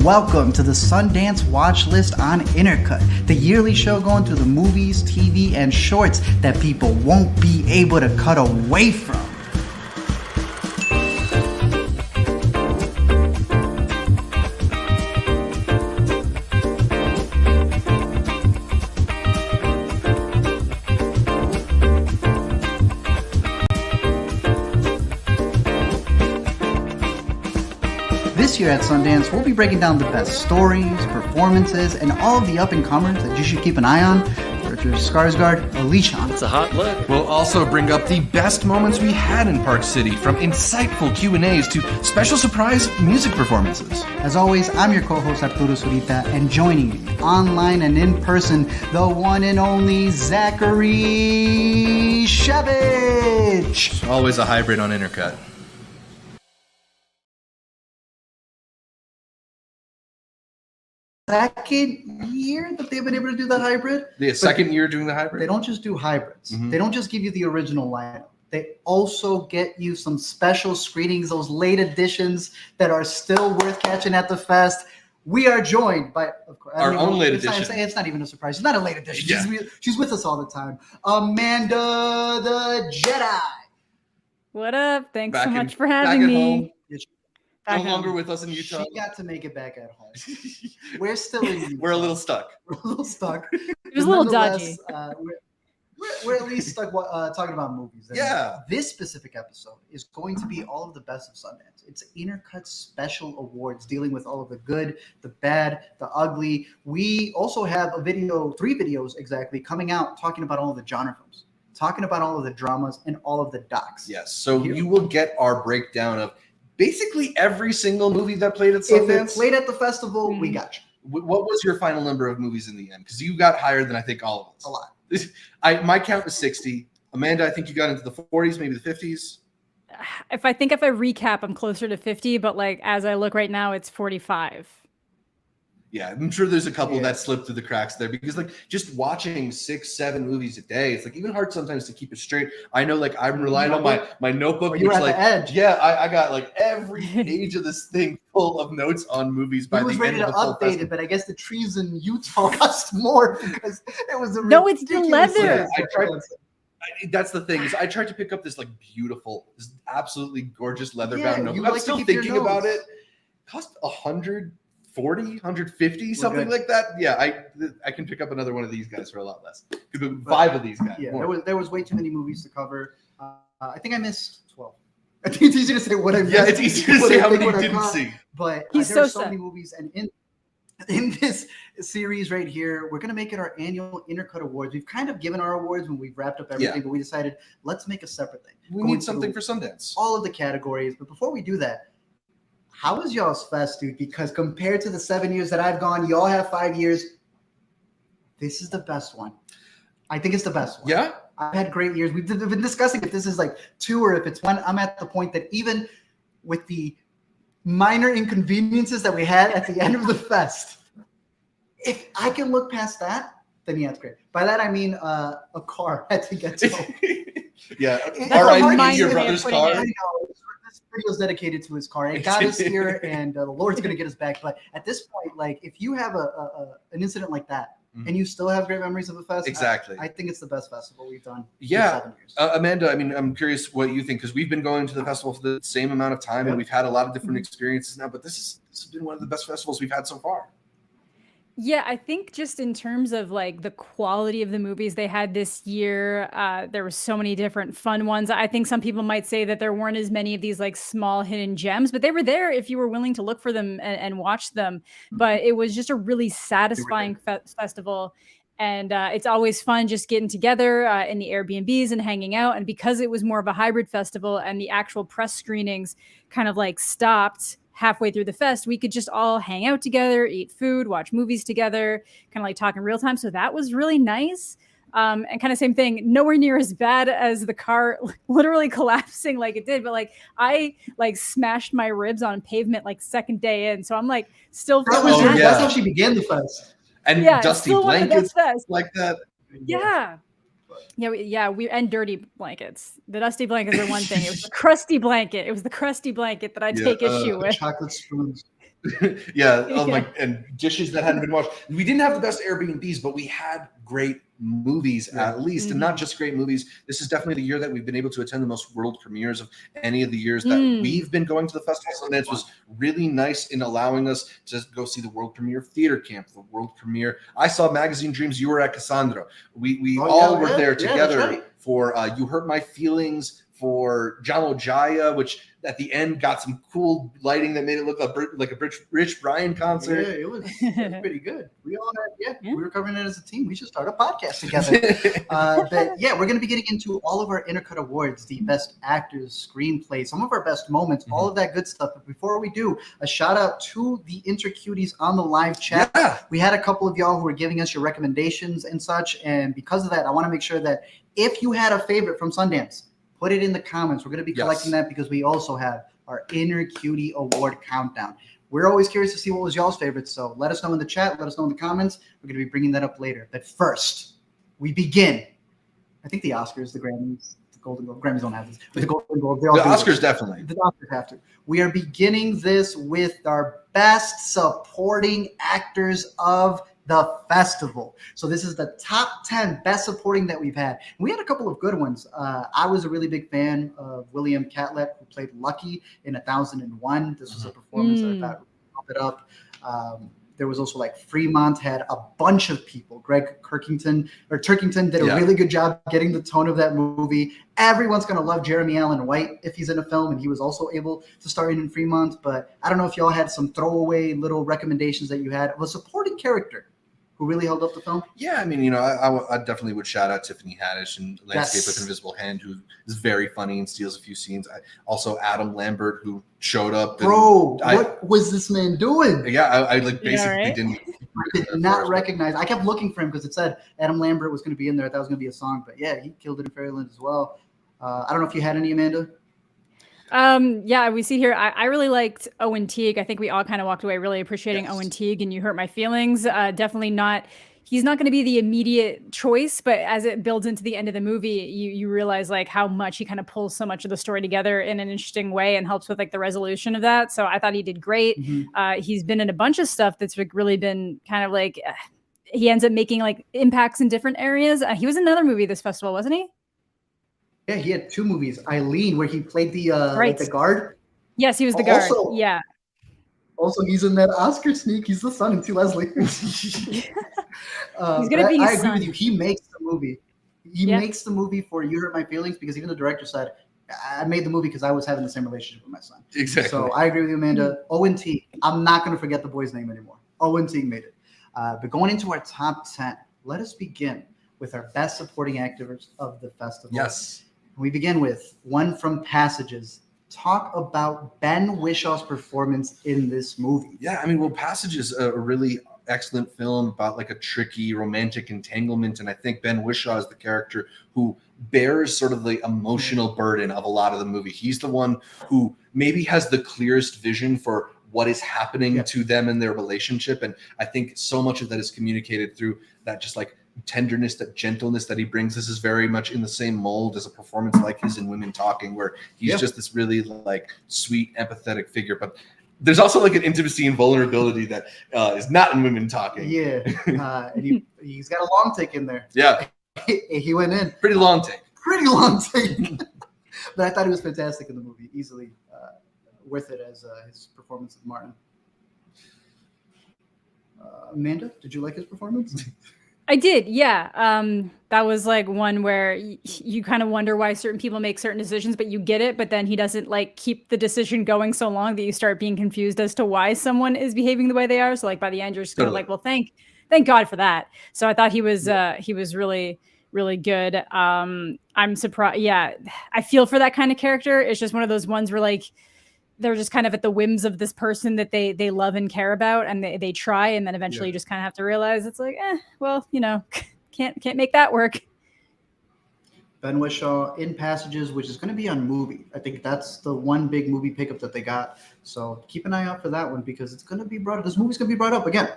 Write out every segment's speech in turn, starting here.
Welcome to the Sundance Watch List on Intercut, the yearly show going through the movies, TV, and shorts that people won't be able to cut away from. This year at Sundance, we'll be breaking down the best stories, performances, and all of the up-and-comers that you should keep an eye on. Richard Skarsgård, Alicia. It's a hot look. We'll also bring up the best moments we had in Park City, from insightful Q&As to special surprise music performances. As always, I'm your co-host Arturo Zurita, and joining me online and in person, the one and only Zachary Shevich. Always a hybrid on Intercut. Second year that they've been able to do that hybrid. The second year doing the hybrid? They don't just do hybrids. Mm-hmm. They don't just give you the original lineup. They also get you some special screenings, those late editions that are still worth catching at the fest. We are joined by, of course, our own late edition. It's not even a surprise. She's not a late edition. Yeah. She's with us all the time. Amanda the Jedi. What up? Thanks so much for having me. No longer with us in Utah. She got to make it back at home. We're still in Utah. We're a little stuck. It was a little dodgy. We're at least stuck talking about movies. And yeah. This specific episode is going to be all of the best of Sundance. It's Intercut Special Awards dealing with all of the good, the bad, the ugly. We also have three videos exactly, coming out talking about all of the genre films, talking about all of the dramas and all of the docs. Yes. So you will get our breakdown of basically every single movie that played at Sundance. If it played at the festival, we got you. What was your final number of movies in the end? Because you got higher than I think all of us. A lot. My count was 60. Amanda, I think you got into the 40s, maybe the 50s. If I recap, I'm closer to 50, but like as I look right now, it's 45. Yeah, I'm sure there's a couple that slipped through the cracks there, because like just watching 6-7 movies a day, it's like even hard sometimes to keep it straight. I know, like I'm relying on my notebook. You're at the edge. Yeah, I got like every page of this thing full of notes on movies by the end of the ready to update it, but I guess the trees in Utah cost more because it was a no, it's the leather. That's the thing, is I tried to pick up this like beautiful, this absolutely gorgeous leather-bound notebook. I'm still thinking about it. Cost $140, $150, something like that. Yeah, I can pick up another one of these guys for a lot less. 5 of these guys. Yeah, there was way too many movies to cover. I think I missed 12. I think it's easy to say what I missed. Yeah, it's easy to say how many you didn't see. But there are so many movies, and in this series right here, we're gonna make it our annual Intercut Awards. We've kind of given our awards when we've wrapped up everything, but we decided let's make a separate thing. We need something for Sundance. All of the categories, but before we do that, how was y'all's fest, dude? Because compared to the 7 years that I've gone, y'all have 5 years. This is the best one. I think it's the best one. Yeah? I've had great years. We've been discussing if this is like 2 or if it's 1. I'm at the point that even with the minor inconveniences that we had at the end of the fest, if I can look past that, then yeah, it's great. By that, I mean a car had to get to. Yeah. R.I.P. your brother's car. I know. This video is dedicated to his car. It got us here, and the Lord's going to get us back. But at this point, like, if you have an incident like that, and you still have great memories of the fest, exactly, I think it's the best festival we've done. Yeah, 7 years. Amanda, I mean, I'm curious what you think, because we've been going to the festival for the same amount of time, and we've had a lot of different experiences now. But this has been one of the best festivals we've had so far. Yeah, I think just in terms of like the quality of the movies they had this year, there were so many different fun ones. I think some people might say that there weren't as many of these like small hidden gems, but they were there if you were willing to look for them and watch them. But it was just a really satisfying festival. And it's always fun just getting together in the Airbnbs and hanging out. And because it was more of a hybrid festival and the actual press screenings kind of like stopped halfway through the fest, we could just all hang out together, eat food, watch movies together, kind of like talk in real time. So that was really nice. And kind of same thing, nowhere near as bad as the car literally collapsing like it did. But like I like smashed my ribs on pavement like second day in. So I'm like still feeling that's how she began the fest. And dusty blankets like that. Yeah. We and dirty blankets. The dusty blankets are one thing. It was the crusty blanket. It was the crusty blanket that I take issue with. Chocolate spoons. Yeah, and dishes that hadn't been washed. We didn't have the best Airbnbs, but we had great movies at least, and not just great movies. This is definitely the year that we've been able to attend the most world premieres of any of the years that we've been going to the festival. Sundance was really nice in allowing us to go see the world premiere of Theater Camp, the world premiere. I saw Magazine Dreams. You were at Cassandra. We all were there together for You Hurt My Feelings, for Jamo Jaya, which at the end got some cool lighting that made it look like a Rich Brian concert. Yeah, it was pretty good. We all had, we were covering it as a team. We should start a podcast together. But yeah, we're going to be getting into all of our Intercut Awards, the best actors, screenplays, some of our best moments, all of that good stuff. But before we do, a shout out to the Intercuties on the live chat. Yeah. We had a couple of y'all who were giving us your recommendations and such. And because of that, I want to make sure that if you had a favorite from Sundance, put it in the comments. We're going to be collecting that because we also have our Intercutie Award countdown. We're always curious to see what was y'all's favorite, so let us know in the chat. Let us know in the comments. We're going to be bringing that up later. But first, we begin. I think the Oscars, the Grammys, the Golden Globe. Grammys don't have this, but the Golden Globe. The Oscars definitely. The Oscars have to. We are beginning this with our best supporting actors of the festival. So this is the top 10 best supporting that we've had. And we had a couple of good ones. I was a really big fan of William Catlett, who played Lucky in 1001. This was a performance that I thought would pump it up. There was also like Fremont had a bunch of people. Greg Turkington did a really good job getting the tone of that movie. Everyone's going to love Jeremy Allen White if he's in a film, and he was also able to star in Fremont. But I don't know if y'all had some throwaway little recommendations that you had of a supporting character who really held up the film. Yeah, I mean, I definitely would shout out Tiffany Haddish in Landscape with Invisible Hand, who is very funny and steals a few scenes. Also Adam Lambert, who showed up. Bro, what was this man doing? Yeah, I basically didn't. I did not recognize. I kept looking for him because it said Adam Lambert was going to be in there. I thought it was going to be a song, but yeah, he killed it in Fairyland as well. I don't know if you had any, Amanda. Yeah, we see here. I really liked Owen Teague. I think we all kind of walked away really appreciating Owen Teague, and You Hurt My Feelings. Definitely not. He's not going to be the immediate choice, but as it builds into the end of the movie, you realize like how much he kind of pulls so much of the story together in an interesting way and helps with like the resolution of that. So I thought he did great. He's been in a bunch of stuff that's really been kind of like he ends up making like impacts in different areas. He was in another movie this festival, wasn't he? Yeah, he had two movies. Eileen, where he played the like the guard. Yes, he was the guard. Yeah. Also, he's in that Oscar sneak. He's the son in T. Leslie. He's gonna be. I agree with you. He makes the movie. He makes the movie for You Hurt My Feelings because even the director said, "I made the movie because I was having the same relationship with my son." Exactly. So I agree with you, Amanda. Owen Teague. I'm not going to forget the boy's name anymore. Owen Teague made it. But going into our top 10, let us begin with our best supporting actors of the festival. Yes. We begin with one from Passages. Talk about Ben Whishaw's performance in this movie. Yeah, I mean, well, Passages a really excellent film about like a tricky romantic entanglement, and I think Ben Whishaw is the character who bears sort of the emotional burden of a lot of the movie. He's the one who maybe has the clearest vision for what is happening to them in their relationship, and I think so much of that is communicated through that just like tenderness, that gentleness that he brings. This is very much in the same mold as a performance like his in Women Talking, where he's just this really like sweet, empathetic figure. But there's also like an intimacy and vulnerability that is not in Women Talking. Yeah, and he's got a long take in there. Yeah, he went in. Pretty long take. But I thought he was fantastic in the movie. Easily worth it as his performance of Martin. Amanda, did you like his performance? I did, yeah. That was like one where you kind of wonder why certain people make certain decisions, but you get it. But then he doesn't like keep the decision going so long that you start being confused as to why someone is behaving the way they are. So like by the end, you're just kind of like, well, thank God for that. So I thought he was really, really good. I'm surprised. Yeah, I feel for that kind of character. It's just one of those ones where like they're just kind of at the whims of this person that they love and care about, and they try, and then eventually you just kind of have to realize it's like, well, can't make that work. Ben Whishaw in Passages, which is going to be on Movie. I think that's the one big movie pickup that they got. So keep an eye out for that one because it's going to be brought up. This movie's going to be brought up again.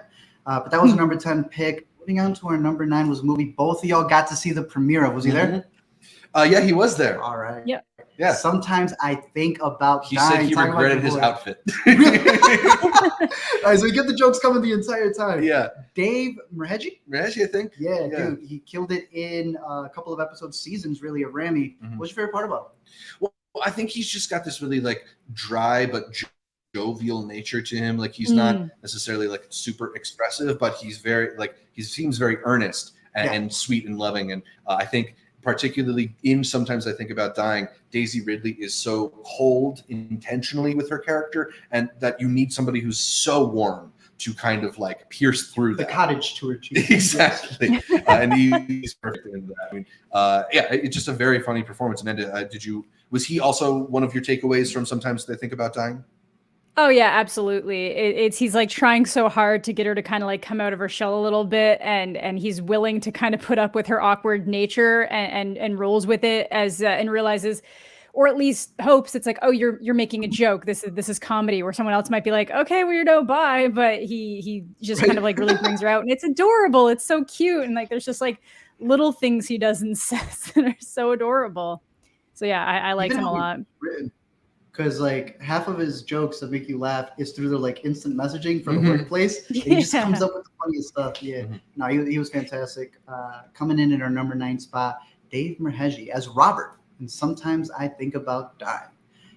But that was a number 10 pick. Moving on to our number 9 was a movie both of y'all got to see the premiere of. Was he there? Yeah, he was there. All right. Yep. Yeah. Sometimes I think about He dying. said he regretted his outfit. All right, so we get the jokes coming the entire time. Yeah. Dave Merheji? Merheji, I think. Yeah, dude. He killed it in a couple of seasons, really, of Rami. What's your favorite part about him? Well, I think he's just got this really like dry but jovial nature to him. Like he's not necessarily like super expressive, but he's very like he seems very earnest and sweet and loving. And I think particularly in Sometimes I Think About Dying, Daisy Ridley is so cold intentionally with her character, and that you need somebody who's so warm to kind of like pierce through the that. cottage tour. Exactly. And he's perfect in that. I mean, it's just a very funny performance. Amanda, was he also one of your takeaways from Sometimes They Think About Dying? Oh yeah, absolutely. He's like trying so hard to get her to kind of like come out of her shell a little bit, and he's willing to kind of put up with her awkward nature and rolls with it and realizes, or at least hopes, it's like, oh, you're making a joke. This is comedy. Where someone else might be like, okay, weirdo, bye. But he just kind of like really brings her out, and it's adorable. It's so cute, and like there's just like little things he does and says that are so adorable. So yeah, I like him a lot. Because like half of his jokes that make you laugh is through the like instant messaging from the workplace. And he just comes up with the funniest stuff. Yeah, no, he was fantastic. Coming in at our number 9 spot, Dave Merheji as Robert, and Sometimes I Think About Dying.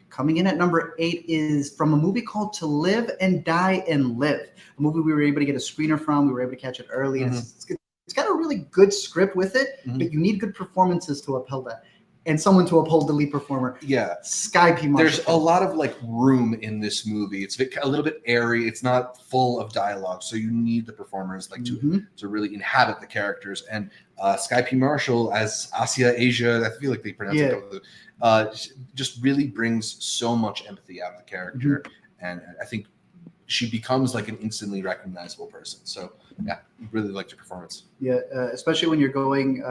Coming in at number 8 is from a movie called To Live and Die and Live, a movie we were able to get a screener from. We were able to catch it early. And it's got a really good script with it, but you need good performances to uphold that. And someone to uphold the lead performer. Yeah. Sky P. Marshall. There's a lot of like room in this movie. It's a little bit airy. It's not full of dialogue. So you need the performers like to really inhabit the characters. And Sky P. Marshall as Asia, I feel like they pronounce it, just really brings so much empathy out of the character. And I think she becomes like an instantly recognizable person. So yeah, really liked her performance. Yeah, especially when you're going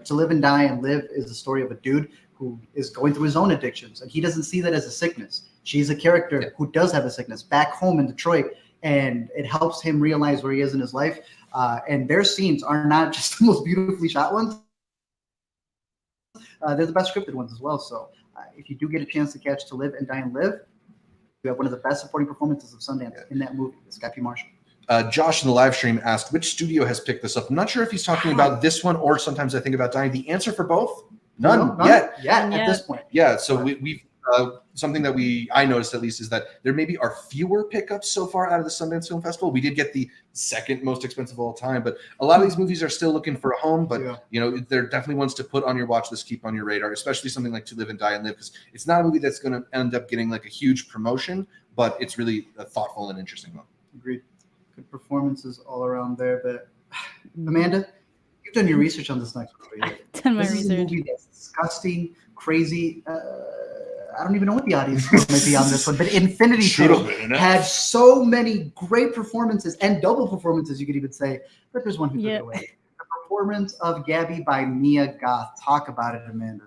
To Live and Die and Live is the story of a dude who is going through his own addictions, and he doesn't see that as a sickness. She's a character who does have a sickness back home in Detroit, and it helps him realize where he is in his life. And their scenes are not just the most beautifully shot ones. They're the best scripted ones as well. So if you do get a chance to catch To Live and Die and Live, you have one of the best supporting performances of Sundance in that movie. It's Sky P. Marshall. Josh in the live stream asked, which studio has picked this up? I'm not sure if he's talking about this one or Sometimes I Think About Dying. The answer for both? None yet. Yeah, at this point. Yeah, so we've something that I noticed at least is that there maybe are fewer pickups so far out of the Sundance Film Festival. We did get the second most expensive of all time, but a lot of these movies are still looking for a home. But you know, they're definitely ones to put on your watch list, keep on your radar, especially something like To Live and Die and Live, because it's not a movie that's going to end up getting like a huge promotion, but it's really a thoughtful and interesting one. Agreed. Good performances all around there. But Amanda, you've done your research on this next movie. I've done my research. This is a movie that's disgusting, crazy. I don't even know what the audience score might be on this one, but Infinity Pool had so many great performances and double performances, you could even say. But there's one who took it away. The performance of Gabby by Mia Goth. Talk about it, Amanda.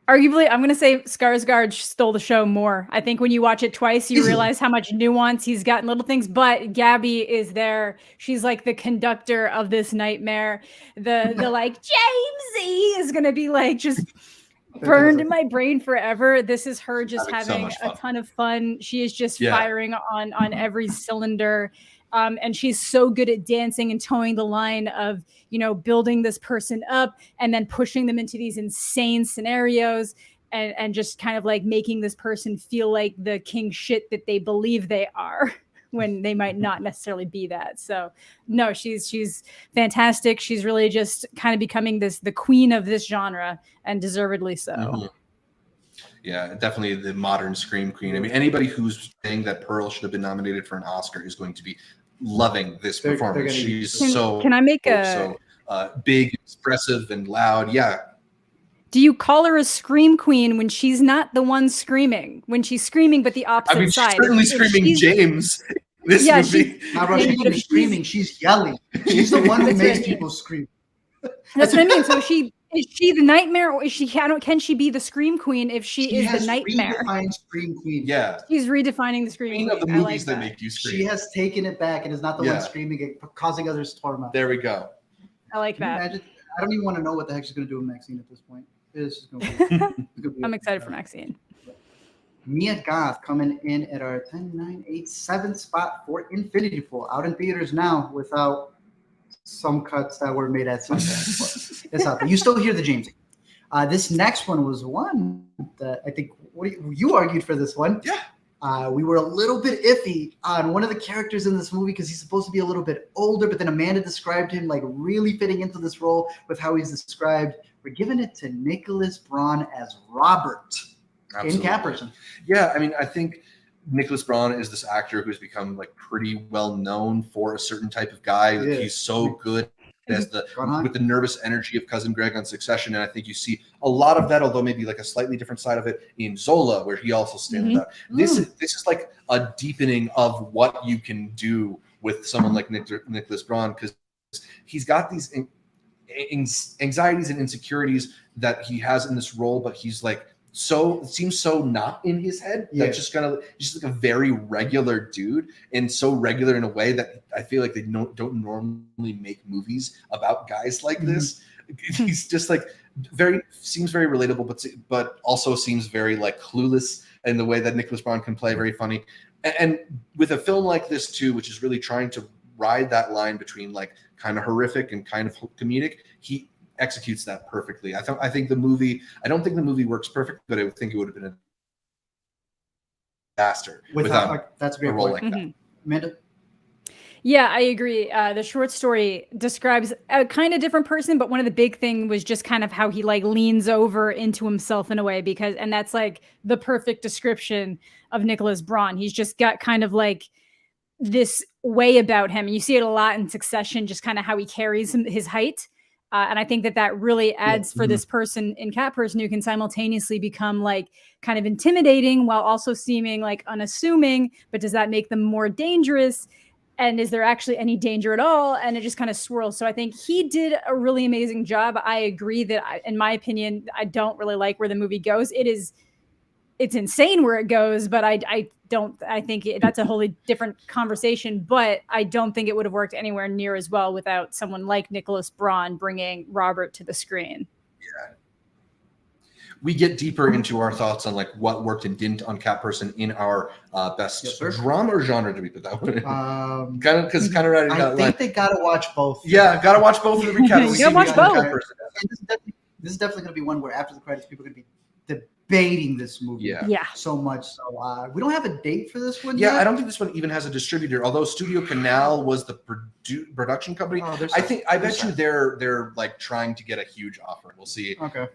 Arguably, I'm going to say Skarsgård stole the show more. I think when you watch it twice, you realize how much nuance he's got in little things. But Gabby is there. She's like the conductor of this nightmare. The like, Jamesy is going to be like just burned in my brain forever. This is her just having a ton of fun. She is just firing on every cylinder. And she's so good at dancing and towing the line of, you know, building this person up and then pushing them into these insane scenarios and just kind of like making this person feel like the king shit that they believe they are when they might not necessarily be that. So no, she's fantastic. She's really just kind of becoming the queen of this genre, and deservedly so. Mm-hmm. Yeah, definitely the modern scream queen. I mean, anybody who's saying that Pearl should have been nominated for an Oscar is going to be loving this performance. She's Can I make big, expressive, and loud. Yeah. Do you call her a scream queen when she's not the one screaming? When she's screaming, but the opposite side. She's certainly screaming James in this movie. She's screaming. She's yelling. She's the one who makes people scream. That's what I mean. So is she the nightmare, or is she? Can she be the scream queen if she is the nightmare? Redefined scream queen. Yeah, she's redefining the scream queen of the movies that make you scream. She has taken it back and is not the one screaming it, causing others to torment. There we go. I like that. Imagine, I don't even want to know what the heck she's going to do with Maxine at this point. This is gonna be I'm excited for Maxine. Mia Goth coming in at our 10, 9, 8, 7th spot for Infinity Pool, out in theaters now without some cuts that were made at Sundance. It's out there. You still hear the James. This next one was one that I think you argued for this one. Yeah. We were a little bit iffy on one of the characters in this movie because he's supposed to be a little bit older, but then Amanda described him like really fitting into this role with how he's described. We're giving it to Nicholas Braun as Robert. Absolutely. In Catperson. Yeah, I mean, I think Nicholas Braun is this actor who's become like pretty well known for a certain type of guy. Like, he's so good as with the nervous energy of Cousin Greg on Succession, and I think you see a lot of that, although maybe like a slightly different side of it in Zola, where he also stands out. This is like a deepening of what you can do with someone like Nicholas Braun, because he's got these anxieties and insecurities that he has in this role, but he's like it seems so not in his head. That's just like a very regular dude, and so regular in a way that I feel like they don't normally make movies about guys like this. He's just like seems very relatable, but also seems very like clueless in the way that Nicholas Braun can play, very funny. And with a film like this too, which is really trying to ride that line between like kind of horrific and kind of comedic, he executes that perfectly. I think the movie, I don't think the movie works perfect, but I think it would have been a disaster without that's a great role point. like that. Amanda? Yeah, I agree. The short story describes a kind of different person, but one of the big thing was just kind of how he like leans over into himself in a way, and that's like the perfect description of Nicholas Braun. He's just got kind of like this way about him. You see it a lot in Succession, just kind of how he carries his height. And I think that really adds for this person in Catperson who can simultaneously become like kind of intimidating while also seeming like unassuming. But does that make them more dangerous? And is there actually any danger at all? And it just kind of swirls. So I think he did a really amazing job. I agree that, in my opinion, I don't really like where the movie goes. It's insane where it goes, but I think that's a wholly different conversation, but I don't think it would have worked anywhere near as well without someone like Nicholas Braun bringing Robert to the screen. Yeah. We get deeper into our thoughts on like what worked and didn't on Catperson in our best drama or genre. Do we put that one in? I think they gotta watch both. Yeah, gotta watch both of the categories. You gotta watch both. This is definitely gonna be one where after the credits, people are gonna be debating this movie so much. So we don't have a date for this one yet. I don't think this one even has a distributor, although Studio Canal was the production company. I bet you they're like trying to get a huge offer. We'll see. Okay.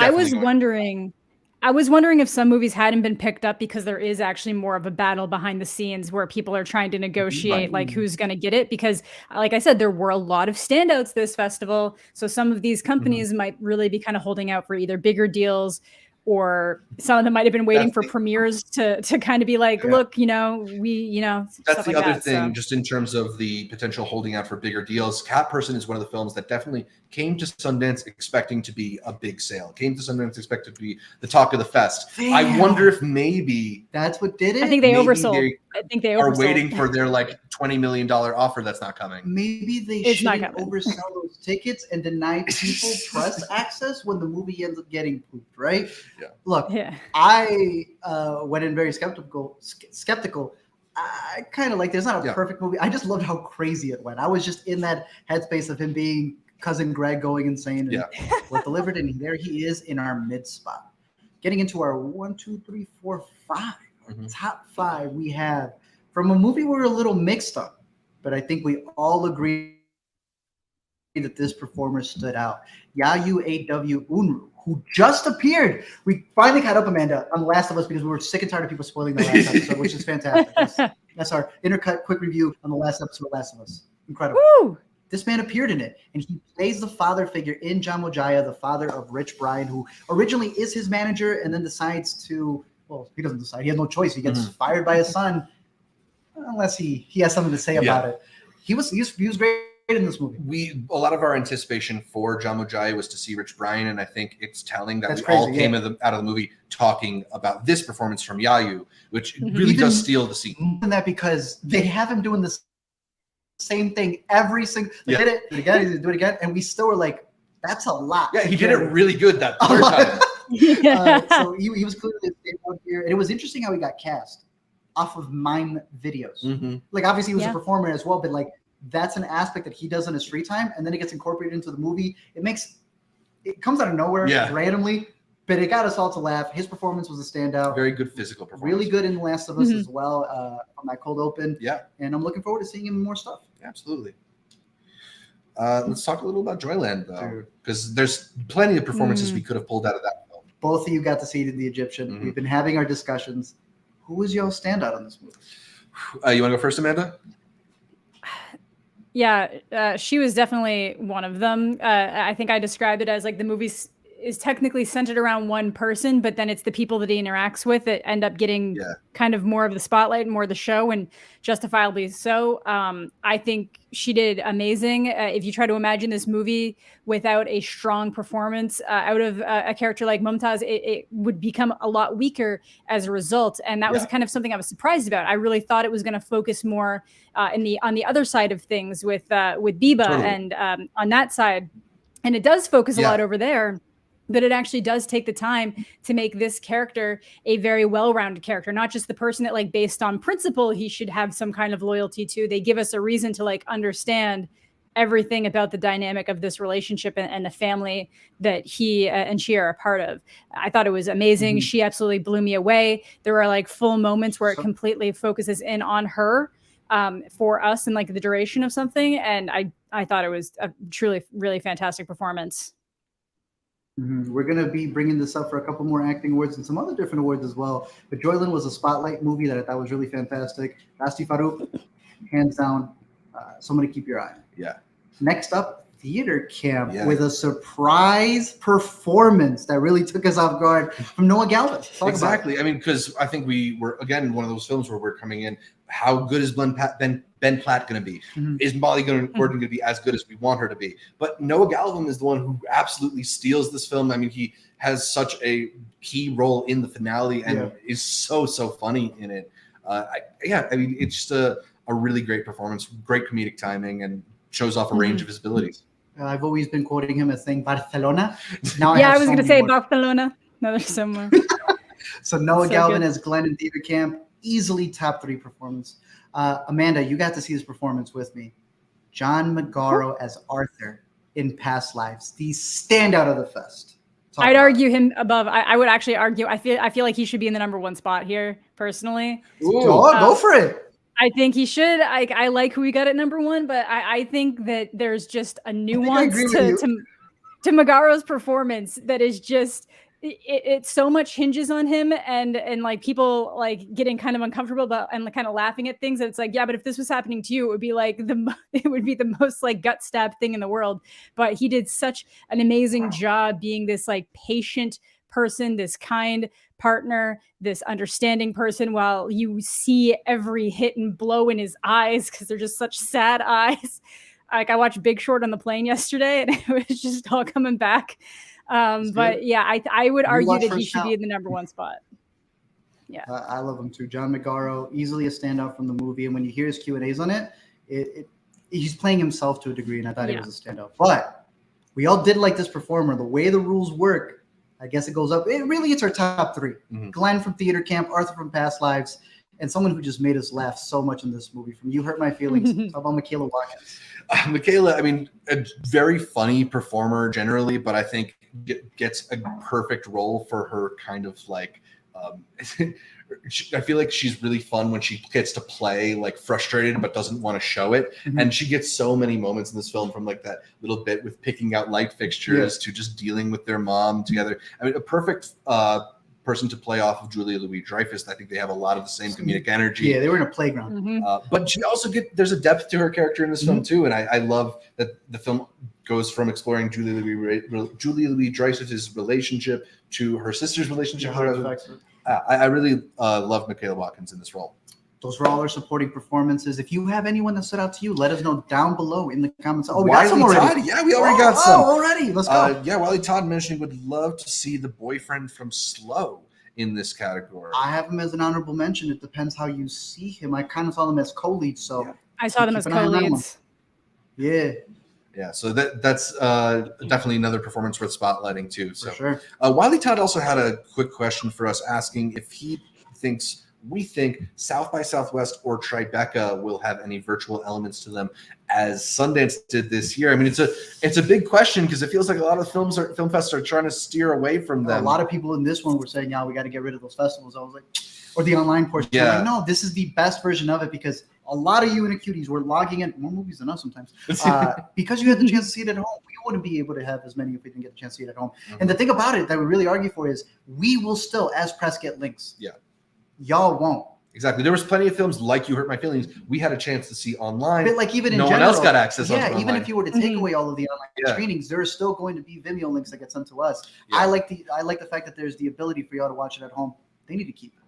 I was wondering if some movies hadn't been picked up because there is actually more of a battle behind the scenes where people are trying to negotiate like who's going to get it, because like I said, there were a lot of standouts this festival. So some of these companies might really be kind of holding out for either bigger deals, or some of them might have been waiting for premieres to kind of be like, look, that's the other thing, just in terms of the potential holding out for bigger deals. Catperson is one of the films that definitely came to Sundance expecting to be a big sale, came to Sundance expected to be the talk of the fest. Damn. I wonder if maybe that's what did it. I think they oversold. I think they are waiting for their like $20 million offer that's not coming. Maybe they shouldn't oversell those tickets and deny people press access when the movie ends up getting pooped, right? Yeah. Look, I went in very skeptical. I kind of like there's not a perfect movie. I just loved how crazy it went. I was just in that headspace of him being Cousin Greg going insane. And what delivered, and there he is in our mid spot. Getting into our 1, 2, 3, 4, 5. Top 5 we have from a movie we're a little mixed up, but I think we all agree that this performer stood out. Yayu A.W. Unruh, who just appeared. We finally caught up, Amanda, on The Last of Us because we were sick and tired of people spoiling the last episode, which is fantastic. That's our intercut quick review on the last episode of Last of Us. Incredible. Woo! This man appeared in it, and he plays the father figure in Jamo Jaya, the father of Rich Brian, who originally is his manager and then decides to, well, he doesn't decide. He has no choice. He gets fired by his son unless he has something to say about it. He was great in this movie. A lot of our anticipation for Jamo Jaya was to see Rich Brian, and I think it's telling that all came out of the movie talking about this performance from Yayu, which really does steal the scene. And that because they have him doing this same thing every single do it again, and we still were like, That's a lot. Yeah, he did it really good that third time. So he was clearly a standout here. And it was interesting how he got cast off of mime videos. Like, obviously, he was a performer as well, but like, that's an aspect that he does in his free time, and then it gets incorporated into the movie. It comes out of nowhere randomly, but it got us all to laugh. His performance was a standout. Very good physical performance. Really good in The Last of Us as well, on that cold open. Yeah. And I'm looking forward to seeing him in more stuff. Absolutely. Let's talk a little about Joyland, though, because there's plenty of performances we could have pulled out of that film. Both of you got to see it in The Egyptian. We've been having our discussions. Who was your standout on this movie? You want to go first, Amanda? Yeah, she was definitely one of them. I think I described it as like the movie is technically centered around one person, but then it's the people that he interacts with that end up getting kind of more of the spotlight and more of the show, and justifiably so. I think she did amazing. If you try to imagine this movie without a strong performance out of a character like Mumtaz, it would become a lot weaker as a result. And that was kind of something I was surprised about. I really thought it was going to focus more on the other side of things with Biba and on that side. And it does focus a lot over there. But it actually does take the time to make this character a very well-rounded character, not just the person that, like, based on principle, he should have some kind of loyalty to. They give us a reason to, like, understand everything about the dynamic of this relationship and the family that he and she are a part of. I thought it was amazing. She absolutely blew me away. There are, like, full moments where it completely focuses in on her for us and, like, the duration of something. And I thought it was a truly, really fantastic performance. We're going to be bringing this up for a couple more acting awards and some other different awards as well. But Joyland was a spotlight movie that I thought was really fantastic. Basti Farouk, hands down, someone to keep your eye on. Yeah. Next up, Theater Camp with a surprise performance that really took us off guard from Noah Galvin. Exactly. I mean, because I think we were, again, one of those films where we're coming in, how good is Ben Platt going to be? Is Molly Gordon going to be as good as we want her to be? But Noah Galvin is the one who absolutely steals this film. I mean, he has such a key role in the finale and is so funny in it. I mean, it's just a really great performance, great comedic timing, and shows off a range of his abilities. I've always been quoting him as saying Barcelona. Now I was going to say Barcelona. No, there's somewhere. So Noah Galvin as Glenn in Theater Camp, easily top 3 performance. Amanda, you got to see this performance with me. John Magaro as Arthur in Past Lives, the standout of the fest. I'd argue him above. I would actually argue. I feel like he should be in the #1 spot here, personally. Go for it. I think he should. I like who we got at #1, but I think that there's just a nuance to Magaro's performance that is just it so much hinges on him and like people like getting kind of uncomfortable about and kind of laughing at things. It's like, yeah, but if this was happening to you, it would be like it would be the most like gut stab thing in the world. But he did such an amazing job being this like patient person, this kind partner, this understanding person, while you see every hit and blow in his eyes because they're just such sad eyes. Like I watched Big Short on the plane yesterday and it was just all coming back. But yeah, I would argue that he should be in the #1 spot. Yeah, I love him too. John Magaro, easily a standout from the movie, and when you hear his Q&As on it, he's playing himself to a degree, and I thought he was a standout. But we all did like this performer. The way the rules work, I guess it goes up. It's our top 3. Glenn from Theater Camp, Arthur from Past Lives, and someone who just made us laugh so much in this movie. From You Hurt My Feelings. How about Michaela Watkins? Michaela, I mean, a very funny performer generally, but I think gets a perfect role for her kind of like I feel like she's really fun when she gets to play like frustrated but doesn't want to show it. And she gets so many moments in this film, from like that little bit with picking out light fixtures to just dealing with their mom together. I mean, a perfect person to play off of Julia Louis-Dreyfus. I think they have a lot of the same comedic energy. Yeah, they were in a playground. But she also there's a depth to her character in this film too, and I love that the film goes from exploring Julia Louis-Dreyfus's relationship to her sister's relationship. I really love Michaela Watkins in this role. Those were all our supporting performances. If you have anyone that stood out to you, let us know down below in the comments. Oh, we got some already. Yeah, we already got some. Oh, already. Let's go. Yeah, Wiley Todd mentioning would love to see the boyfriend from Slow in this category. I have him as an honorable mention. It depends how you see him. I kind of saw him as co-lead, so I saw them as co-leads. Yeah. Yeah, so that's definitely another performance worth spotlighting too. So, For sure. Wiley Todd also had a quick question for us, asking if we think South by Southwest or Tribeca will have any virtual elements to them, as Sundance did this year. I mean, it's a big question because it feels like a lot of film fests are trying to steer away from them. A lot of people in this one were saying, "Yeah, we got to get rid of those festivals." I was like, or the online portion. Yeah. Like, no, this is the best version of it because a lot of you Intercuties were logging in more movies than us sometimes because you had the chance to see it at home. We wouldn't be able to have as many if we didn't get the chance to see it at home. Mm-hmm. And the thing about it that we really argue for is we will still, as press, get links. Yeah. Y'all won't. Exactly. There was plenty of films like You Hurt My Feelings we had a chance to see online. But like even in no general, one else got access. Yeah, even if you were to take away all of the online screenings, there are still going to be Vimeo links that get sent to us. Yeah. I like the fact that there's the ability for y'all to watch it at home. They need to keep it.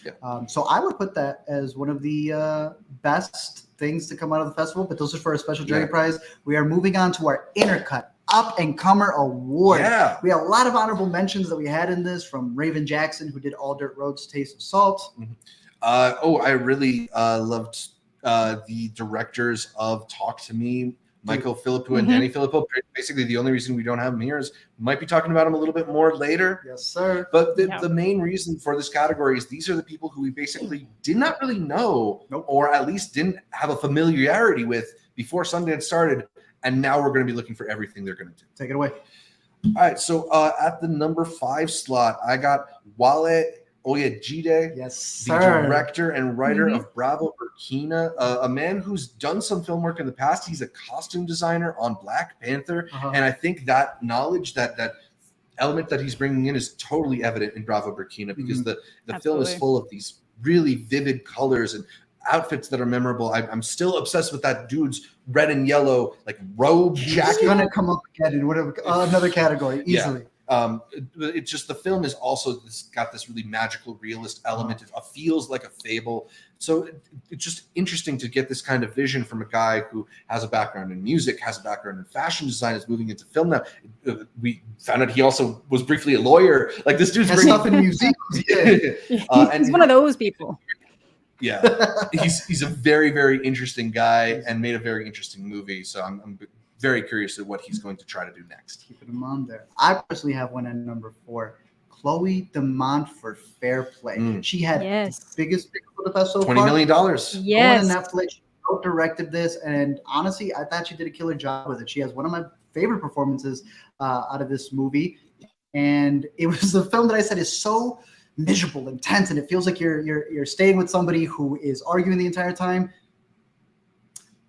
Yeah. So I would put that as one of the best things to come out of the festival. But those are for a special jury prize. We are moving on to our Intercut Up and Comer Award. Yeah. We had a lot of honorable mentions that we had in this, from Raven Jackson, who did All Dirt Road's Taste of Salt. Mm-hmm. I really loved the directors of Talk to Me, Michael Philippou and Danny Philippou. Basically, the only reason we don't have them here is we might be talking about them a little bit more later. Yes, sir. But the main reason for this category is these are the people who we basically did not really know, or at least didn't have a familiarity with before Sundance started. And now we're going to be looking for everything they're going to do. Take it away. All right. So at the number 5 slot, I got Wale Oyedide, the director and writer of Bravo Burkina, a man who's done some film work in the past. He's a costume designer on Black Panther, and I think that knowledge, that element that he's bringing in, is totally evident in Bravo Burkina, because the film is full of these really vivid colors and outfits that are memorable. I'm still obsessed with that dude's red and yellow robe jacket. He's gonna come up again in whatever another category easily. It's just, the film is also got this really magical realist element. It feels like a fable. So it's just interesting to get this kind of vision from a guy who has a background in music, has a background in fashion design, is moving into film now. We found out he also was briefly a lawyer. Like, this dude's bringing stuff in museums. And he's one of those people. Yeah, he's a very, very interesting guy and made a very interesting movie. So I'm very curious at what he's going to try to do next. Keeping him on there. I personally have one at number 4, Chloe DeMont for Fair Play. She had the biggest pick for the fest so far. $20 million. Yes. On Netflix. She directed this, and honestly, I thought she did a killer job with it. She has one of my favorite performances out of this movie, and it was a film that I said is so miserable, intense, and it feels like you're staying with somebody who is arguing the entire time.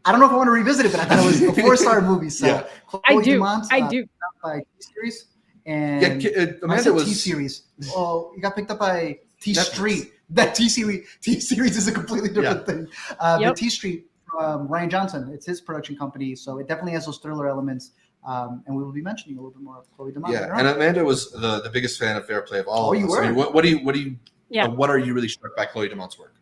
I don't know if I want to revisit it, but I thought it was a 4-star movie. So I do. By T-Series, and Amanda was T-Series. Oh, you got picked up by T-Street. That T-Series is a completely different thing. The T-Street from Ryan Johnson. It's his production company, so it definitely has those thriller elements. And we will be mentioning a little bit more of Chloe DeMont. Yeah, and Amanda was the biggest fan of Fair Play of all. Oh, you were. I mean, what are you really struck by Chloe DeMont's work?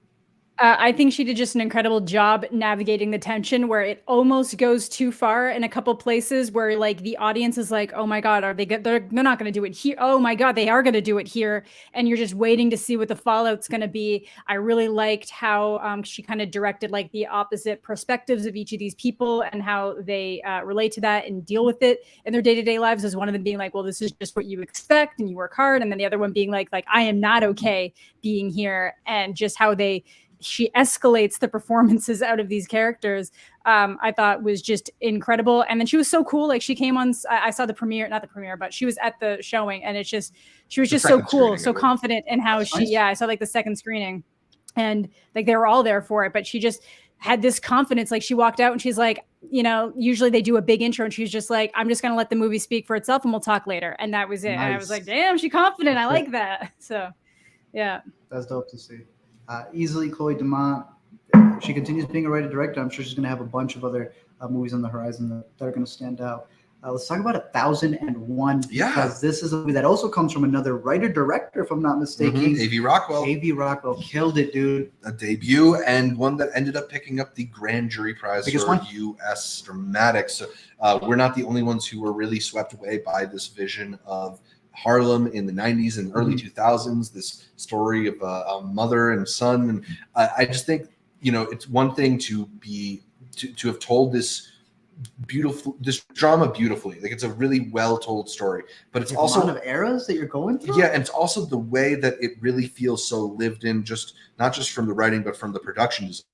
I think she did just an incredible job navigating the tension, where it almost goes too far in a couple places, where the audience is like, oh my God, are they good? They're not going to do it here. Oh my God, they are going to do it here. And you're just waiting to see what the fallout's going to be. I really liked how she kind of directed the opposite perspectives of each of these people and how they relate to that and deal with it in their day-to-day lives. As one of them being like, well, this is just what you expect and you work hard. And then the other one being like, I am not okay being here, and just how she escalates the performances out of these characters, I thought was just incredible. And then she was so cool. She came on, I saw the premiere, not the premiere, but she was at the showing, and she was just so cool, so confident in how I saw the second screening, and they were all there for it, but she just had this confidence. She walked out and she's like, usually they do a big intro, and she's just like, I'm just going to let the movie speak for itself and we'll talk later. And that was it. Nice. And I was like, damn, she's confident. I like that. So, yeah. That's dope to see. Easily Chloe DeMont. She continues being a writer director. I'm sure she's going to have a bunch of other movies on the horizon that are going to stand out. Let's talk about 1001. Because this is a movie that also comes from another writer director, if I'm not mistaken. A.V. Rockwell. A.V. Rockwell killed it, dude. A debut, and one that ended up picking up the Grand Jury Prize for U.S. Dramatics. So we're not the only ones who were really swept away by this vision of Harlem in the 90s and early 2000s, this story of a mother and son. And I just think, it's one thing to have told this this drama beautifully. Like, it's a really well told story, but it's also amount of eras that you're going through. Yeah, and it's also the way that it really feels so lived in, not just from the writing, but from the production design.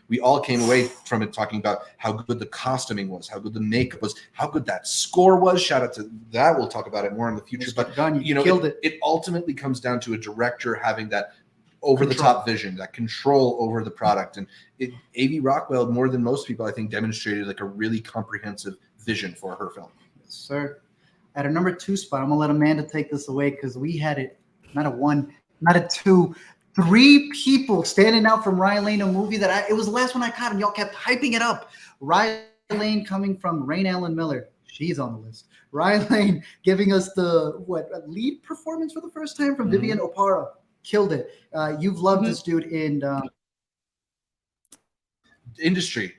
We all came away from it talking about how good the costuming was, how good the makeup was, how good that score was. Shout out to that. We'll talk about it more in the future. But you know, it ultimately comes down to a director having that over-the-top vision, that control over the product. And A.V. Rockwell, more than most people, I think, demonstrated like a really comprehensive vision for her film. Yes, sir. At a number 2 spot, I'm gonna let Amanda take this away because we had it not a 1, not a 2, 3 people standing out from Ryan Lane, a movie that it was the last one I caught, and y'all kept hyping it up. Ryan Lane coming from Rain Allen Miller. She's on the list. Ryan Lane giving us the lead performance for the first time from Vivian Opara. Killed it. You've loved this dude in Industry.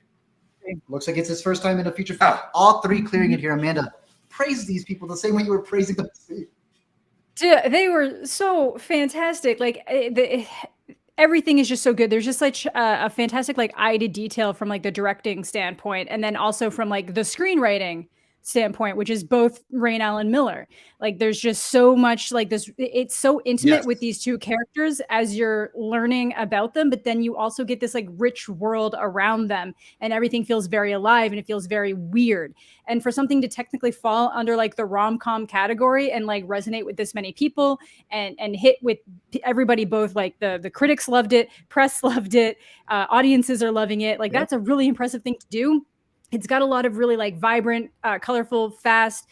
Looks like it's his first time in a feature film. All 3 clearing it here. Amanda, praise these people the same way you were praising them. Dude, they were so fantastic. Like everything is just so good. There's just like a fantastic like eye to detail from like the directing standpoint, and then also from like the screenwriting standpoint, which is both Rain Allen Miller. Like there's just so much like this, it's so intimate with these 2 characters as you're learning about them, but then you also get this like rich world around them, and everything feels very alive and it feels very weird. And for something to technically fall under like the rom-com category and like resonate with this many people and hit with everybody, both like the critics loved it, press loved it, audiences are loving it. Like that's a really impressive thing to do. It's got a lot of really like vibrant, colorful, fast,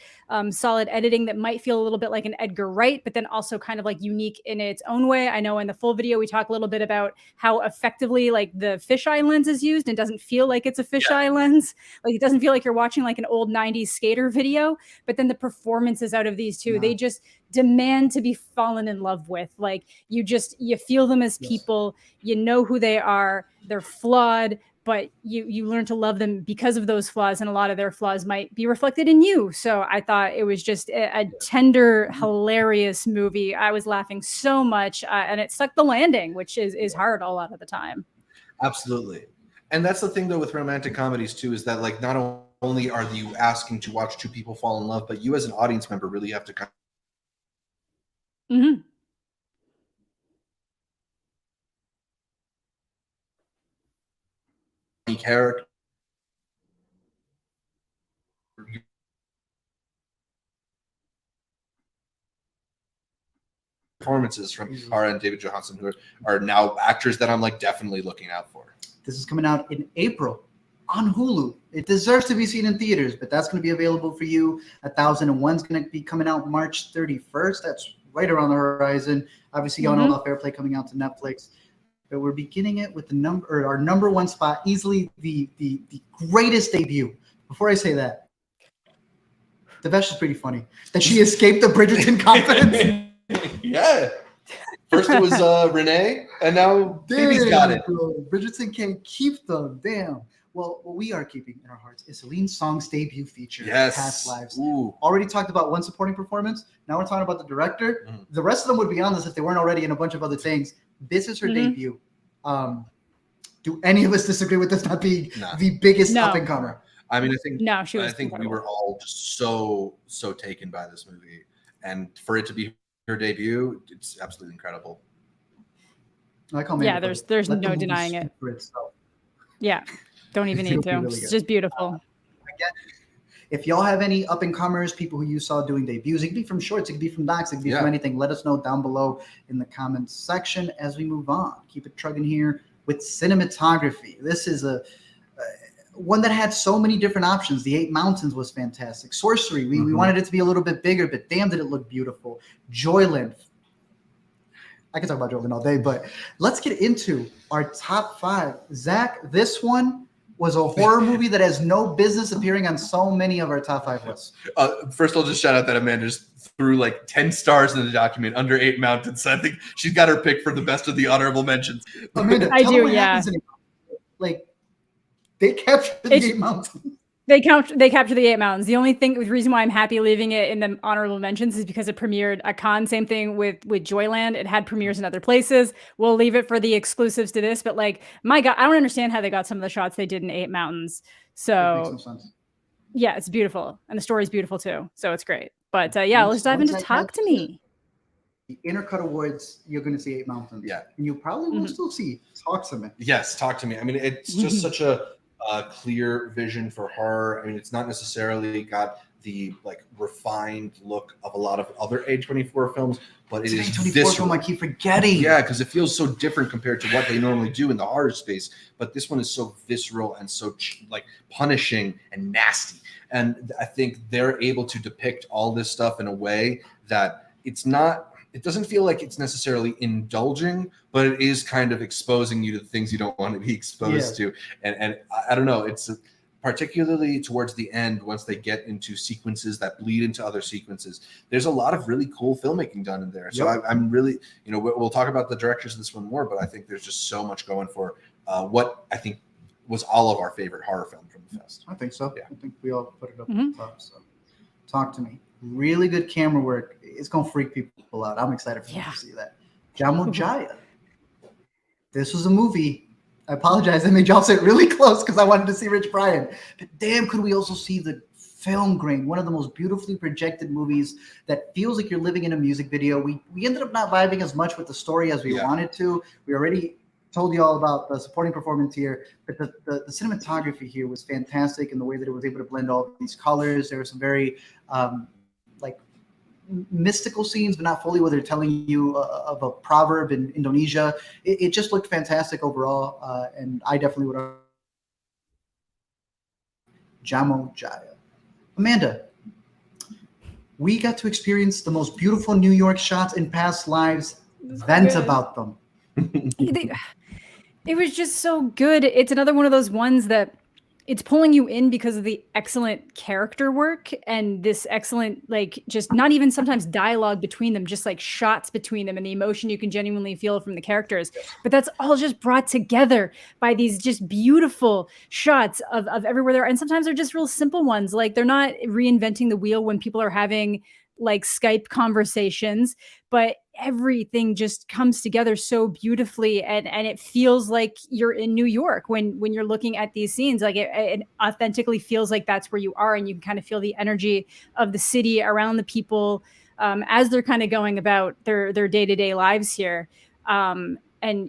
solid editing that might feel a little bit like an Edgar Wright, but then also kind of like unique in its own way. I know in the full video, we talk a little bit about how effectively like the fisheye lens is used and doesn't feel like it's a fisheye lens. Like it doesn't feel like you're watching like an old 90s skater video, but then the performances out of these 2, they just demand to be fallen in love with. Like you feel them as people, you know who they are, they're flawed, but you learn to love them because of those flaws, and a lot of their flaws might be reflected in you. So I thought it was just a tender, hilarious movie. I was laughing so much, and it stuck the landing, which is hard a lot of the time. Absolutely. And that's the thing, though, with romantic comedies, too, is that like not only are you asking to watch 2 people fall in love, but you as an audience member really have to kind of character performances from Cara and David Johansen, who are now actors that I'm like definitely looking out for. This is coming out in April on Hulu. It deserves to be seen in theaters, but that's going to be available for you. 1001's going to be coming out March 31st. That's right around the horizon. Obviously, y'all know about Fair Play coming out to Netflix. But we're beginning it with our number 1 spot, easily the greatest debut. Before I say that, Devesh is pretty funny. That she escaped the Bridgerton confidence. Yeah. First it was Renee, and now Phoebe's got it. Bro. Bridgerton can't keep them. Damn. Well, what we are keeping in our hearts is Celine Song's debut feature, Past Lives. Ooh. Already talked about 1 supporting performance. Now we're talking about the director. The rest of them would be on this if they weren't already in a bunch of other things. This is her debut. Do any of us disagree with this not being the biggest up-and-comer? I mean, I think I think we were all just so taken by this movie, and for it to be her debut, it's absolutely incredible. There's no denying it. Yeah, don't even need to. Really it's just beautiful. Again, if y'all have any up-and-comers, people who you saw doing debuts, it could be from shorts, it could be from docs, it could be from anything. Let us know down below in the comments section as we move on. Keep it trugging here with cinematography. This is a one that had so many different options. The 8 Mountains was fantastic. Sorcery, we wanted it to be a little bit bigger, but damn, did it look beautiful. Joyland. I can talk about Joyland all day, but let's get into our top 5. Zach, this one was a horror movie that has no business appearing on so many of our top 5 lists. First, I'll just shout out that Amanda just threw like 10 stars in the document under 8 Mountains. So I think she's got her pick for the best of the honorable mentions. Amanda, I do, yeah. Like, they captured the 8 Mountains. They capture the 8 Mountains. The reason why I'm happy leaving it in the honorable mentions is because it premiered at Cannes. Same thing with Joyland. It had premieres in other places. We'll leave it for the exclusives to this. But like, my God, I don't understand how they got some of the shots they did in 8 Mountains. So Yeah, it's beautiful, and the story's beautiful too, so it's great. But yeah, let's dive into Talk to Me. The Intercut Awards, you're going to see 8 Mountains. Yeah. And you probably will still see Talk to Me. Yes, Talk to Me. I mean, it's just such a clear vision for horror. I mean, it's not necessarily got the like refined look of a lot of other A24 films, but it is A24 film I keep forgetting. Yeah, because it feels so different compared to what they normally do in the horror space. But this one is so visceral and so like punishing and nasty. And I think they're able to depict all this stuff in a way that it doesn't feel like it's necessarily indulging, but it is kind of exposing you to the things you don't want to be exposed to. And I don't know, it's particularly towards the end, once they get into sequences that bleed into other sequences, there's a lot of really cool filmmaking done in there. So I'm really, we'll talk about the directors of this one more, but I think there's just so much going for what I think was all of our favorite horror film from the fest. I think so. Yeah. I think we all put it up at the top. So Talk to Me. Really good camera work. It's going to freak people out. I'm excited for you to see that. Jamo Jaya. This was a movie. I apologize. I made y'all sit really close because I wanted to see Rich Brian. But damn, could we also see the film grain? One of the most beautifully projected movies that feels like you're living in a music video. We ended up not vibing as much with the story as we wanted to. We already told you all about the supporting performance here, but the cinematography here was fantastic in the way that it was able to blend all these colors. There were some very like mystical scenes, but not fully, where they're telling you of a proverb in Indonesia. It just looked fantastic overall, and I definitely would. Jamo Jaya. Amanda, we got to experience the most beautiful New York shots in past lives. Vent about them. It was just so good. It's another one of those ones that it's pulling you in because of the excellent character work and this excellent, like, just not even sometimes dialogue between them, just like shots between them and the emotion you can genuinely feel from the characters. But that's all just brought together by these just beautiful shots of everywhere there. And sometimes they're just real simple ones. Like, they're not reinventing the wheel when people are having like Skype conversations, but everything just comes together so beautifully, and it feels like you're in New York when you're looking at these scenes. Like it authentically feels like that's where you are, and you can kind of feel the energy of the city around the people as they're kind of going about their day-to-day lives here. And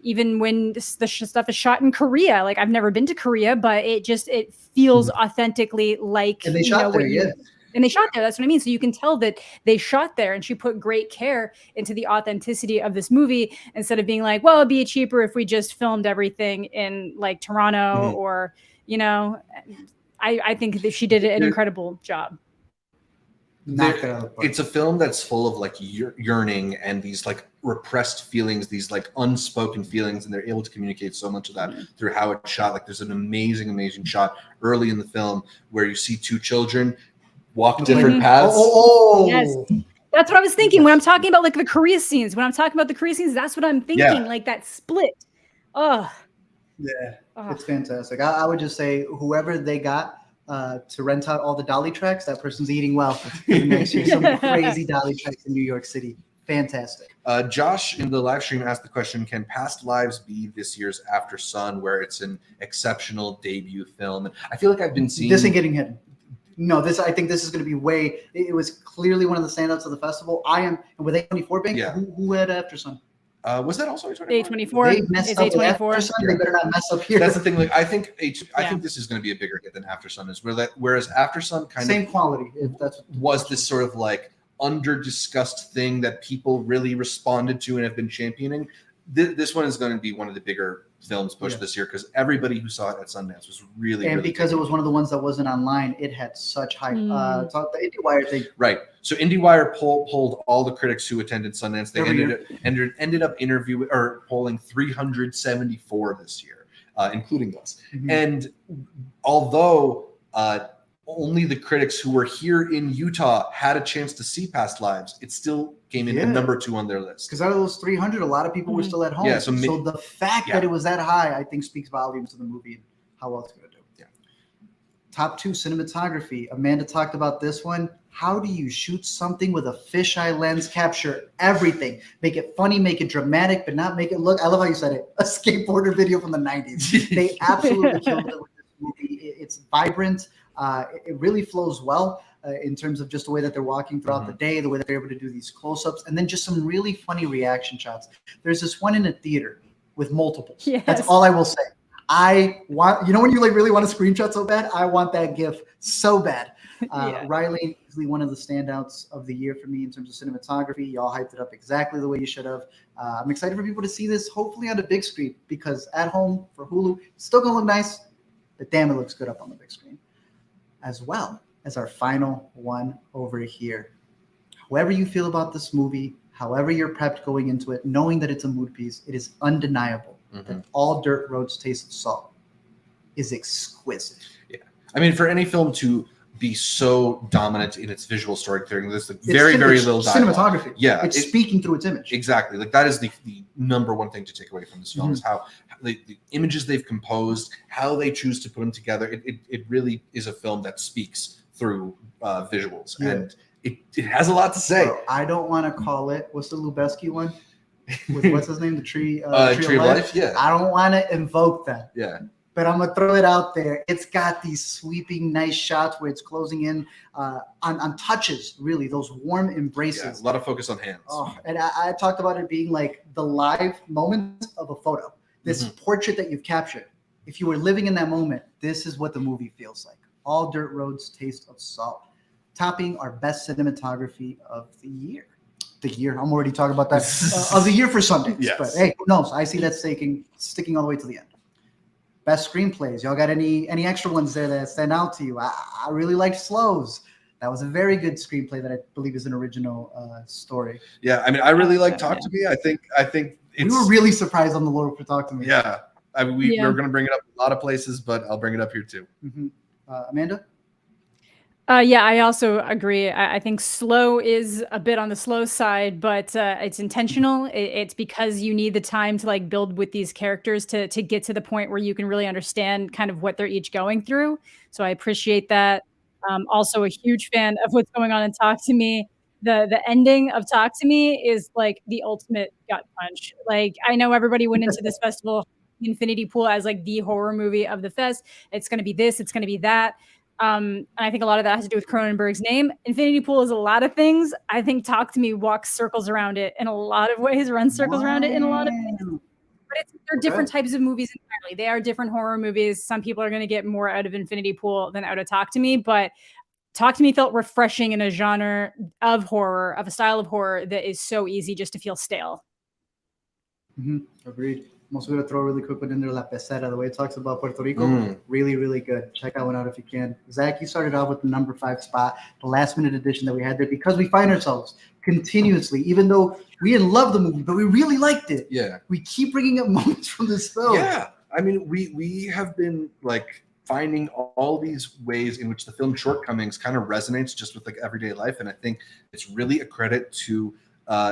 even when the stuff is shot in Korea, like I've never been to Korea, but it feels authentically like, and they shot there, and they shot there. That's what I mean. So you can tell that they shot there, and she put great care into the authenticity of this movie instead of being like, well, it'd be cheaper if we just filmed everything in like Toronto or, I think that she did an incredible job. It's a film that's full of like yearning and these like repressed feelings, these like unspoken feelings, and they're able to communicate so much of that through how it's shot. Like there's an amazing shot early in the film where you see two children walk different paths. Yes. That's what I was thinking when I'm talking about like the Korea scenes. When I'm talking about the Korea scenes, that's what I'm thinking. Like that split. It's fantastic. I would just say whoever they got to rent out all the dolly tracks, that person's eating well for next year. Some crazy dolly tracks in New York City. Fantastic. Josh in the live stream asked the question, can Past Lives be this year's After Sun, where it's an exceptional debut film? And I feel like I've been seeing this ain't getting hidden. No, I think this is going to be way. It was clearly one of the standouts of the festival. And with A24 Bank, who had After Sun? Was that also A24? They messed up with After Sun. They better not mess up here. That's the thing. Like, I think this is going to be a bigger hit than After Sun is. Whereas After Sun same quality. If that's was this sort of like under discussed thing that people really responded to and have been championing. This one is going to be one of the bigger films pushed this year because everybody who saw it at Sundance was really because it was one of the ones that wasn't online, it had such high the IndieWire thing. Right. So IndieWire polled all the critics who attended Sundance. They ended up interviewing or polling 374 this year, including us. And although only the critics who were here in Utah had a chance to see Past Lives, it still came in at number 2 on their list. Because out of those 300, a lot of people were still at home. Yeah, so the fact that it was that high, I think, speaks volumes to the movie and how well it's going to do. Yeah. Top 2 cinematography. Amanda talked about this one. How do you shoot something with a fisheye lens, capture everything, make it funny, make it dramatic, but not make it look, I love how you said it, a skateboarder video from the 90s. They absolutely killed it with this movie. It's vibrant. It really flows well in terms of just the way that they're walking throughout the day, the way that they're able to do these close-ups, and then just some really funny reaction shots. There's this one in a theater with multiples. Yes. That's all I will say. I want, you know, when you like really want a screenshot so bad, I want that GIF so bad. Riley is one of the standouts of the year for me in terms of cinematography. Y'all hyped it up exactly the way you should have. I'm excited for people to see this, hopefully on a big screen, because at home for Hulu, it's still gonna look nice, but damn, it looks good up on the big screen. As well as our final one over here. However you feel about this movie, however you're prepped going into it, knowing that it's a mood piece, it is undeniable that All Dirt Roads Taste of Salt is exquisite. Yeah, I mean, for any film to be so dominant in its visual storytelling, there's like very little dialogue. Cinematography. Yeah, it's speaking through its image. Exactly. Like that is the number one thing to take away from this film is how the images they've composed, how they choose to put them together. It really is a film that speaks through visuals, and it has a lot to say. Bro, I don't want to call it, what's the Lubeski one? With what's his name? The Tree of Life? Yeah. I don't want to invoke that. Yeah. But I'm going to throw it out there. It's got these sweeping, nice shots where it's closing in on touches, really, those warm embraces. Yeah, a lot of focus on hands. Oh, and I talked about it being like the live moment of a photo. This portrait that you've captured. If you were living in that moment, this is what the movie feels like. All Dirt Roads Taste of Salt. Topping our best cinematography of the year. I'm already talking about that. Of the year for Sundance. Yes. But hey, who knows? I see that sticking all the way to the end. Best screenplays. Y'all got any extra ones there that stand out to you? I really liked Slows. That was a very good screenplay that I believe is an original story. Yeah, I mean, I really like Talk to Me. I think it's, we were really surprised on the Lord for Talk to Me. Yeah, I mean, we were going to bring it up a lot of places, but I'll bring it up here too. Amanda? Yeah, I also agree. I think slow is a bit on the slow side, but it's intentional. It's because you need the time to like build with these characters to get to the point where you can really understand kind of what they're each going through. So I appreciate that. Also a huge fan of what's going on in Talk to Me. The ending of Talk to Me is like the ultimate gut punch. Like I know everybody went into this festival Infinity Pool as like the horror movie of the fest. It's going to be this, it's going to be that. And I think a lot of that has to do with Cronenberg's name. Infinity Pool is a lot of things. I think Talk to Me walks circles around it in a lot of ways, runs circles around it in a lot of ways. But they're different types of movies entirely. They are different horror movies. Some people are going to get more out of Infinity Pool than out of Talk to Me, but Talk to Me felt refreshing in a genre of horror, of a style of horror that is so easy just to feel stale. Agreed. I'm also going to throw a really quick one in there, La Pecera, the way it talks about Puerto Rico. Really, really good. Check that one out if you can. Zach, you started off with the number 5 spot, the last minute edition that we had there, because we find ourselves continuously, even though we didn't love the movie, but we really liked it. Yeah. We keep bringing up moments from this film. Yeah. I mean, we have been like finding all these ways in which the film's shortcomings kind of resonates just with like everyday life. And I think it's really a credit to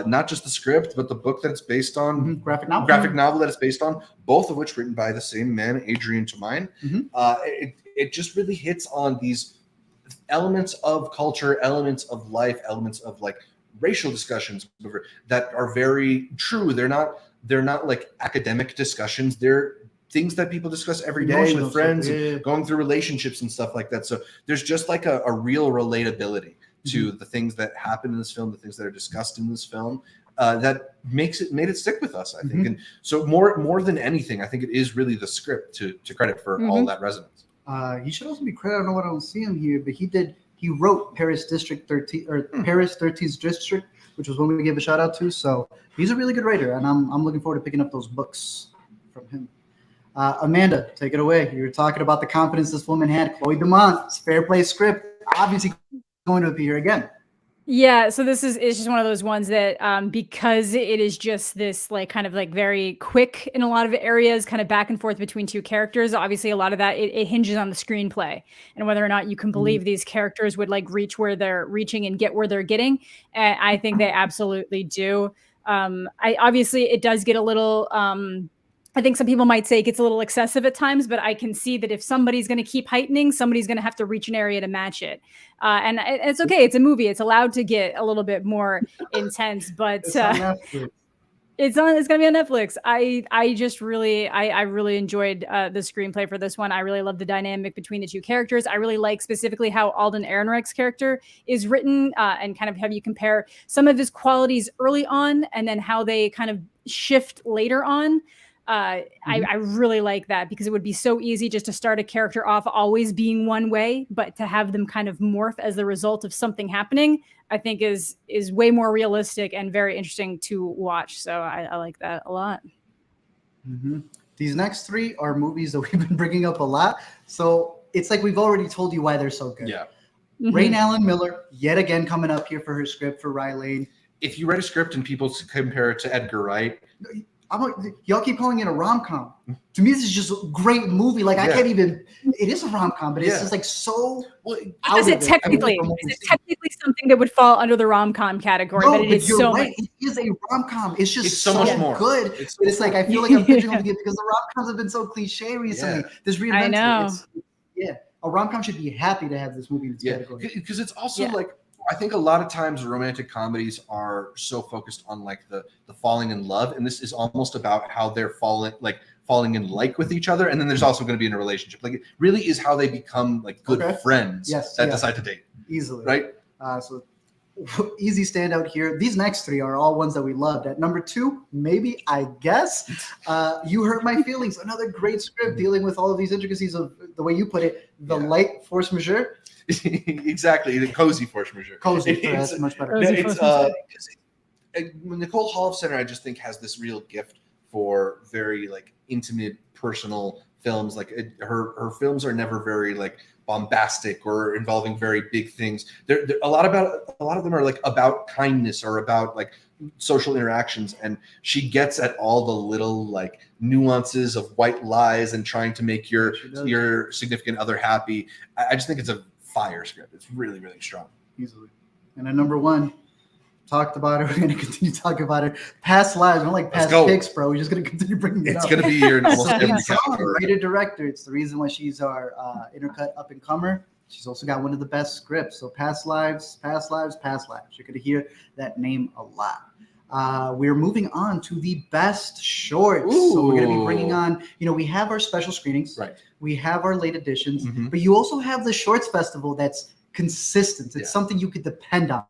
not just the script, but the book that it's based on, graphic novel that it's based on, both of which written by the same man, Adrian Tomine. It just really hits on these elements of culture, elements of life, elements of like racial discussions that are very true. They're not like academic discussions. They're things that people discuss every day with friends, going through relationships and stuff like that. So there's just like a real relatability to the things that happen in this film, the things that are discussed in this film, that made it stick with us, I think. And so more than anything, I think it is really the script to credit for all that resonance. He should also be credited. I don't know what I don't see him here, but he wrote Paris District 13 or Paris 13th District, which was one we gave a shout out to. So he's a really good writer, and I'm looking forward to picking up those books from him. Amanda, take it away. You were talking about the confidence this woman had. Chloe Dumont, Fair Play script, obviously going to appear again. Yeah, so it's just one of those ones that because it is just this like kind of like very quick in a lot of areas, kind of back and forth between two characters. Obviously, a lot of that it hinges on the screenplay and whether or not you can believe these characters would like reach where they're reaching and get where they're getting. And I think they absolutely do. Obviously it does get a little. I think some people might say it gets a little excessive at times, but I can see that if somebody's going to keep heightening, somebody's going to have to reach an area to match it. And it's okay. It's a movie. It's allowed to get a little bit more intense, but It's gonna be on Netflix. I just really I really enjoyed the screenplay for this one. I really love the dynamic between the two characters. I really like specifically how Alden Ehrenreich's character is written, and kind of have you compare some of his qualities early on and then how they kind of shift later on. I really like that because it would be so easy just to start a character off always being one way, but to have them kind of morph as the result of something happening, I think is way more realistic and very interesting to watch. So I like that a lot. These next three are movies that we've been bringing up a lot. So it's like we've already told you why they're so good. Yeah. Rain Allen Miller, yet again coming up here for her script for Rye Lane. If you read a script and people compare it to Edgar Wright, y'all keep calling it a rom-com. To me, this is just a great movie. Like I can't even. It is a rom-com, but it's just like so. Is it technically something that would fall under the rom-com category? No, but it is so right. It is a rom-com. It's just so much more good. It's like I feel like I'm pigeonholing it because the rom-coms have been so cliche recently. This reinvention. I know. A rom-com should be happy to have this movie in its category because it's also like. I think a lot of times romantic comedies are so focused on like the falling in love, and this is almost about how they're falling in like with each other, and then there's also going to be in a relationship. Like it really is how they become like good friends that decide to date easily, right? So easy standout here. These next three are all ones that we loved. At number 2, maybe I guess, You Hurt My Feelings, another great script dealing with all of these intricacies of the way you put it, the light force majeure. Exactly, the cozy force majeure. Cozy, that's much better. Nicole Holofcener, I just think, has this real gift for very like intimate, personal films. Like her films are never very like bombastic or involving very big things. They're a lot of them are like about kindness or about like social interactions, and she gets at all the little like nuances of white lies and trying to make your significant other happy. I just think it's a fire script. It's really, really strong. Easily. And at number 1, talked about it. We're going to continue talking about it. Past lives. I don't like past picks, bro. We're just going to continue bringing it up. It's going to be here in almost every category. Writer director. It's the reason why she's our Intercut up and comer. She's also got one of the best scripts. So past lives, past lives, past lives. You're going to hear that name a lot. We're moving on to the best shorts. Ooh. So we're going to be bringing on, we have our special screenings. Right. We have our late editions, but you also have the Shorts Festival that's consistent. It's something you could depend on.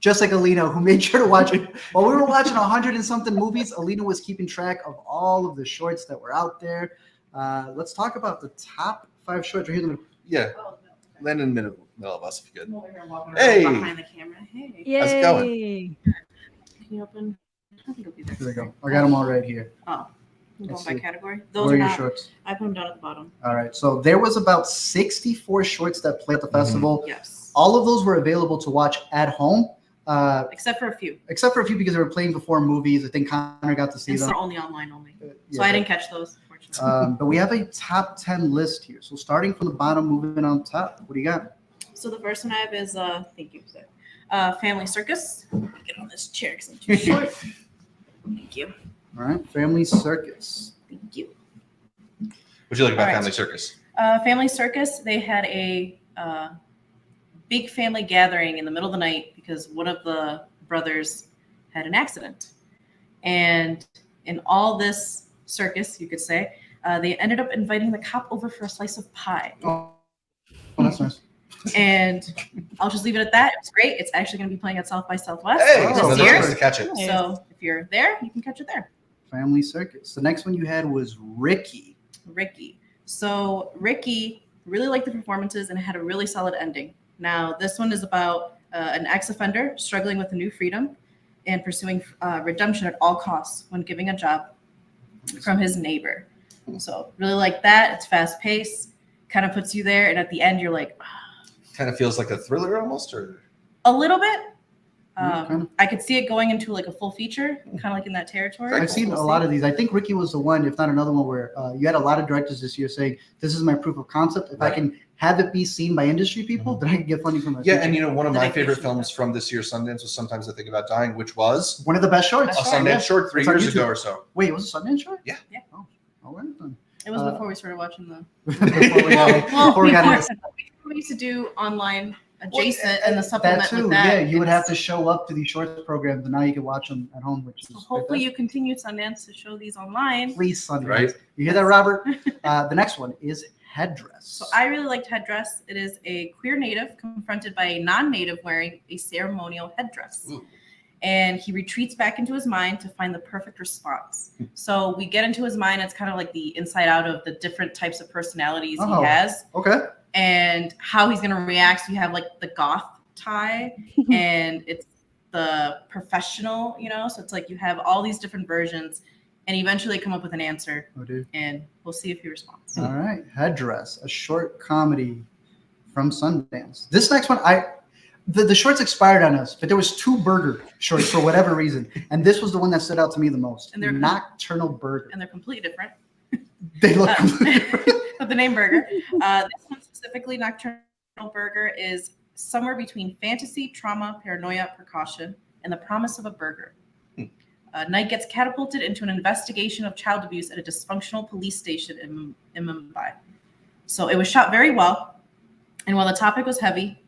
Just like Alina, who made sure to watch it. While we were watching 100 and something movies, Alina was keeping track of all of the shorts that were out there. Let's talk about the top 5 shorts. Right here. Yeah. Land in the middle of us, if you could. Hey. Behind the camera. Hey. Yay. How's it going? Can you open? I think it'll be there. Here we go. I got them all right here. Oh. I'm going by category. Those Those are are your not, shorts. I put them down at the bottom. All right. So there was about 64 shorts that played at the festival. Yes. All of those were available to watch at home. Except for a few. Except for a few because they were playing before movies. I think Connor got to see them. They're only online only. So I didn't catch those, unfortunately. But we have a top 10 list here. So starting from the bottom, moving on top. What do you got? So the first one I have is thank you, Family Circus. Get on this chair because I'm too short. Thank you. All right, Family Circus. Thank you. What'd you like about Family Circus? Family Circus, they had a big family gathering in the middle of the night because one of the brothers had an accident. And in all this circus, you could say, they ended up inviting the cop over for a slice of pie. Oh that's nice. And I'll just leave it at that. It was great. It's actually going to be playing at South by Southwest this year. To catch it. So if you're there, you can catch it there. Family Circus. The next one you had was Ricky. So Ricky really liked the performances and it had a really solid ending. Now, this one is about an ex-offender struggling with a new freedom and pursuing redemption at all costs when giving a job from his neighbor. So really like that. It's fast-paced, kind of puts you there. And at the end, you're like... Kind of feels like a thriller almost, or a little bit. Okay. I could see it going into like a full feature, kind of like in that territory. I've seen a lot of these. I think Ricky was the one, if not another one, where you had a lot of directors this year saying, this is my proof of concept. If I can have it be seen by industry people, then I can get funding from it. Yeah, and one of my favorite films from this year's Sundance was Sometimes I Think About Dying, which was one of the best shorts. A Sundance short 3 years ago or so. Wait, it was a Sundance short? Yeah. Oh, all right then. It was before we started watching the. Before we got into we used to do online adjacent and the supplement that too. with that. Yeah, you would have to show up to these shorts programs, and now you can watch them at home, which So is hopefully you continue Sundance to show these online. Please, Sundance. Right. You hear that, Robert? The next one is Headdress. So I really liked Headdress. It is a queer native confronted by a non-native wearing a ceremonial headdress. Ooh. And he retreats back into his mind to find the perfect response. So we get into his mind. It's kind of like the inside out of the different types of personalities he has. Okay. And how he's going to react. So you have like the goth tie and it's the professional, so it's like you have all these different versions and eventually come up with an answer. Oh, dude. And we'll see if he responds. All right. Headdress, a short comedy from Sundance. This next one, the shorts expired on us, but there was 2 burger shorts for whatever reason. And this was the one that stood out to me the most. And they're Nocturnal Burger. And they're completely different. They look completely different. But the name burger. This one specifically, Nocturnal Burger, is somewhere between fantasy, trauma, paranoia, precaution, and the promise of a burger. Knight gets catapulted into an investigation of child abuse at a dysfunctional police station in Mumbai. So it was shot very well. And while the topic was heavy,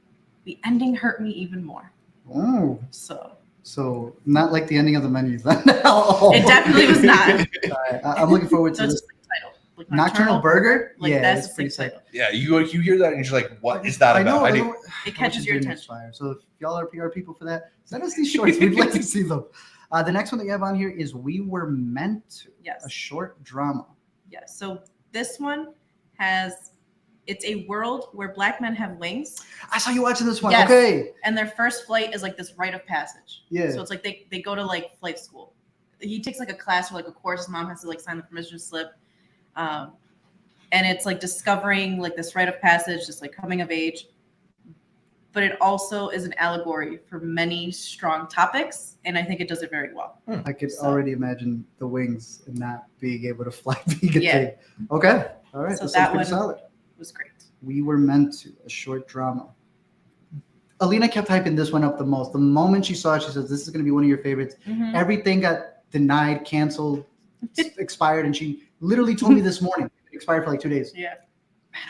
the ending hurt me even more. Oh. So not like the ending of the menu. It definitely was not. Right, I'm looking forward to So this. it's like title. Like Nocturnal Burger? Like yeah, that's it's the pretty sick sick. title. Yeah, you hear that and you're like, what is that about? I know. It catches your attention. Fire. So if y'all are PR people for that, send us these shorts. We'd like to see them. The next one that you have on here is We Were Meant To. Yes. A short drama. Yes. So this one it's a world where Black men have wings. I saw you watching this one. Yes. Okay. And their first flight is like this rite of passage. Yeah. So it's like they go to like flight school. He takes like a class or like a course. His mom has to like sign the permission slip. And it's like discovering like this rite of passage, just like coming of age. But it also is an allegory for many strong topics. And I think it does it very well. I could already imagine the wings and not being able to fly being a Yeah. thing. Okay. All right. So That that sounds pretty one solid. was great. We Were Meant To, a short drama. Alina kept hyping this one up the most. The moment she saw it, she says, this is going to be one of your favorites. Mhm. Everything got denied, canceled, expired. And she literally told me this morning, it expired for like 2 days. Yeah.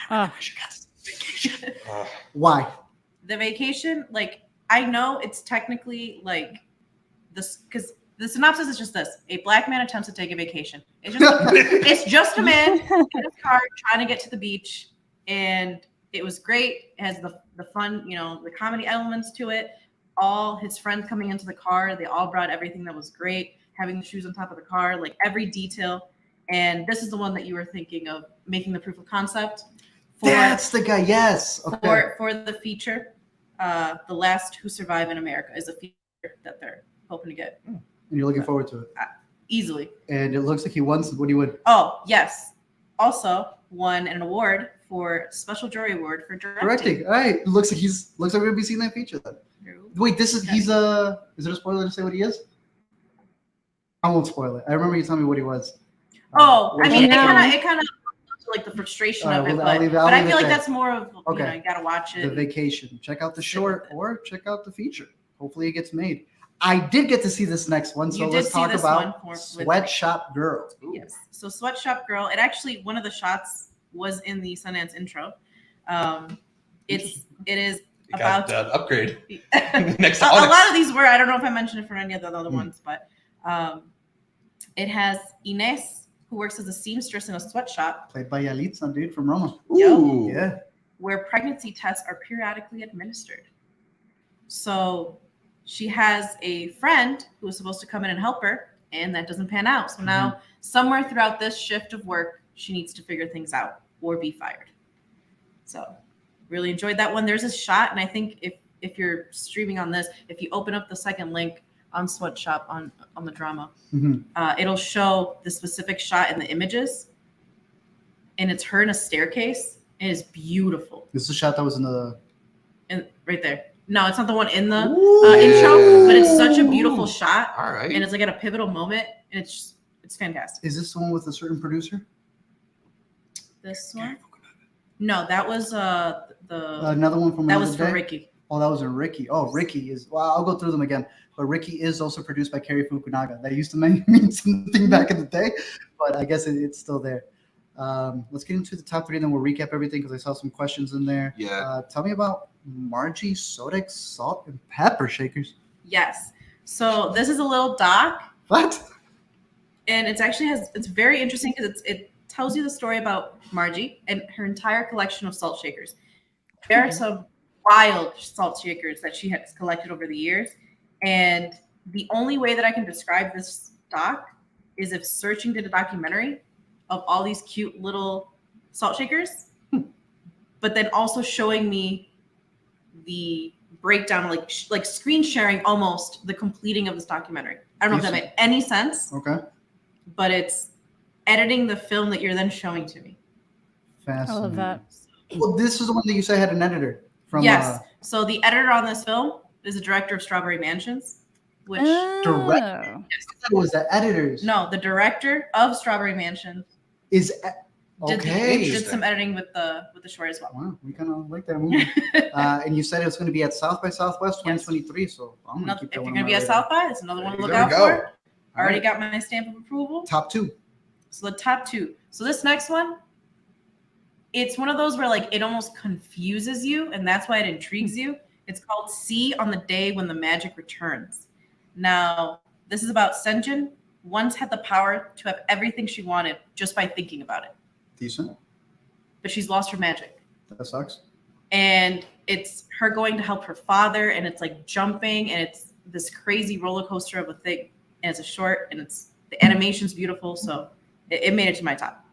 I wish I got this vacation. Why? The vacation, like, I know it's technically like this, because the synopsis is just this: a Black man attempts to take a vacation. It's just a man in his car trying to get to the beach, and it was great. It has the fun, the comedy elements to it. All his friends coming into the car, they all brought everything that was great. Having the shoes on top of the car, like every detail. And this is the one that you were thinking of making the proof of concept. That's the guy. Yes. Okay. For the feature, The Last Who Survive in America is a feature that they're hoping to get. And you're looking forward to it. Easily. And it looks like he won. What do you win? Oh, yes. Also won an award for Special Jury Award for directing. All right. Looks like we're gonna be seeing that feature then. Wait, is it a spoiler to say what he is? I won't spoil it. I remember you telling me what he was. Oh, I mean, Yeah. it kind of like the frustration of it, I'll but leave I it feel like there. that's more of, Okay. you got to watch The it. Vacation. Check out the Sit short with it. or check out the feature. Hopefully it gets made. I did get to see this next one, so You did let's see talk this about one with Sweatshop Girl. Yes. So Sweatshop Girl, it actually, one of the shots was in the Sundance intro. It is You about got that upgrade. a Next to lot Onyx. of these were, I don't know if I mentioned it for any of the other ones, but it has Ines, who works as a seamstress in a sweatshop Played by Yalitza, dude, from Roma. Ooh. Yeah. where pregnancy tests are periodically administered. So she has a friend who is supposed to come in and help her, and that doesn't pan out. So now, somewhere throughout this shift of work, she needs to figure things out or be fired. So really enjoyed that one. There's a shot, and I think if you're streaming on this, if you open up the second link on Sweatshop on the drama, it'll show the specific shot in the images, and it's her in a staircase. It is beautiful. This is a shot that was in the. And right there. No, it's not the one in the Ooh. intro, but it's such a beautiful shot, All right. and it's like at a pivotal moment, and it's fantastic. Is this the one with a certain producer? This one? No, that was Another one from that another was for day? Ricky. Oh, that was a Ricky. Oh, Ricky is. Well, I'll go through them again. But Ricky is also produced by Cary Fukunaga. That used to mean something back in the day, but I guess it's still there. Let's get into the top three, and then we'll recap everything because I saw some questions in there. Yeah. Tell me about Margie Sodek Salt and Pepper Shakers. Yes. So this is a little doc. What? And it's very interesting because it tells you the story about Margie and her entire collection of salt shakers. There are some wild salt shakers that she has collected over the years. And the only way that I can describe this doc is if searching did a documentary of all these cute little salt shakers, but then also showing me the breakdown, like screen sharing almost the completing of this documentary. I don't know if that made any sense. Okay. But it's editing the film that you're then showing to me. Fascinating. I love that. Well, this is the one that you said had an editor. Yes. So the editor on this film is the director of Strawberry Mansions, which director. It was the editors. No, the director of Strawberry Mansions is did some editing with the short as well. Wow, we kind of like that movie. And you said it was going to be at South by Southwest 2023. So I'm going to keep that if one. you're going to be at South by, it's another one to look There out we go. for. Already got my stamp of approval. Top 2. So the top 2. So this next one, it's one of those where like it almost confuses you, and that's why it intrigues you. It's called See on the Day When the Magic Returns. Now, this is about Senjin. Once had the power to have everything she wanted just by thinking about it. Decent. But she's lost her magic. That sucks. And it's her going to help her father, and it's like jumping, and it's this crazy roller coaster of a thing, and it's a short, and the animation's beautiful, so it made it to my top.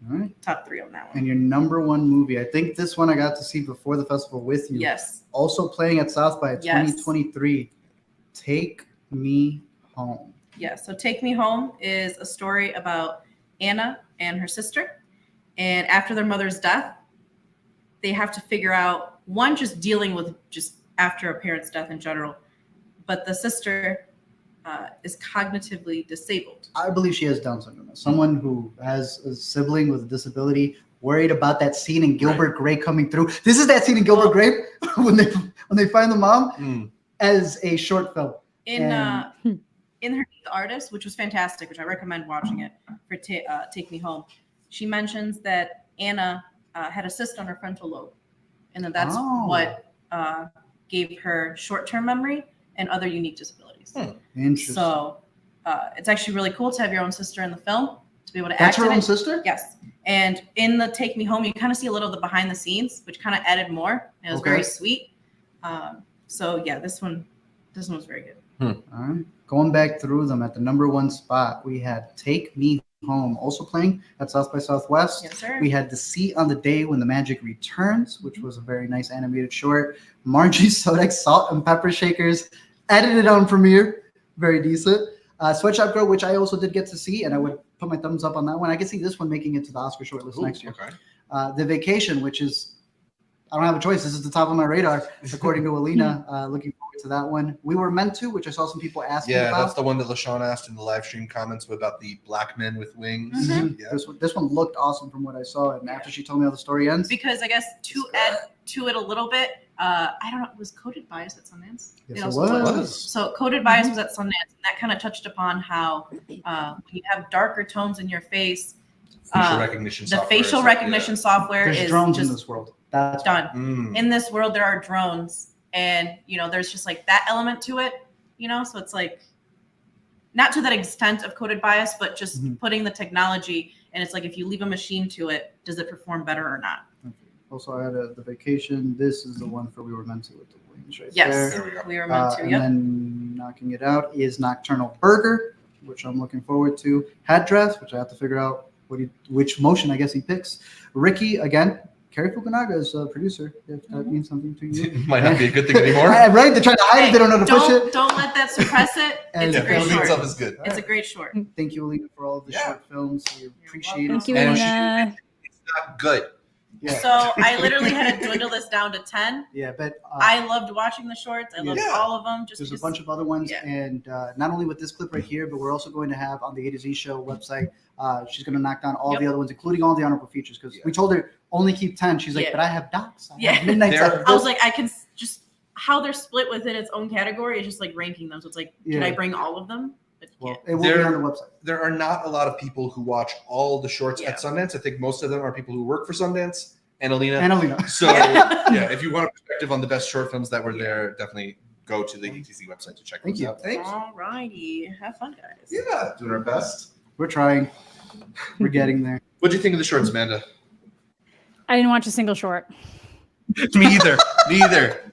All right. Top 3 on that one. And your number 1 movie. I think this one I got to see before the festival with you. Yes. Also playing at South by 2023. Take Me Home. Yeah, so Take Me Home is a story about Anna and her sister. And after their mother's death, they have to figure out, one, just dealing with just after a parent's death in general. But the sister is cognitively disabled. I believe she has Down syndrome. As someone who has a sibling with a disability, worried about that scene in Gilbert Grape coming through. This is that scene in Gilbert Grape when they find the mom as a short film. In her The Artist, which was fantastic, which I recommend watching it for Take Me Home, she mentions that Anna had a cyst on her frontal lobe, and that's what gave her short-term memory and other unique disabilities. Interesting. So it's actually really cool to have your own sister in the film, to be able to That's act her in own it. sister? Yes. And in the Take Me Home, you kind of see a little of the behind the scenes, which kind of added more. It was very sweet. So yeah, this one was very good. All right. Going back through them, at the number 1 spot, we had Take Me Home, also playing at South by Southwest. Yes, sir. We had The See on the Day When the Magic Returns, which was a very nice animated short. Margie Sodek Salt and Pepper Shakers, edited on Premiere, very decent. Sweatshop Girl, which I also did get to see, and I would put my thumbs up on that one. I could see this one making it to the Oscar shortlist next year. Okay. The Vacation, which is, I don't have a choice. This is the top of my radar, according to Alina. Looking forward to that one. We Were Meant To, which I saw some people asking about. Yeah, that's the one that LaShawn asked in the live stream comments about the black men with wings. Mhm. Yeah. This one looked awesome from what I saw, and after she told me how the story ends. Because I guess to add to it a little bit, I don't know, was Coded Bias at Sundance? Yes, it also was. So Coded Bias was at Sundance, and that kind of touched upon how when you have darker tones in your face, Facial recognition the software facial is- recognition software There's is drones in just this world. That's done. Mm. In this world, there are drones, and there's just like that element to it, so it's like not to that extent of Coded Bias, but just putting the technology, and it's like if you leave a machine to it, does it perform better or not? Also, I had The Vacation. This is the one for We Were Meant To with the wings right Yes, there. There we go. we were meant to. And Yep. then knocking it out is Nocturnal Burger, which I'm looking forward to. Headdress, which I have to figure out which motion I guess he picks. Ricky, again, Cary Fukunaga is a producer, if that means something to you. It might not be a good thing anymore. Right? They're trying to hide it. They don't know how to push it. Don't let that suppress it. And It's a Yeah, great building short. itself is good. It's a great short. Thank you, Alina, for all of the short films. We appreciate welcome. it. Thank you, And Alina. It's not good. Yeah. So I literally had to dwindle this down to 10. Yeah, but I loved watching the shorts. I loved Yeah. all of them. there's a bunch of other ones, yeah. and not only with this clip right here, but we're also going to have on the A to Z Show website. She's going to knock down all the other ones, including all the honorable features, because we told her only keep 10. She's like, Yeah. but I have docs. I Yeah. have Midnight There- Sun. I was like, I can just how they're split within its own category is just like ranking them. So it's like, can I bring all of them? But you Well, can't. it will be There- on the website. There are not a lot of people who watch all the shorts Yeah. at Sundance. I think most of them are people who work for Sundance Annalena. So yeah, if you want a perspective on the best short films that were there, definitely go to the ETC website to check those out. Thanks. All righty. Have fun, guys. Yeah, doing our best. We're trying. We're getting there. What do you think of the shorts, Amanda? I didn't watch a single short. Me either.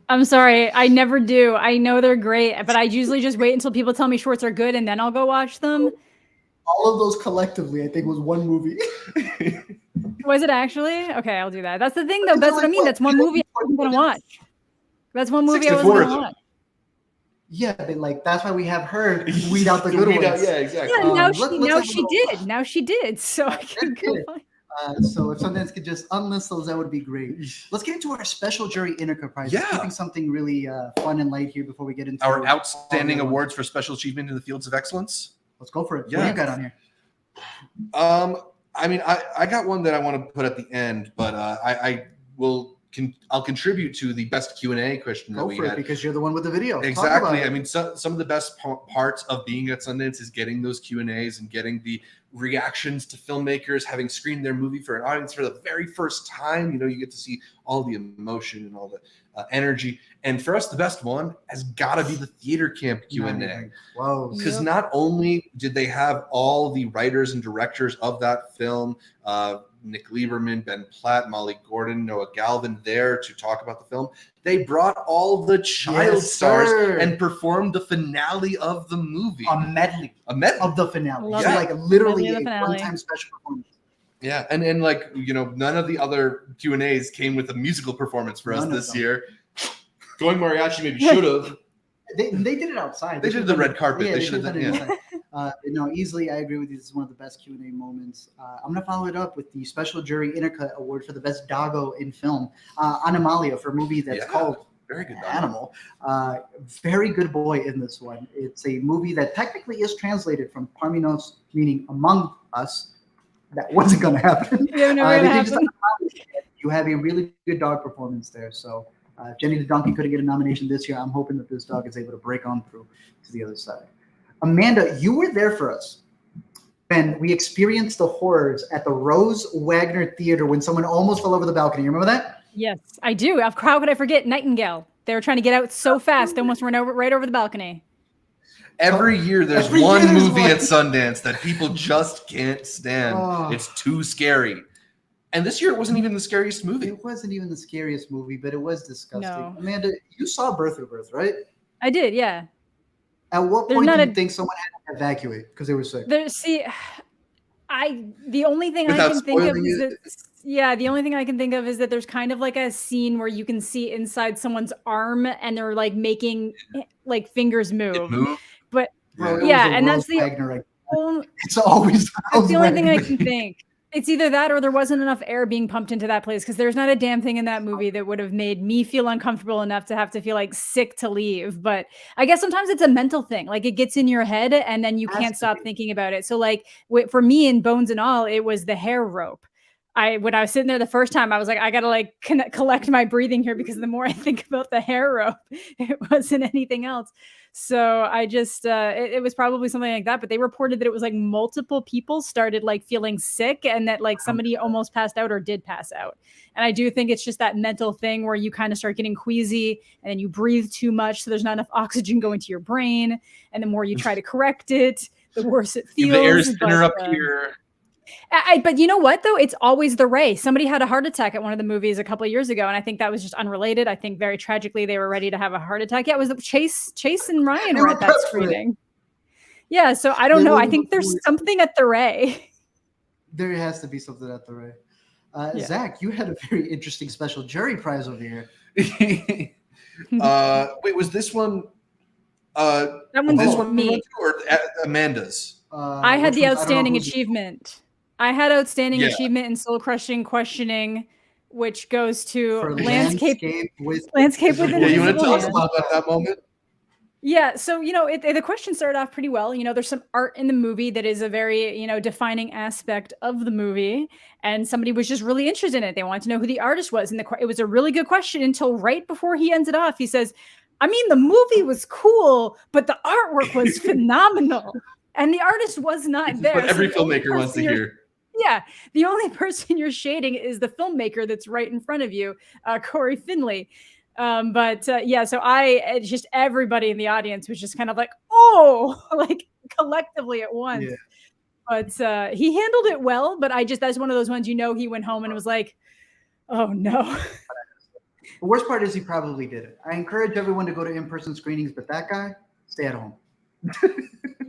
I'm sorry. I never do. I know they're great, but I usually just wait until people tell me shorts are good and then I'll go watch them. All of those collectively, I think, was one movie. Was it actually? Okay, I'll do that. That's the thing, though. That's what I mean. That's one movie I wasn't going to watch. That's one movie I wasn't going to watch. Yeah, but like that's why we have her weed out the good ones. Yeah, exactly. Yeah, now she did. So I can go find. So if Sundance could just unlist those, that would be great. Let's get into our special jury Intercut prize. Yeah. Keeping something really fun and light here before we get into our outstanding awards for special achievement in the fields of excellence. Let's go for it. Yeah. What do you got on here? I mean, I got one that I want to put at the end, but I'll contribute to the best Q&A question that we had. Because you're the one with the video. Exactly. I mean, some of the best parts of being at Sundance is getting those Q&As and getting the reactions to filmmakers having screened their movie for an audience for the very first time. You know, you get to see all the emotion and all the energy. And for us, the best one has got to be the theater camp Q&A. Whoa. Because not only did they have all the writers and directors of that film, Nick Lieberman, Ben Platt, Molly Gordon, Noah Galvin there to talk about the film. They brought all the child stars and performed the finale of the movie. A medley of the finale. Love So it. like literally a finale. one-time special performance. Yeah, and like, you know, none of the other Q&As came with a musical performance for us this year. Going mariachi maybe should have. They did it outside. They did the red carpet. Yeah, they should have done it. Yeah. No, easily, I agree with you. This is one of the best Q&A moments. I'm going to follow it up with the Special Jury Intercut Award for the Best Doggo in Film. Animalia for a movie that's called Very Good Animal. Very good boy in this one. It's a movie that technically is translated from Parmenos, meaning among us. That wasn't going to happen. Yeah, never gonna happen. You have a really good dog performance there. So Jenny the Donkey couldn't get a nomination this year. I'm hoping that this dog is able to break on through to the other side. Amanda, you were there for us when we experienced the horrors at the Rose Wagner Theater when someone almost fell over the balcony. You remember that? Yes, I do. How could I forget Nightingale? They were trying to get out so fast, they almost ran right over the balcony. Every year there's one movie at Sundance that people just can't stand. Oh. It's too scary. And this year it wasn't even the scariest movie. It wasn't even the scariest movie, but it was disgusting. No. Amanda, you saw Birth of Birth, right? I did, yeah. At what point do you think someone had to evacuate because they were sick? The only thing I can think of is that the only thing I can think of is that there's kind of like a scene where you can see inside someone's arm and they're like making like fingers move. But and that's it's always the only thing I can think. It's either that or there wasn't enough air being pumped into that place because there's not a damn thing in that movie that would have made me feel uncomfortable enough to have to feel like sick to leave. But I guess sometimes it's a mental thing. Like it gets in your head and then you can't stop thinking about it. So like for me in Bones and All, it was the hair rope. When I was sitting there the first time, I was like, I got to like collect my breathing here because the more I think about the hair rope, it wasn't anything else. So I just, it was probably something like that, but they reported that it was like multiple people started like feeling sick and that like somebody almost passed out or did pass out. And I do think it's just that mental thing where you kind of start getting queasy and then you breathe too much. So there's not enough oxygen going to your brain. And the more you try to correct it, the worse it feels. The air's thinner up here. But you know what, though? It's always the Ray. Somebody had a heart attack at one of the movies a couple of years ago, and I think that was just unrelated. I think very tragically they were ready to have a heart attack. Yeah, it was Chase and Ryan were at that screening. Yeah, so I don't know. I think there's something at the Ray. There has to be something at the Ray. Zach, you had a very interesting special jury prize over here. Wait, was this one? That one's me or Amanda's? I had the outstanding achievement. I had outstanding achievement in soul crushing questioning, which goes to landscape with Yeah, you want to tell us about that moment? Yeah, so the question started off pretty well. There's some art in the movie that is a very defining aspect of the movie, and somebody was just really interested in it. They wanted to know who the artist was, and it was a really good question until right before he ends it off. He says, "I mean, the movie was cool, but the artwork was phenomenal." And the artist was not there. What every filmmaker wants to hear. Yeah, the only person you're shading is the filmmaker that's right in front of you, Corey Finley. Yeah, so just everybody in the audience was just kind of like, oh, like collectively at once. Yeah. But he handled it well. But that's one of those ones, he went home and was like, oh no. The worst part is he probably did it. I encourage everyone to go to in-person screenings, but that guy, stay at home.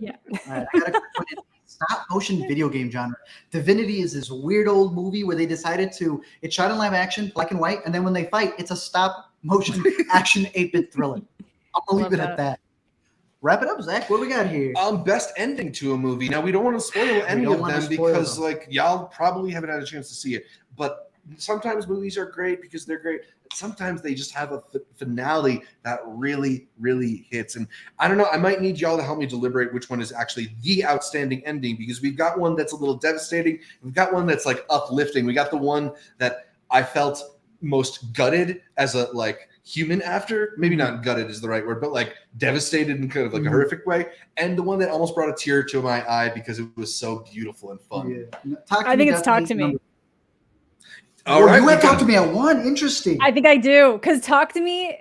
Yeah. All right, I gotta put it stop motion video game genre. Divinity is this weird old movie where they decided it's shot in live action, black and white, and then when they fight, it's a stop motion action 8-bit thriller. I'm gonna leave it at that. Wrap it up, Zach. What we got here? Best ending to a movie. Now we don't want to spoil any of them because like y'all probably haven't had a chance to see it. But sometimes movies are great because they're great. Sometimes they just have a finale that really, really hits. And I don't know, I might need y'all to help me deliberate which one is actually the outstanding ending, because we've got one that's a little devastating. We've got one that's like uplifting. We got the one that I felt most gutted as a like human after. Maybe not gutted is the right word, but like devastated in kind of like a horrific way. And the one that almost brought a tear to my eye because it was so beautiful and fun. Yeah. I think it's Talk to Me. All right, you have Talk to Me at 1. Interesting. I think I do, because Talk to Me,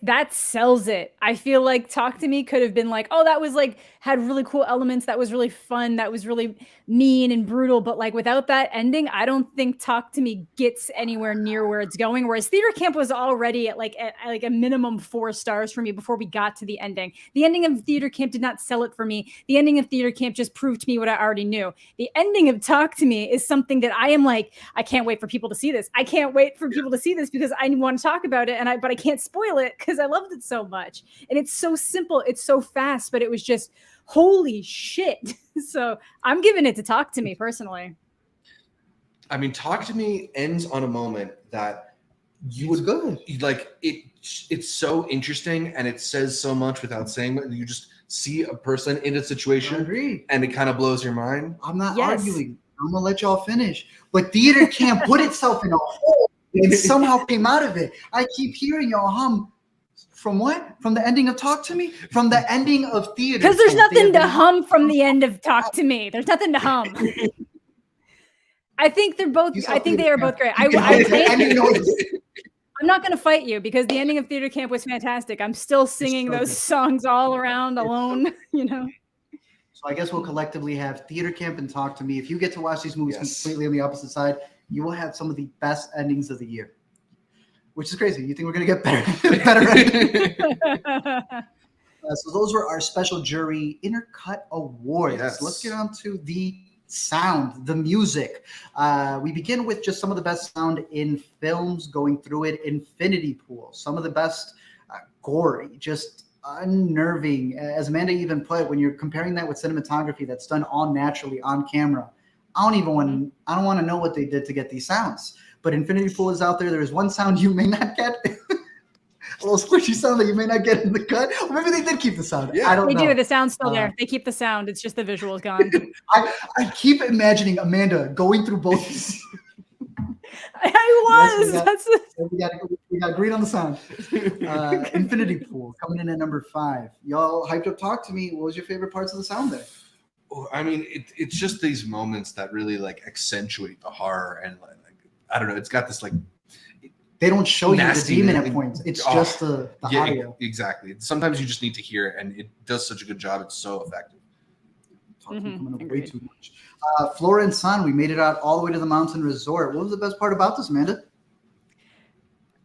that sells it. I feel like Talk to Me could have been like, oh, that was like had really cool elements, that was really fun, that was really mean and brutal, but like without that ending, I don't think Talk to Me gets anywhere near where it's going. Whereas Theater Camp was already at a minimum 4 stars for me before we got to the ending. The ending of Theater Camp did not sell it for me. The ending of Theater Camp just proved to me what I already knew. The ending of Talk to Me is something that I am like, I can't wait for people to see this. I can't wait for people to see this because I want to talk about it, but I can't spoil it because I loved it so much. And it's so simple, it's so fast, but it was just holy shit. So I'm giving it to Talk to Me personally. I mean, Talk to Me ends on a moment that it's so interesting and it says so much without saying it. You just see a person in a situation and it kind of blows your mind. I'm not arguing. I'm gonna let y'all finish. But Theater Camp put itself in a hole and somehow came out of it. I keep hearing y'all hum. From what? From the ending of Talk to Me? From the ending of Theater. Because there's nothing to hum from the end of Talk to Me. There's nothing to hum. I think they are both great. I'm not going to fight you because the ending of Theater Camp was fantastic. I'm still singing those songs all around alone, So I guess we'll collectively have Theater Camp and Talk to Me. If you get to watch these movies completely on the opposite side, you will have some of the best endings of the year. Which is crazy. You think we're going to get better? So those were our special jury Intercut Awards. Yes. Let's get on to the sound, the music. We begin with just some of the best sound in films, going through it. Infinity Pool, some of the best gory, just unnerving. As Amanda even put, when you're comparing that with cinematography that's done all naturally on camera, I don't want to know what they did to get these sounds. But Infinity Pool is out there. There is one sound you may not get. A little squishy sound that you may not get in the cut. Or maybe they did keep the sound. Yeah. I don't know. They do. The sound's still there. They keep the sound. It's just the visual is gone. I keep imagining Amanda going through both. I was. We got green on the sound. Infinity Pool coming in at number 5. Y'all hyped up Talk to Me. What was your favorite parts of the sound there? I mean, it's just these moments that really like accentuate the horror and like, I don't know. It's got this like they don't show you the demon at points. It's just the audio. Exactly. Sometimes you just need to hear it, and it does such a good job. It's so effective. Coming up way too much. Flora and Son, we made it out all the way to the mountain resort. What was the best part about this, Amanda?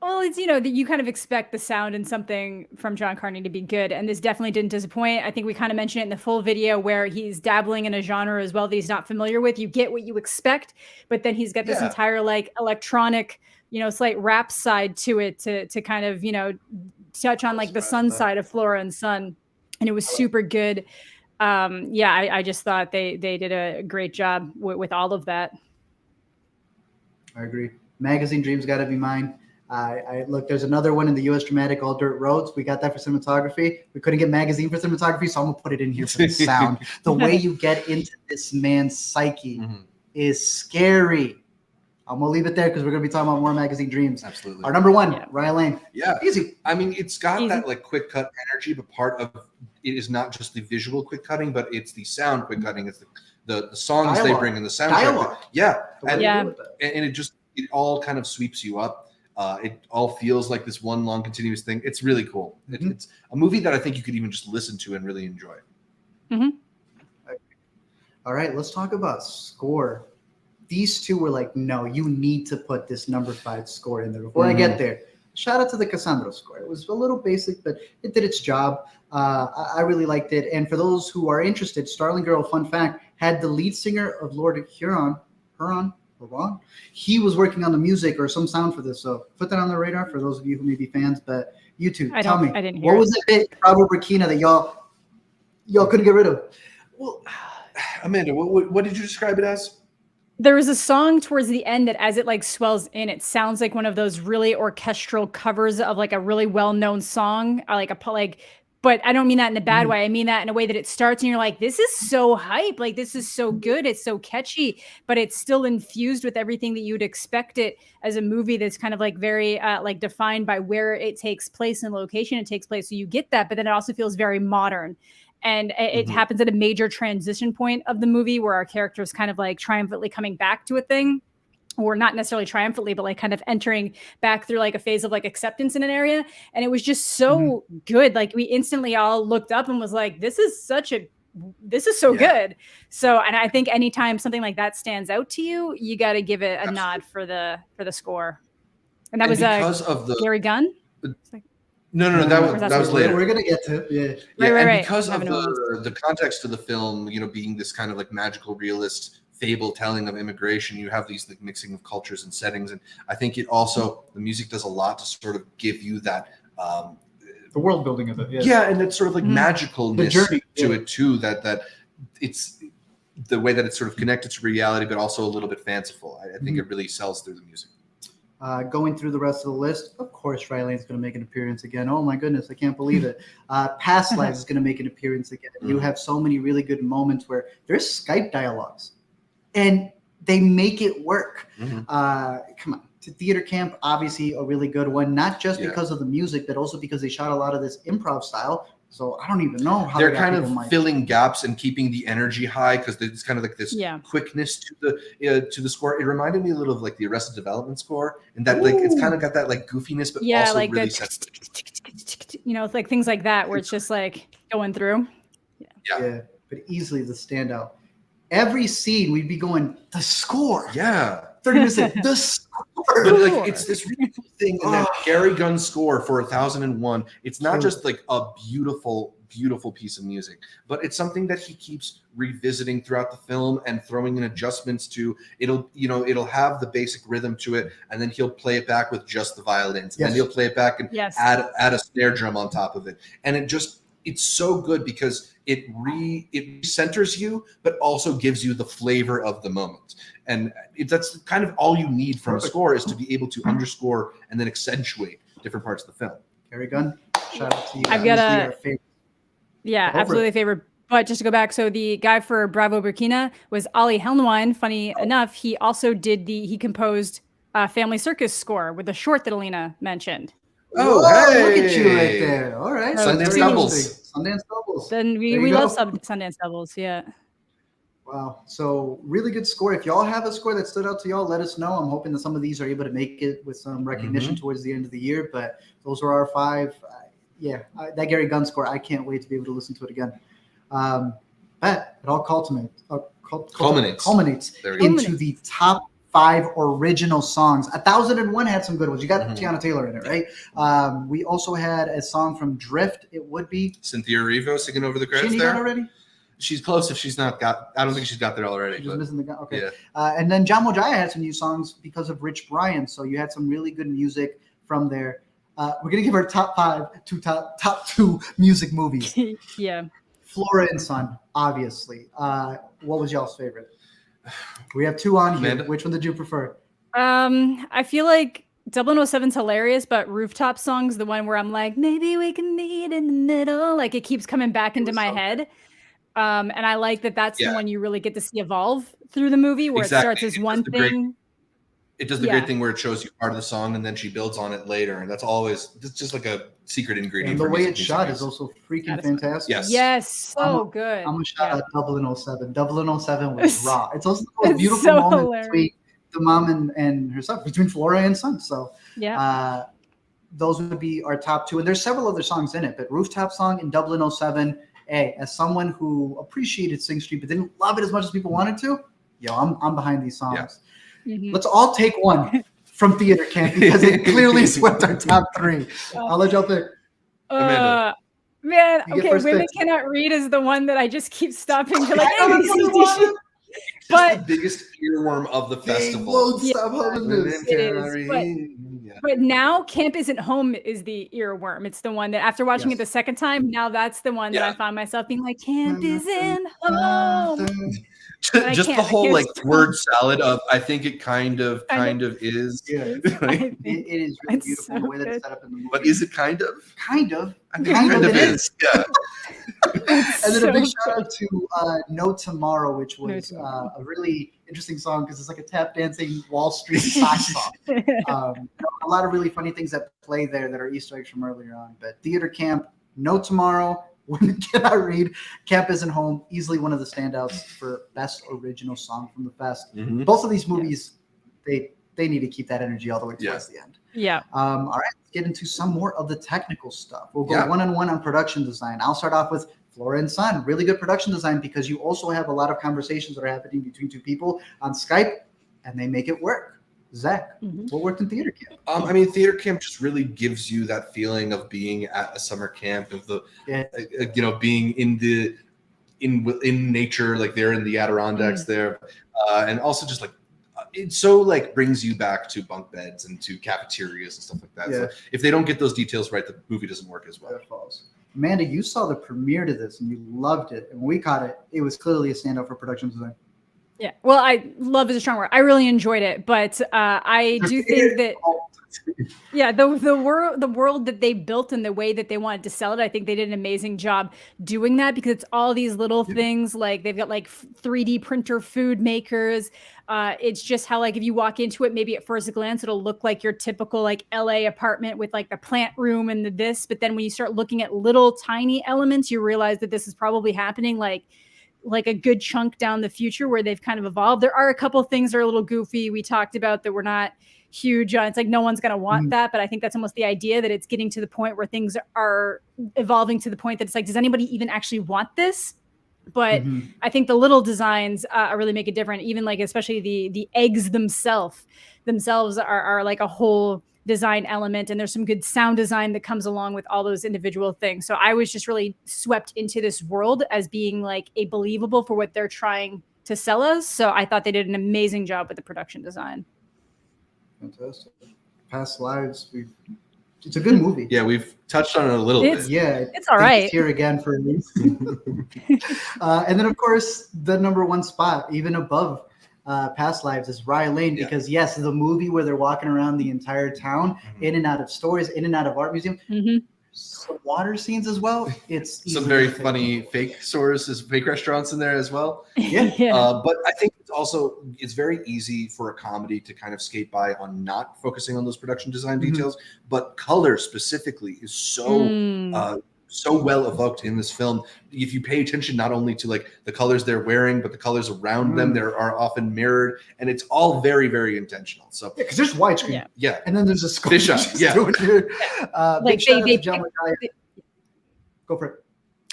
Well, it's, that you kind of expect the sound in something from John Carney to be good. And this definitely didn't disappoint. I think we kind of mentioned it in the full video where he's dabbling in a genre as well that he's not familiar with. You get what you expect, but then he's got this entire like electronic, slight rap side to it to kind of, touch on like the sun side of Flora and Son. And it was super good. I just thought they did a great job with all of that. I agree. Magazine Dreams got to be mine. Look, there's another one in the U.S. Dramatic, All Dirt Roads. We got that for cinematography. We couldn't get magazine for cinematography, so I'm gonna put it in here for the sound. The way you get into this man's psyche is scary. I'm gonna leave it there because we're gonna be talking about more Magazine Dreams. Absolutely. Our number 1, Ryan Lane. Yeah, easy. I mean, it's got that like quick cut energy, but part of it is not just the visual quick cutting, but it's the sound quick cutting. It's the songs Dialogue. they bring in the soundtrack. Yeah. And it all kind of sweeps you up. It all feels like this one long continuous thing. It's really cool. It's a movie that I think you could even just listen to and really enjoy. Mm-hmm. All right, let's talk about score. These two were like, no, you need to put this number 5 score in there. Before I get there, shout out to the Cassandra score. It was a little basic, but it did its job. I really liked it. And for those who are interested, Starling Girl, fun fact, had the lead singer of Lord Huron. He was working on the music or some sound for this. So put that on the radar for those of you who may be fans. But you two, tell me, what was the bit Bravo Burkina that y'all couldn't get rid of? Well, Amanda, what did you describe it as? There was a song towards the end that as it like swells in, it sounds like one of those really orchestral covers of like a really well-known song, but I don't mean that in a bad way. I mean that in a way that it starts and you're like, this is so hype. Like, this is so good. It's so catchy, but it's still infused with everything that you'd expect it as a movie that's kind of like very like defined by where it takes place and location it takes place. So you get that, but then it also feels very modern. And it happens at a major transition point of the movie where our character is kind of like triumphantly coming back to a thing, or not necessarily triumphantly, but like kind of entering back through like a phase of like acceptance in an area. And it was just so good. Like we instantly all looked up and was like, this is so good. So, and I think anytime something like that stands out to you, you got to give it a nod for the score. And that was because of the Gary Gunn. No, that was later. We're gonna get to and because of the context of the film, being this kind of like magical realist fable telling of immigration, you have these like mixing of cultures and settings, and I think it also the music does a lot to sort of give you that the world building of it. And that sort of like magicalness to it too. That it's the way that it's sort of connected to reality, but also a little bit fanciful. I think it really sells through the music. Going through the rest of the list, of course, Rylane's going to make an appearance again. Oh my goodness, I can't believe it. Past Lives is going to make an appearance again. You have so many really good moments where there's Skype dialogues, and they make it work. Come on, to Theater Camp, obviously a really good one, not just because of the music, but also because they shot a lot of this improv style. So I don't even know how they're kind of filling gaps and keeping the energy high because it's kind of like this quickness to the score. It reminded me a little of like the Arrested Development score, and that like it's kind of got that like goofiness, but also like really sensitive. It's like things like that where it's just like going through. Yeah, but easily the standout. Every scene we'd be going the score. 30 minutes in, the score. But like it's this really cool thing in that Gary Gunn score for 1001. It's not just like a beautiful piece of music, but it's something that he keeps revisiting throughout the film and throwing in adjustments to. It'll have the basic rhythm to it, and then he'll play it back with just the violins, and then he'll play it back and add a snare drum on top of it, and it's so good because it centers you, but also gives you the flavor of the moment. And that's kind of all you need from a score is to be able to underscore and then accentuate different parts of the film. Gary Gunn, shout out to you. I've got absolutely favorite. But just to go back, so the guy for Bravo Burkina was Ali Helnwine. Funny enough, he also he composed Family Circus score with the short that Alina mentioned. Oh, hey! Look at you right there. All right. Sundance doubles. Sundance doubles. Then we love Sundance doubles, Wow. So really good score. If y'all have a score that stood out to y'all, let us know. I'm hoping that some of these are able to make it with some recognition towards the end of the year. But those are our 5. That Gary Gunn score, I can't wait to be able to listen to it again. But it all culminates into the top 5 original songs. 1001 had some good ones. You got Tiana Taylor in it, right? We also had a song from Drift. It would be Cynthia Erivo singing over the credits there. Already? She's close if she's not got. I don't think she's got there already. She's missing the guy. Okay. Yeah. And then John Mojaya had some new songs because of Rich Brian. So you had some really good music from there. We're gonna give our top top 2 music movies. Flora and Son, obviously. What was y'all's favorite? We have 2 on here. Amanda? Which one did you prefer? I feel like 007's hilarious, but Rooftop Song's the one where I'm like, maybe we can meet in the middle. Like it keeps coming back into my head. And I like that that's the one you really get to see evolve through the movie where it starts as one thing. it does the great thing where it shows you part of the song and then she builds on it later, and it's just like a secret ingredient. And the way it's shot is also freaking fantastic. Yes, so good. I'm gonna shout out 007. 007 was raw. It's also a beautiful moment hilarious. between the mom and her son, between Flora and son. So those would be our top two. And there's several other songs in it, but Rooftop Song and 007. Hey, as someone who appreciated Sing Street but didn't love it as much as people wanted to, I'm behind these songs. Mm-hmm. Let's all take one from Theater Camp because it clearly swept our top three. I'll let y'all pick. Amanda. Man, You get okay, first Women pick. Cannot Read is the one that I just keep stopping to like, I know that's what you wanted. but the biggest earworm of the They festival. won't stop humming this. It is, but now Camp Isn't Home is the earworm. It's the one that after watching it the second time, now that's the one that I found myself being like, Camp Isn't Home. Just the whole like word salad of I think it kind of is. Yeah. It is really beautiful the way that it's set up in the movie. But is it kind of? Kind of. I think kind of is. Yeah. And then a big shout out to No Tomorrow, which was a really interesting song because it's like a tap dancing Wall Street sock song. A lot of really funny things that play there that are Easter eggs from earlier on. But Theater Camp, No Tomorrow, Women Cannot Read, Camp Isn't Home, easily one of the standouts for best original song from the fest. Mm-hmm. Both of these movies, they need to keep that energy all the way towards the end. Yeah. All right, let's get into some more of the technical stuff. We'll go one-on-one on production design. I'll start off with Flora and Son. Really good production design because you also have a lot of conversations that are happening between two people on Skype, and they make it work. Zach, what worked in Theater Camp? I mean, Theater Camp just really gives you that feeling of being at a summer camp, of the, being in nature, like they're in the Adirondacks there, and also just like it so like brings you back to bunk beds and to cafeterias and stuff like that. So if they don't get those details right, the movie doesn't work as well. Amanda, you saw the premiere to this and you loved it, and when we caught it, it was clearly a standout for production design. Yeah, well, I love is a strong word. I really enjoyed it, but I do think that the world that they built and the way that they wanted to sell it, I think they did an amazing job doing that because it's all these little things like they've got like 3D printer food makers. It's just how like if you walk into it, maybe at first glance it'll look like your typical like LA apartment with like the plant room and this, but then when you start looking at little tiny elements, you realize that this is probably happening like a good chunk down the future where they've kind of evolved. There are a couple of things that are a little goofy. We talked about that we're not huge on. It's like no one's going to want that, but I think that's almost the idea that it's getting to the point where things are evolving to the point that it's like, does anybody even actually want this? But I think the little designs really make it different. Even like, especially the eggs themselves are like a whole design element, and there's some good sound design that comes along with all those individual things. So I was just really swept into this world as being like a believable for what they're trying to sell us. So I thought they did an amazing job with the production design. Fantastic. Past Lives, it's a good movie. Yeah, we've touched on it a little bit. Yeah, it's all right. It's here again for me. And then of course the number one spot, even above Past Lives, is Rye Lane, because yes, the movie where they're walking around the entire town, in and out of stores, in and out of art museum, some water scenes as well. It's some very funny fake stores, fake restaurants in there as well. But I think it's very easy for a comedy to kind of skate by on not focusing on those production design details, but color specifically is so well evoked in this film. If you pay attention not only to like the colors they're wearing, but the colors around them, there are often mirrored, and it's all very, very intentional. So because there's widescreen, and then there's a fish eye, big shout out to John McGuire. Go for it.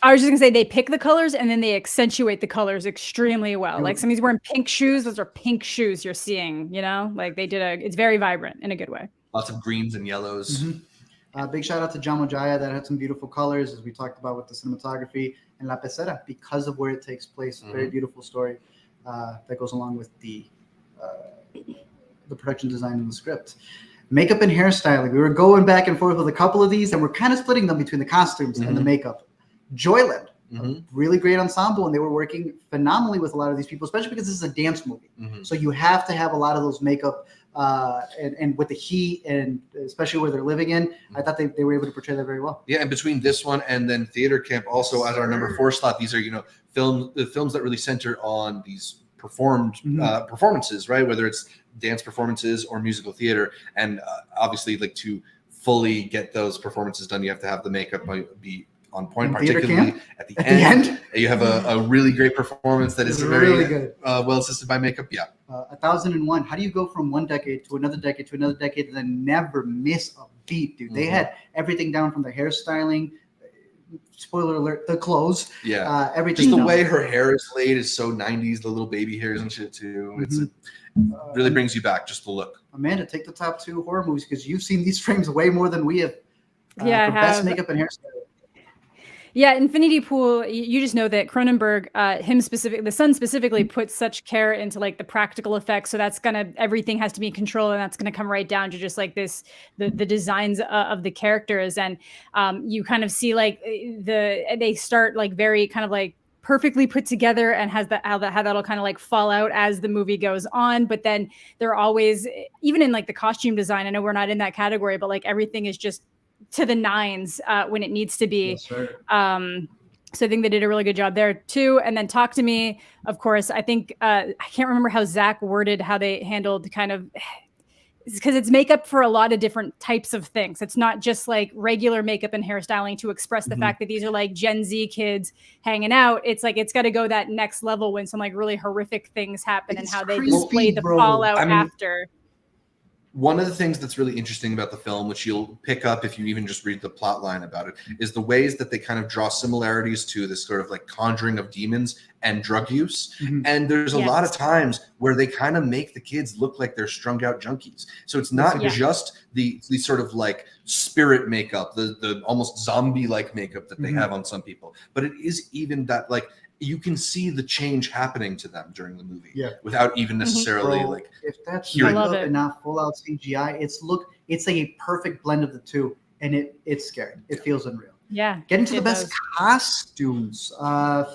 I was just gonna say they pick the colors and then they accentuate the colors extremely well. Like somebody's wearing pink shoes; those are pink shoes you're seeing. You know, like they did it's very vibrant in a good way. Lots of greens and yellows. Big shout out to John Mojaya that had some beautiful colors, as we talked about with the cinematography, and La Pecera because of where it takes place. Very beautiful story that goes along with the production design and the script. Makeup and hairstyling. We were going back and forth with a couple of these, and we're kind of splitting them between the costumes and the makeup. Joyland, a really great ensemble, and they were working phenomenally with a lot of these people, especially because this is a dance movie. So you have to have a lot of those makeup and with the heat, and especially where they're living in, I thought they were able to portray that very well. Yeah, and between this one and then Theater Camp, also as our number 4 slot, these are the films that really center on these performances, right? Whether it's dance performances or musical theater. And obviously, like to fully get those performances done, you have to have the makeup be on point, particularly at the end. You have a really great performance that is very really good, well assisted by makeup. Yeah. 1001. How do you go from one decade to another decade to another decade and then never miss a beat, dude? They had everything down from the hairstyling. Spoiler alert, the clothes. Yeah. Everything. Just the way her hair is laid is so 90s, the little baby hairs and shit too. It's really brings you back, just the look. Amanda, take the top 2 horror movies because you've seen these frames way more than we have. Yeah, for best makeup and hairstyle. Yeah, Infinity Pool, you just know that Cronenberg, the son specifically put such care into like the practical effects. So that's everything has to be in control, and that's gonna come right down to just like the designs of the characters. And you kind of see like they start like very kind of like perfectly put together, and how that'll kind of like fall out as the movie goes on. But then they're always, even in like the costume design, I know we're not in that category, but like everything is just to the nines when it needs to be. Yes, sir. So I think they did a really good job there too. And then Talk to Me, of course. I think I can't remember how Zach worded how they handled kind of, because it's makeup for a lot of different types of things. It's not just like regular makeup and hairstyling to express the fact that these are like Gen Z kids hanging out. It's like it's got to go that next level when some like really horrific things happen, and how they display the fallout after. One of the things that's really interesting about the film, which you'll pick up if you even just read the plot line about it, is the ways that they kind of draw similarities to this sort of like conjuring of demons and drug use. And there's a lot of times where they kind of make the kids look like they're strung out junkies. So it's not just the sort of like spirit makeup, the almost zombie-like makeup that they have on some people, but it is even that like you can see the change happening to them during the movie without even necessarily like if that's makeup and not full out CGI, it's like a perfect blend of the two, and it's scary. It feels unreal. Yeah. Getting to the best costumes,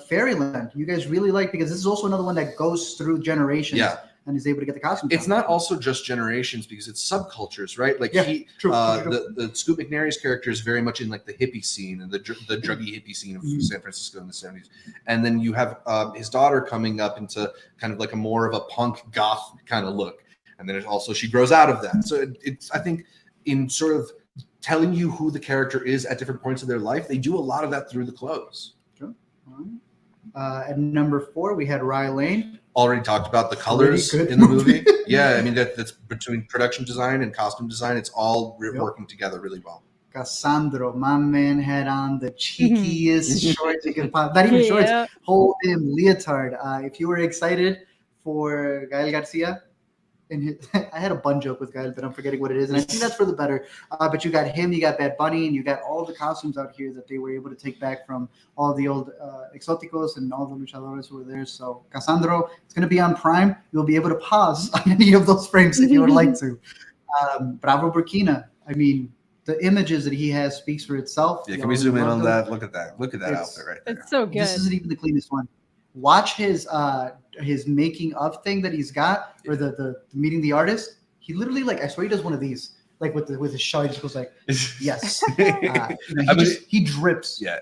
Fairyland, you guys really like, because this is also another one that goes through generations. Yeah. And is able to get the costumes. It's not also just generations, because it's subcultures, right? Like true. The Scoot McNairy's character is very much in like the hippie scene and the druggy hippie scene of San Francisco in the 70s. And then you have his daughter coming up into kind of like a more of a punk goth kind of look. And then she grows out of that. So it's, I think, in sort of telling you who the character is at different points of their life, they do a lot of that through the clothes. Sure. At number 4, we had Rye Lane. Already talked about the colors in the movie. Yeah, I mean that's between production design and costume design. It's all working together really well. Cassandro, my man, had on the cheekiest shorts you can find. Not even shorts, whole leotard. If you were excited for Gael Garcia, I had a bun joke with Gael, but I'm forgetting what it is, and I think that's for the better. But you got him, you got Bad Bunny, and you got all the costumes out here that they were able to take back from all the old exoticos and all the luchadores who were there. So Cassandro, it's going to be on Prime. You'll be able to pause on any of those frames if you would like to. Bravo Burkina. I mean, the images that he has speaks for itself. Yeah, can we zoom in on that? Look at that. Look at that outfit right there. It's so good. This isn't even the cleanest one. Watch his making of thing that he's got, or the meeting the artist. He literally, like, I swear he does one of these, like with his shot. He just goes like, yes. He drips. Yeah.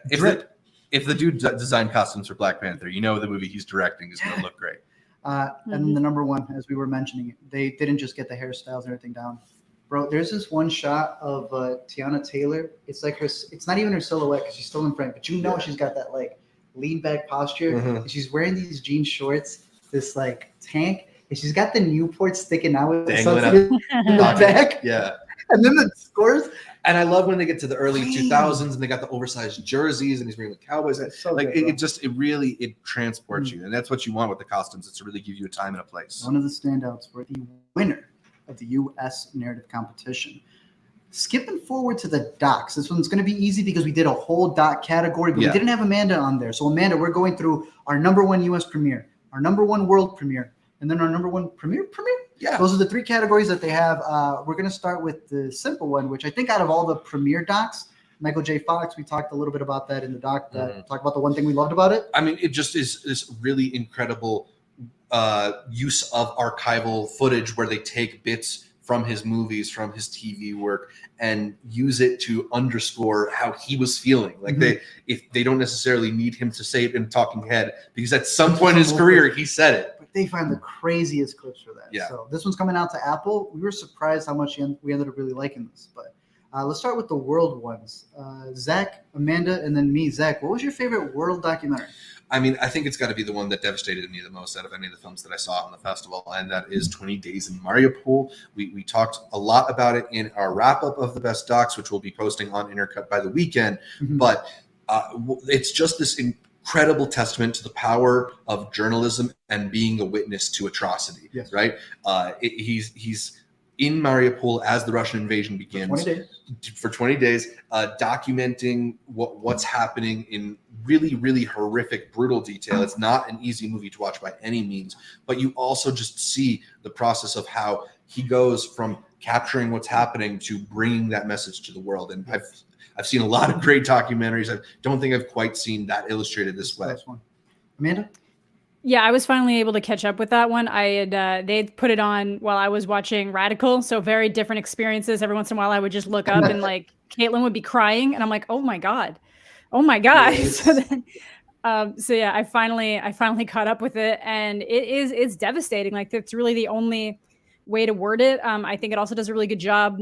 If the dude designed costumes for Black Panther, you know the movie he's directing is going to look great. And then the number 1, as we were mentioning, they didn't just get the hairstyles and everything down. Bro, there's this one shot of Tiana Taylor. It's like it's not even her silhouette because she's still in frame, but you know she's got that like lean back posture. And she's wearing these jean shorts, this like tank, and she's got the Newport sticking out with the back. Yeah. And then the scores. And I love when they get to the early 2000s and they got the oversized jerseys and he's wearing the Cowboys. So like good, it really transports you, and that's what you want with the costumes. It's to really give you a time and a place. One of the standouts for the winner of the U.S. narrative competition. Skipping forward to the docs. This one's going to be easy because we did a whole doc category, but we didn't have Amanda on there. So Amanda, we're going through our number 1 U.S. premiere, our number 1 world premiere, and then our number 1 premiere. Yeah. Those are the 3 categories that they have. We're going to start with the simple one, which I think out of all the premiere docs, Michael J. Fox, we talked a little bit about that in the doc. Talk about the one thing we loved about it. I mean, it just is this really incredible use of archival footage where they take bits from his movies, from his TV work, and use it to underscore how he was feeling. Like they don't necessarily need him to say it in a talking head, because at some point in his career he said it. But they find the craziest clips for that. Yeah. So this one's coming out to Apple. We were surprised how much we ended up really liking this. But let's start with the world ones. Zach, Amanda, and then me. Zach, what was your favorite world documentary? I mean, I think it's got to be the one that devastated me the most out of any of the films that I saw on the festival, and that is 20 Days in Mariupol. We talked a lot about it in our wrap-up of the best docs, which we'll be posting on Intercut by the weekend, but it's just this incredible testament to the power of journalism and being a witness to atrocity, right? He's in Mariupol as the Russian invasion begins for 20 days, documenting what's happening in really, really horrific, brutal detail. It's not an easy movie to watch by any means, but you also just see the process of how he goes from capturing what's happening to bringing that message to the world. And I've seen a lot of great documentaries. I don't think I've quite seen that illustrated this way. Amanda? Yeah, I was finally able to catch up with that one. I had they'd put it on while I was watching Radical, so very different experiences. Every once in a while, I would just look up and like Caitlin would be crying, and I'm like, oh my god. Yes. So yeah, I finally caught up with it, and it's devastating. Like that's really the only way to word it. I think it also does a really good job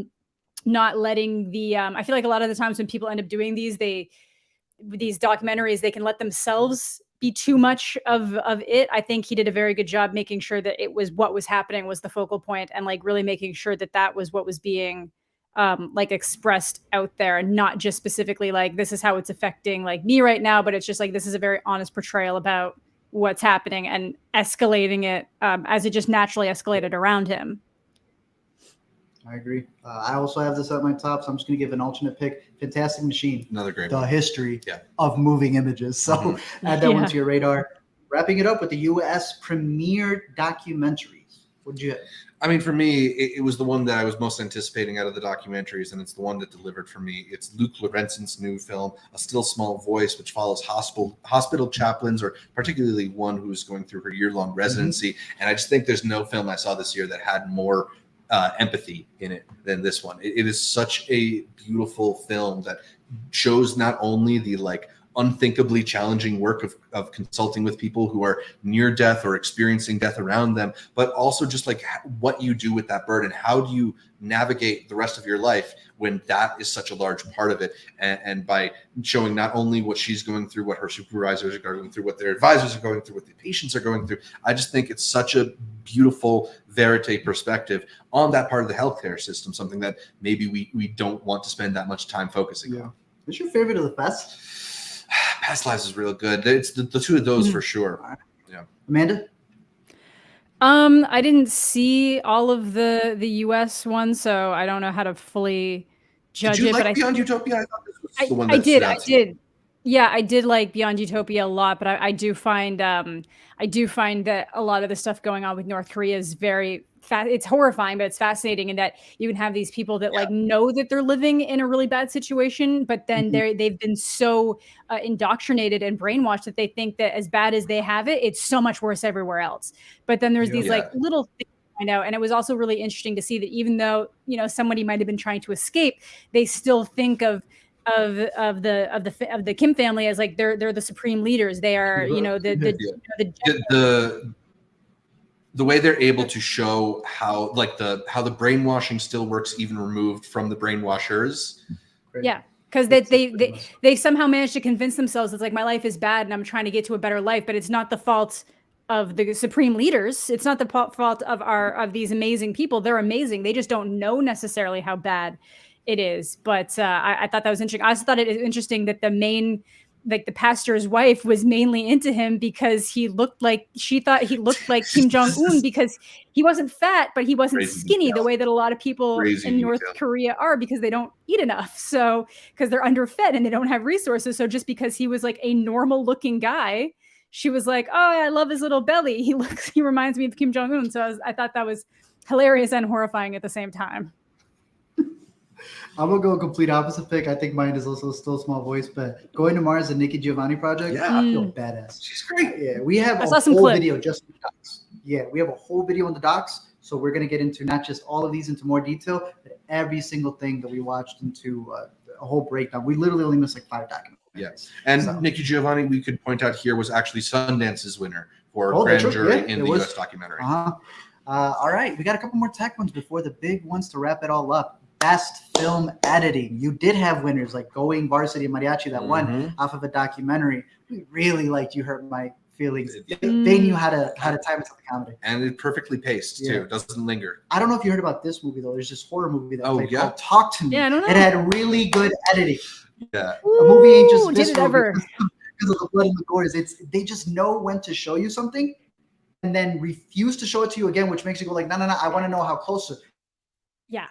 not letting the. I feel like a lot of the times when people end up doing these documentaries, they can let themselves be too much of it. I think he did a very good job making sure that it was what was happening was the focal point, and like really making sure that that was what was being like expressed out there, and not just specifically like this is how it's affecting like me right now, but it's just like this is a very honest portrayal about what's happening and escalating it as it just naturally escalated around him. I agree. I also have this at my top, so I'm just going to give an alternate pick. Fantastic Machine. Another great The one. history of moving images. So add that one to your radar. Wrapping it up with the U.S. premiere documentaries. What did you have? I mean, for me, it was the one that I was most anticipating out of the documentaries, and it's the one that delivered for me. It's Luke Lorenzen's new film, A Still Small Voice, which follows hospital chaplains, or particularly one who's going through her year-long residency. And I just think there's no film I saw this year that had more empathy in it than this one. It is such a beautiful film that shows not only the like unthinkably challenging work of consulting with people who are near death or experiencing death around them, but also just like what you do with that burden. How do you navigate the rest of your life when that is such a large part of it? And by showing not only what she's going through, what her supervisors are going through, what their advisors are going through, what the patients are going through, I just think it's such a beautiful verite perspective on that part of the healthcare system, something that maybe we don't want to spend that much time focusing on. What's your favorite of the fest? Past Lives is real good. It's the two of those for sure. Yeah. Amanda? I didn't see all of the US ones, so I don't know how to fully judge Did you it. like but Beyond Utopia? I thought this was the one that I stood out to you. did. Yeah, I did like Beyond Utopia a lot, but I do find that a lot of the stuff going on with North Korea is very it's horrifying, but it's fascinating in that you can have these people that like know that they're living in a really bad situation, but then they've been so indoctrinated and brainwashed that they think that as bad as they have it, it's so much worse everywhere else. But then there's these like little things I know, and it was also really interesting to see that even though somebody might have been trying to escape, they still think of the Kim family as like they're the supreme leaders. They are the way they're able to show how the brainwashing still works even removed from the brainwashers. Yeah, because they somehow managed to convince themselves it's like my life is bad and I'm trying to get to a better life, but it's not the fault of the supreme leaders. It's not the fault of these amazing people. They're amazing. They just don't know necessarily how bad it is. But I thought that was interesting. I also thought it was interesting that the pastor's wife was mainly into him because she thought he looked like Kim Jong-un because he wasn't fat, but he wasn't skinny the way that a lot of people in North Korea are because they don't eat enough. So, because they're underfed and they don't have resources. So just because he was like a normal looking guy, she was like, oh, I love his little belly. He reminds me of Kim Jong-un. So I thought that was hilarious and horrifying at the same time. I'm gonna go a complete opposite pick. I think mine is also Still Small Voice, but Going to Mars, the Nikki Giovanni project. I feel badass. She's great. Yeah, we have a whole video just in the docs. Yeah, we have a whole video in the docs. So we're going to get into not just all of these into more detail, but every single thing that we watched into a whole breakdown. We literally only missed like 5 documents. Yes. And so, Nikki Giovanni, we could point out here, was actually Sundance's winner for grand jury in the U.S. documentary. All right. We got a couple more tech ones before the big ones to wrap it all up. Best film editing. You did have winners like Going Varsity and Mariachi that won off of a documentary. We really liked You Hurt My Feelings. They knew how to time it to the comedy. And it perfectly paced too. It doesn't linger. I don't know if you heard about this movie though. There's this horror movie that called Talk to Me. Yeah, I don't know. It had really good editing. Yeah. A movie ain't just visceral because of the blood and the gore. They just know when to show you something and then refuse to show it to you again, which makes you go like, no, I want to know how closer. Yeah.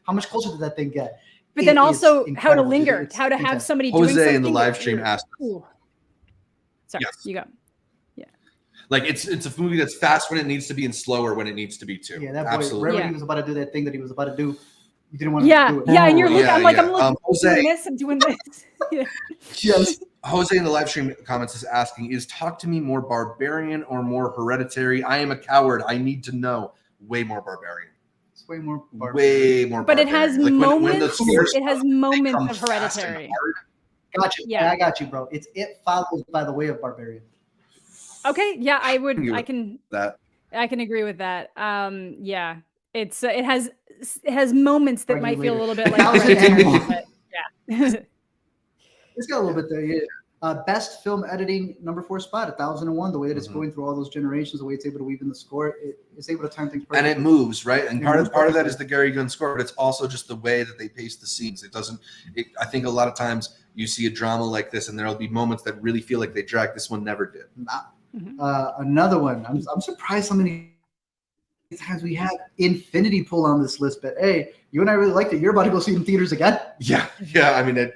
How much closer did that thing get? But then also how to linger, how to have somebody doing something. Jose in the live stream asked. Sorry, you go. Yeah. Like it's a movie that's fast when it needs to be and slower when it needs to be too. Yeah, that boy, absolutely. Right when he was about to do that thing that he was about to do, you didn't want to do it. Yeah, and you're looking, I'm looking Jose, doing this and doing this. Yes. Jose in the live stream comments is asking, is Talk to Me more barbarian or more hereditary? I am a coward. I need to know. Way more barbarian. Way more barbarian. Way more but barbarian. It has moments. It has moments of hereditary. Gotcha. Yeah, I got you, bro. It follows by the way of barbarian. Okay. Yeah, I can agree with that. Yeah. It has moments that might feel a little bit like hereditary, but yeah. It's got a little bit there, yeah. Best film editing, number 4 spot, 1001. The way that it's going through all those generations, the way it's able to weave in the score, it's able to time things perfectly. And it moves, right? And part of that is the Gary Gunn score, but it's also just the way that they pace the scenes. I think a lot of times you see a drama like this, and there'll be moments that really feel like they drag. This one never did. Another one. I'm surprised how many times we have Infinity Pool on this list, but hey, you and I really liked it. You're about to go see it in theaters again. Yeah. I mean,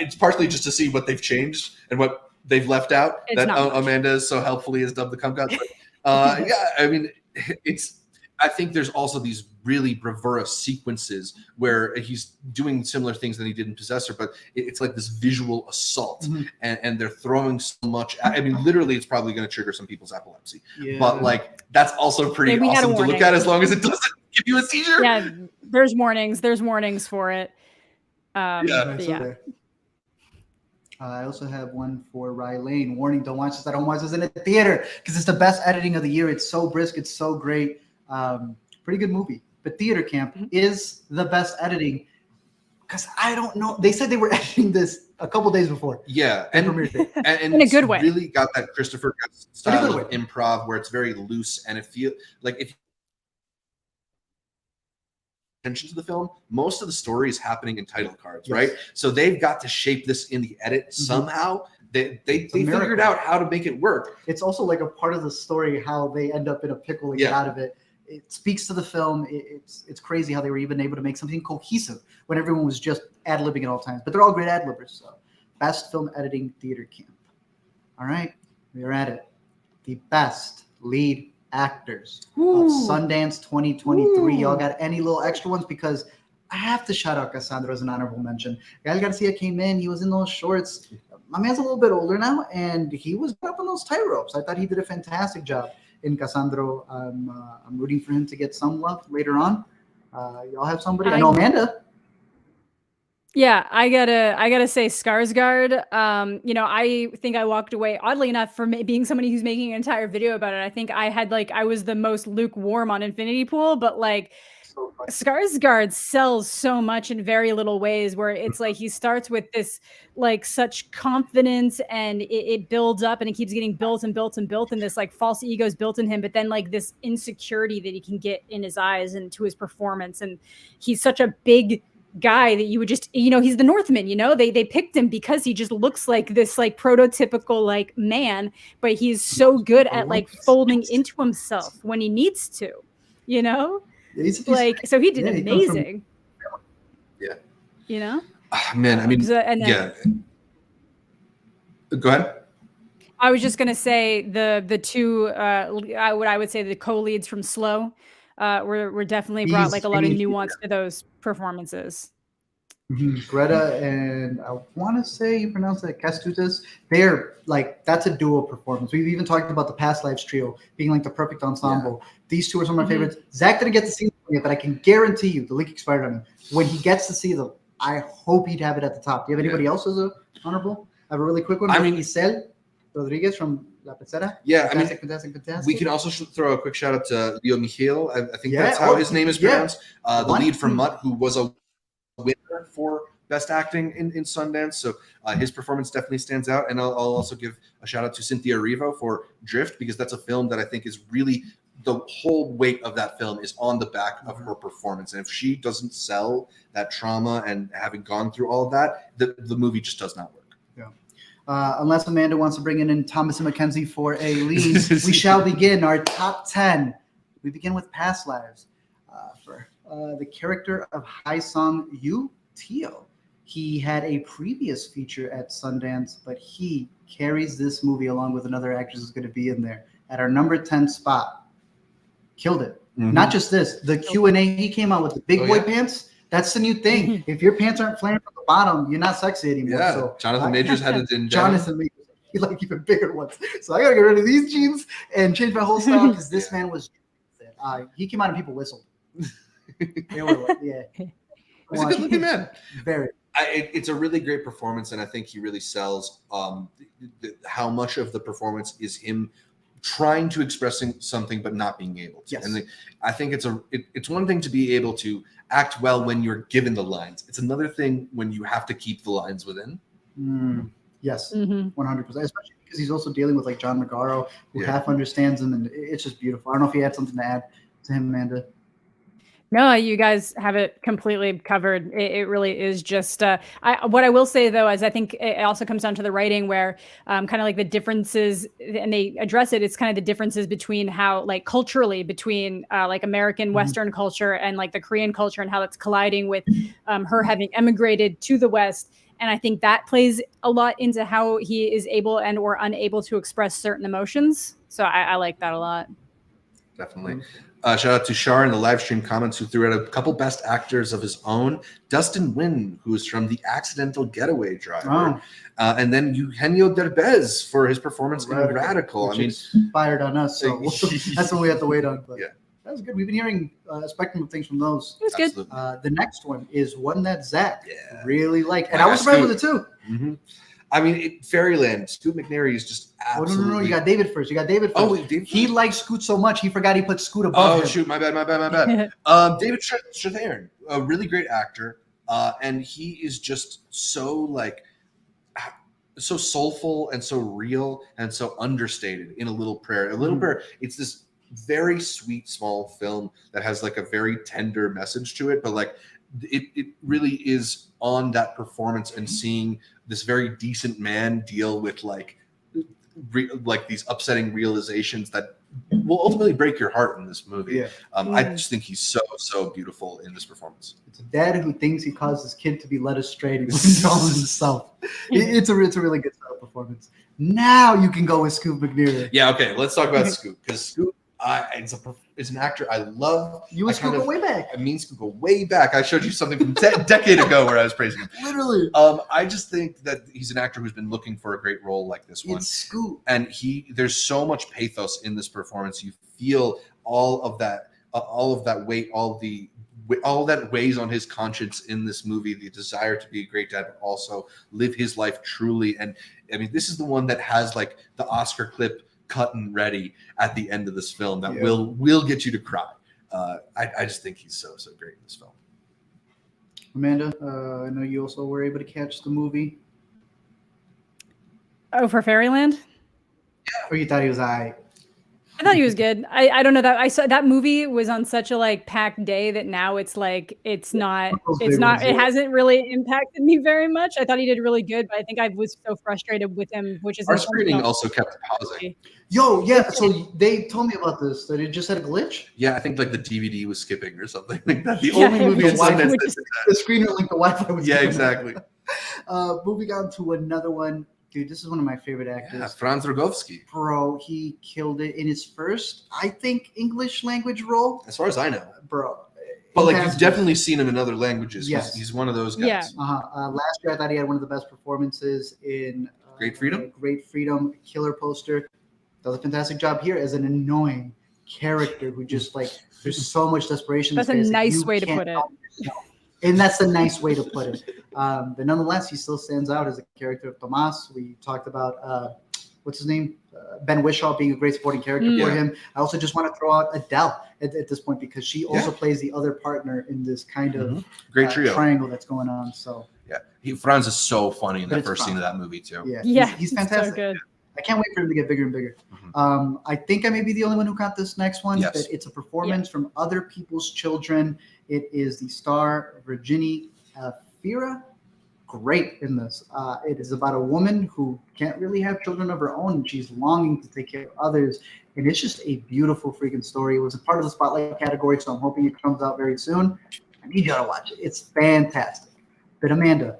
it's partially just to see what they've changed and what they've left out. That Amanda so helpfully has dubbed the cum cuts. Yeah, I mean, I think there's also these really bravura sequences where he's doing similar things than he did in Possessor, but it's like this visual assault, and they're throwing so much. I mean, literally, it's probably going to trigger some people's epilepsy. Yeah. But like, that's also pretty awesome to look at, as long as it doesn't give you a seizure. Yeah, there's warnings. There's warnings for it. Yeah. I also have one for Rye Lane. Warning: don't watch this. I don't watch this in a theater because it's the best editing of the year. It's so brisk. It's so great. Pretty good movie. But Theater Camp is the best editing because I don't know. They said they were editing this a couple days before. Yeah, and in a good way. Really got that Christopher style of improv where it's very loose, and it feels like if attention to the film, most of the story is happening in title cards, right? So they've got to shape this in the edit somehow. They figured out how to make it work. It's also like a part of the story how they end up in a pickle and get out of it. It speaks to the film. It's crazy how they were even able to make something cohesive when everyone was just ad-libbing at all times. But they're all great ad-libbers. So, best film editing, Theater Camp. All right, we're at it. The best lead actors of Sundance 2023. Y'all got any little extra ones? Because I have to shout out Cassandra as an honorable mention. Gael Garcia came in. He was in those shorts. My man's a little bit older now, and he was up on those tight ropes. I thought he did a fantastic job in Cassandro. I'm rooting for him to get some love later on. Y'all have somebody? I know Amanda. Yeah, I gotta say Skarsgård. I think I walked away, oddly enough, from being somebody who's making an entire video about it. I think I was the most lukewarm on Infinity Pool, but like Skarsgård sells so much in very little ways, where it's like he starts with this like such confidence, and it builds up, and it keeps getting built and built and built, and this like false ego is built in him, but then like this insecurity that he can get in his eyes and to his performance, and he's such a big guy that you would just, he's the Northman, they picked him because he just looks like this like prototypical like man, but he's so good at like folding into himself when he needs to, like, so he did amazing. Man, I mean, go ahead. I was just gonna say the two what I would say the co-leads from Slow were definitely brought like a lot of nuance to those performances. Greta and I want to say you pronounce it Castutas. They're like, that's a duo performance. We've even talked about the Past Lives trio being like the perfect ensemble. Yeah. These two are some of my favorites. Zach didn't get to see them yet, but I can guarantee you the link expired on him. When he gets to see them, I hope he'd have it at the top. Do you have anybody else as a honorable? I have a really quick one. Isel Rodriguez from La Pecera. Yeah, fantastic. We can also throw a quick shout out to Leo Miguel. I think that's how his name is pronounced. The lead from Mutt, who was a winner for Best Acting in Sundance. So his performance definitely stands out. And I'll also give a shout out to Cynthia Erivo for Drift, because that's a film that I think is really, the whole weight of that film is on the back of her performance. And if she doesn't sell that trauma and having gone through all of that, the movie just does not work. Unless Amanda wants to bring in Thomas and Mackenzie for a lead, we shall begin our top 10. We begin with Past Lives. For the character of Haesung Yu Teo. He had a previous feature at Sundance, but he carries this movie along with another actress who's going to be in there at our number 10 spot. Killed it. Not just this, the Q&A, he came out with the big boy pants. That's the new thing. If your pants aren't flaring from the bottom, you're not sexy anymore. Yeah, so Jonathan Majors had it in Jonathan Majors. He like even bigger ones. So I got to get rid of these jeans and change my whole style because this man was he came out and people whistled. They were like, He's a good-looking man. Very. It's a really great performance, and I think he really sells how much of the performance is him trying to express something but not being able to. Yes. And I think it's one thing to be able to act well when you're given the lines. It's another thing when you have to keep the lines within. Yes, 100%. Especially because he's also dealing with like John Magaro, who half understands him, and it's just beautiful. I don't know if you had something to add to him, Amanda. No, you guys have it completely covered. It really is just what I will say, though, is I think it also comes down to the writing where kind of like the differences, and they address it. It's kind of the differences between how like culturally between like American Western culture and like the Korean culture and how that's colliding with her having emigrated to the West. And I think that plays a lot into how he is able and or unable to express certain emotions. So I like that a lot. Definitely. Shout out to Shar in the live stream comments who threw out a couple best actors of his own. Dustin Nguyen, who is from The Accidental Getaway Driver. And then Eugenio Derbez for his performance in Radical. Which inspired on us, so that's what we have to wait on. But that was good. We've been hearing a spectrum of things from those. It was good. The next one is one that Zach really liked. And I was surprised with it too. I mean, Fairyland, Scoot McNairy is just absolutely... No, you got David first. Oh, wait, David? He liked Scoot so much, he forgot he put Scoot above him. Oh, shoot, my bad. David Strathairn, a really great actor, and he is just so soulful and so real and so understated in A Little Prayer. A Little Prayer, it's this very sweet, small film that has like a very tender message to it, but like it really is on that performance and seeing this very decent man deal with like these upsetting realizations that will ultimately break your heart in this movie. I just think he's so beautiful in this performance. It's a dad who thinks he caused his kid to be led astray to control himself. It's a really good performance. Now you can go with Scoot McNairy. Yeah, okay, let's talk about Scoot, because Scoot is an actor I love. You and Scoot go way back. I mean, Scoot go way back. I showed you something from a decade ago where I was praising him. Literally. I just think that he's an actor who's been looking for a great role like this one. It's Scoot. And there's so much pathos in this performance. You feel all of that weight, all that weighs on his conscience in this movie, the desire to be a great dad, but also live his life truly. And I mean, this is the one that has like the Oscar clip cut and ready at the end of this film that will get you to cry. I just think he's so great in this film. Amanda, I know you also were able to catch the movie. Oh, for Fairyland? Or you thought he was I thought he was good. I don't know that I saw that movie was on such a like packed day that now it's like it hasn't really impacted me very much. I thought he did really good, but I think I was so frustrated with him, which is our screening also kept pausing. So they told me about this, that it just had a glitch. Yeah, I think like the DVD was skipping or something like that. The only movie in Sundance that did that. The screener linked the Wi-Fi was exactly. Moving on to another one. Dude, this is one of my favorite actors. Yeah, Franz Rogowski. Bro, he killed it in his first, I think, English language role. As far as I know. Bro, But like you've definitely seen him in other languages. Yes. He's one of those guys. Yeah. Last year, I thought he had one of the best performances in Great Freedom. Great Freedom, killer poster. Does a fantastic job here as an annoying character who just like there's so much desperation. That's a nice way to put it. And that's a nice way to put it. But nonetheless, he still stands out as a character of Tomas. We talked about what's his name? Ben Whishaw being a great supporting character for him. I also just want to throw out Adele at this point because she also plays the other partner in this kind of great trio triangle that's going on. So Franz is so funny in the first scene of that movie too. He's fantastic. So good. I can't wait for him to get bigger and bigger. I think I may be the only one who got this next one. But it's a performance from other people's children. It is the star Virginie Fira. Great in this. It is about a woman who can't really have children of her own. She's longing to take care of others. And it's just a beautiful freaking story. It was a part of the Spotlight category, so I'm hoping it comes out very soon. I need you to watch it. It's fantastic. But Amanda,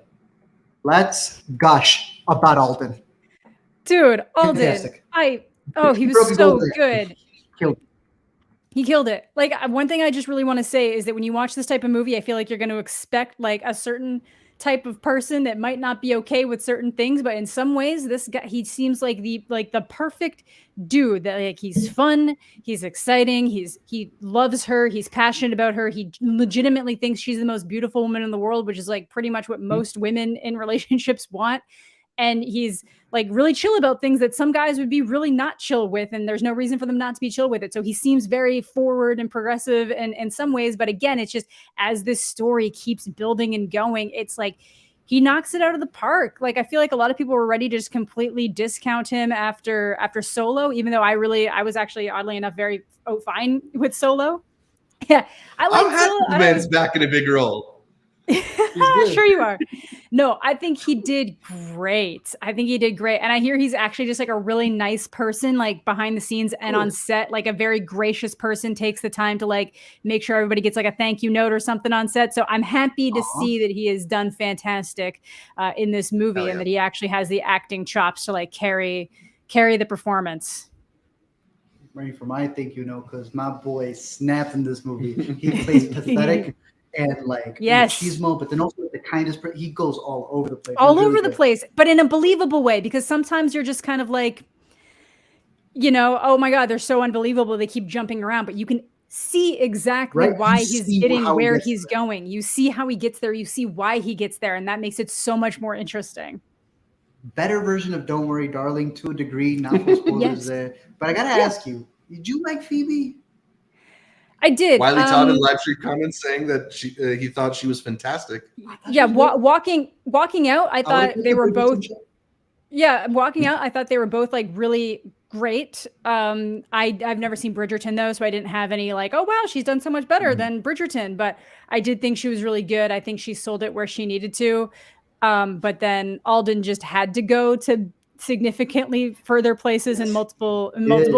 let's gush about Alden. Dude, Alden. Fantastic. He was so good. Killed. He killed it. Like one thing I just really want to say is that when you watch this type of movie, I feel like you're going to expect like a certain type of person that might not be okay with certain things, but in some ways this guy, he seems like the perfect dude. That like he's fun, he's exciting, he loves her, he's passionate about her, he legitimately thinks she's the most beautiful woman in the world, which is like pretty much what most women in relationships want. And he's like really chill about things that some guys would be really not chill with. And there's no reason for them not to be chill with it. So he seems very forward and progressive in some ways. But again, it's just as this story keeps building and going, it's like he knocks it out of the park. Like I feel like a lot of people were ready to just completely discount him after Solo, even though I was actually oddly enough very fine with Solo. Yeah, I like Solo. The man's back in a big role. Sure you are. No, I think he did great. And I hear he's actually just like a really nice person, like behind the scenes and on set, like a very gracious person, takes the time to like make sure everybody gets like a thank you note or something on set. So I'm happy to see that he has done fantastic in this movie and that he actually has the acting chops to like carry the performance. Ready for my thank you note because my boy snapped in this movie. He plays pathetic. And like machismo, but then also the kindest. He goes all over the place. All over the place, but in a believable way. Because sometimes you're just kind of like, you know, oh my God, they're so unbelievable. They keep jumping around, but you can see exactly why he's getting where he's going. You see how he gets there. You see why he gets there, and that makes it so much more interesting. Better version of "Don't Worry, Darling" to a degree. Not full spoilers there, but I gotta ask you: did you like Phoebe? I did. Wiley Todd in live stream comments saying that he thought she was fantastic. Yeah, walking out, I thought they were both. Yeah, walking out, I thought they were both like really great. I've never seen Bridgerton though, so I didn't have any like, oh wow, she's done so much better than Bridgerton. But I did think she was really good. I think she sold it where she needed to. But then Alden just had to go to significantly further places in multiple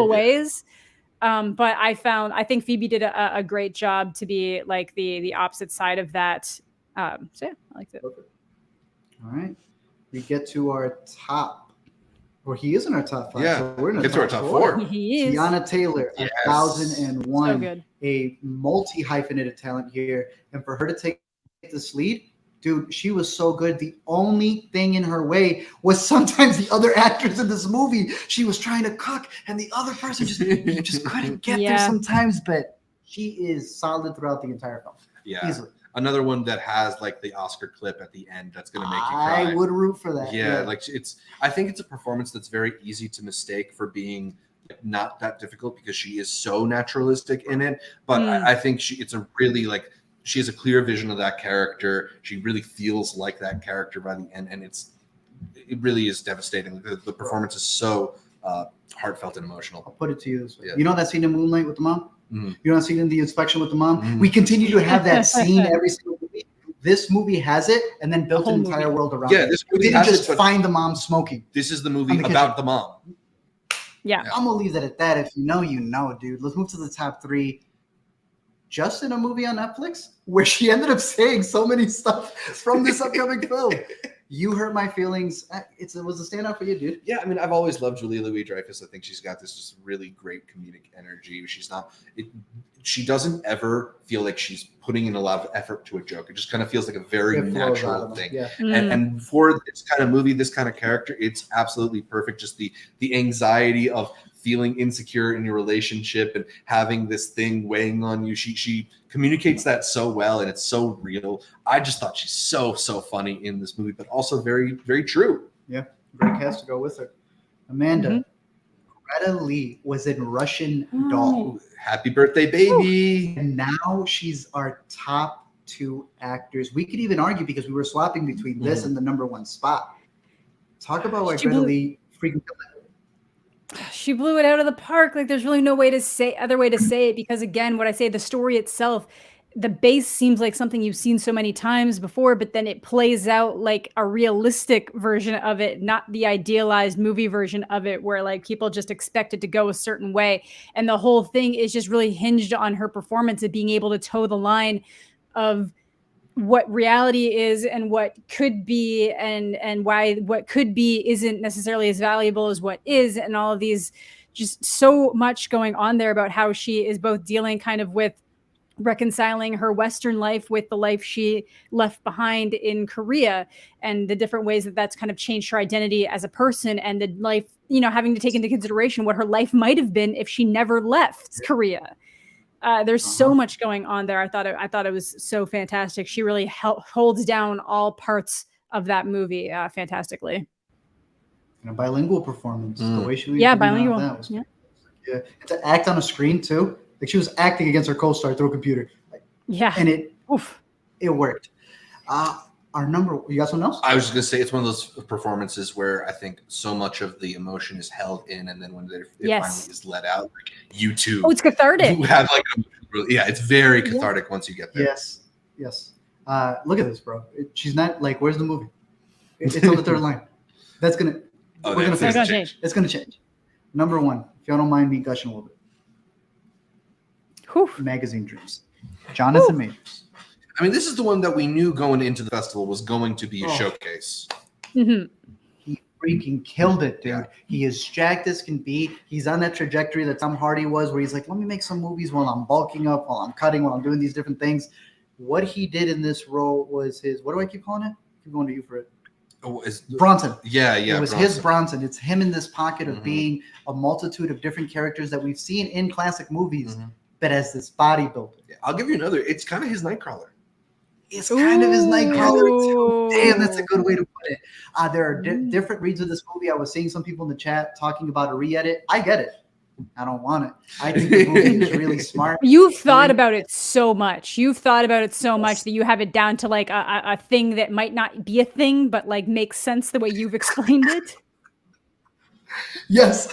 ways. But I think Phoebe did a great job to be like the opposite side of that. So yeah, I liked it. All right. We get to our top, or he is in our top 5. Yeah, so we're in get to our top 4. He is. Tiana Taylor, 1001, so good. A multi-hyphenated talent here. And for her to take this lead, dude, she was so good. The only thing in her way was sometimes the other actors in this movie. She was trying to cook, and the other person just couldn't get there sometimes. But she is solid throughout the entire film. Yeah, easily. Another one that has like the Oscar clip at the end that's going to make you cry. I would root for that. Yeah, like I think it's a performance that's very easy to mistake for being not that difficult because she is so naturalistic in it. But I think it's a really like. She has a clear vision of that character. She really feels like that character by the end, and it really is devastating. The performance is so heartfelt and emotional. I'll put it to you this way. Yeah. You know that scene in Moonlight with the mom? Mm-hmm. You know that scene in The Inspection with the mom? Mm-hmm. We continue to have that scene every single movie. This movie has it, and then built an entire world around it. This movie didn't just find the mom smoking. This is the movie about the mom. Yeah. I'm going to leave that at that. If you know, dude. Let's move to the top 3. Just in a movie on Netflix where she ended up saying so many stuff from this upcoming film. You hurt my feelings. It was a standout for you, dude. Yeah, I mean, I've always loved Julia Louis-Dreyfus. I think she's got this just really great comedic energy. She doesn't ever feel like she's putting in a lot of effort to a joke. It just kind of feels like a very natural thing. Yeah. And for this kind of movie, this kind of character, it's absolutely perfect. Just the anxiety of feeling insecure in your relationship and having this thing weighing on you. She communicates that so well, and it's so real. I just thought she's so funny in this movie, but also very, very true. Yeah, great cast to go with her. Amanda, Greta Lee was in Russian Doll. Happy birthday, baby. And now she's our top 2 actors. We could even argue, because we were swapping between this and the #1 spot. Talk about why Greta Lee freaking killed it. She blew it out of the park. Like, there's really no other way to say it, because again, what I say, the story itself, the base seems like something you've seen so many times before, but then it plays out like a realistic version of it, not the idealized movie version of it, where like people just expect it to go a certain way. And the whole thing is just really hinged on her performance of being able to toe the line of what reality is and what could be, and why what could be isn't necessarily as valuable as what is, and all of these, just so much going on there about how she is both dealing kind of with reconciling her Western life with the life she left behind in Korea, and the different ways that that's kind of changed her identity as a person, and the life, having to take into consideration what her life might have been if she never left Korea. There's so much going on there. I thought it was so fantastic. She really holds down all parts of that movie fantastically. And a bilingual performance. The way she bilingual. That was and to act on a screen too. Like, she was acting against her co-star through a computer. And it worked. You got something else? I was just gonna say, it's one of those performances where I think so much of the emotion is held in, and then when it finally is let out, like, you too. Oh, it's cathartic. You have it's very cathartic once you get there. Yes. Look at this, bro. She's not like, where's the movie? It's on the 3rd line. That's gonna. We're gonna fix it. Change. It's gonna change. #1, if y'all don't mind me gushing a little bit. Magazine Dreams. Jonathan Majors. I mean, this is the one that we knew going into the festival was going to be a showcase. He freaking killed it, dude. He is jacked as can be. He's on that trajectory that Tom Hardy was, where he's like, let me make some movies while I'm bulking up, while I'm cutting, while I'm doing these different things. What he did in this role was his, what do I keep calling it? Keep going to you for it. Bronson. Yeah. It was his Bronson. It's him in this pocket of being a multitude of different characters that we've seen in classic movies, but as this bodybuilder. I'll give you another. It's kind of his Nightcrawler. It's kind of his Nightcrawler too. Damn, that's a good way to put it. There are different reads of this movie. I was seeing some people in the chat talking about a re-edit. I get it. I don't want it. I think the movie is really smart. You've thought about it so much. You've thought about it so much that you have it down to like a thing that might not be a thing, but like makes sense the way you've explained it. Yes.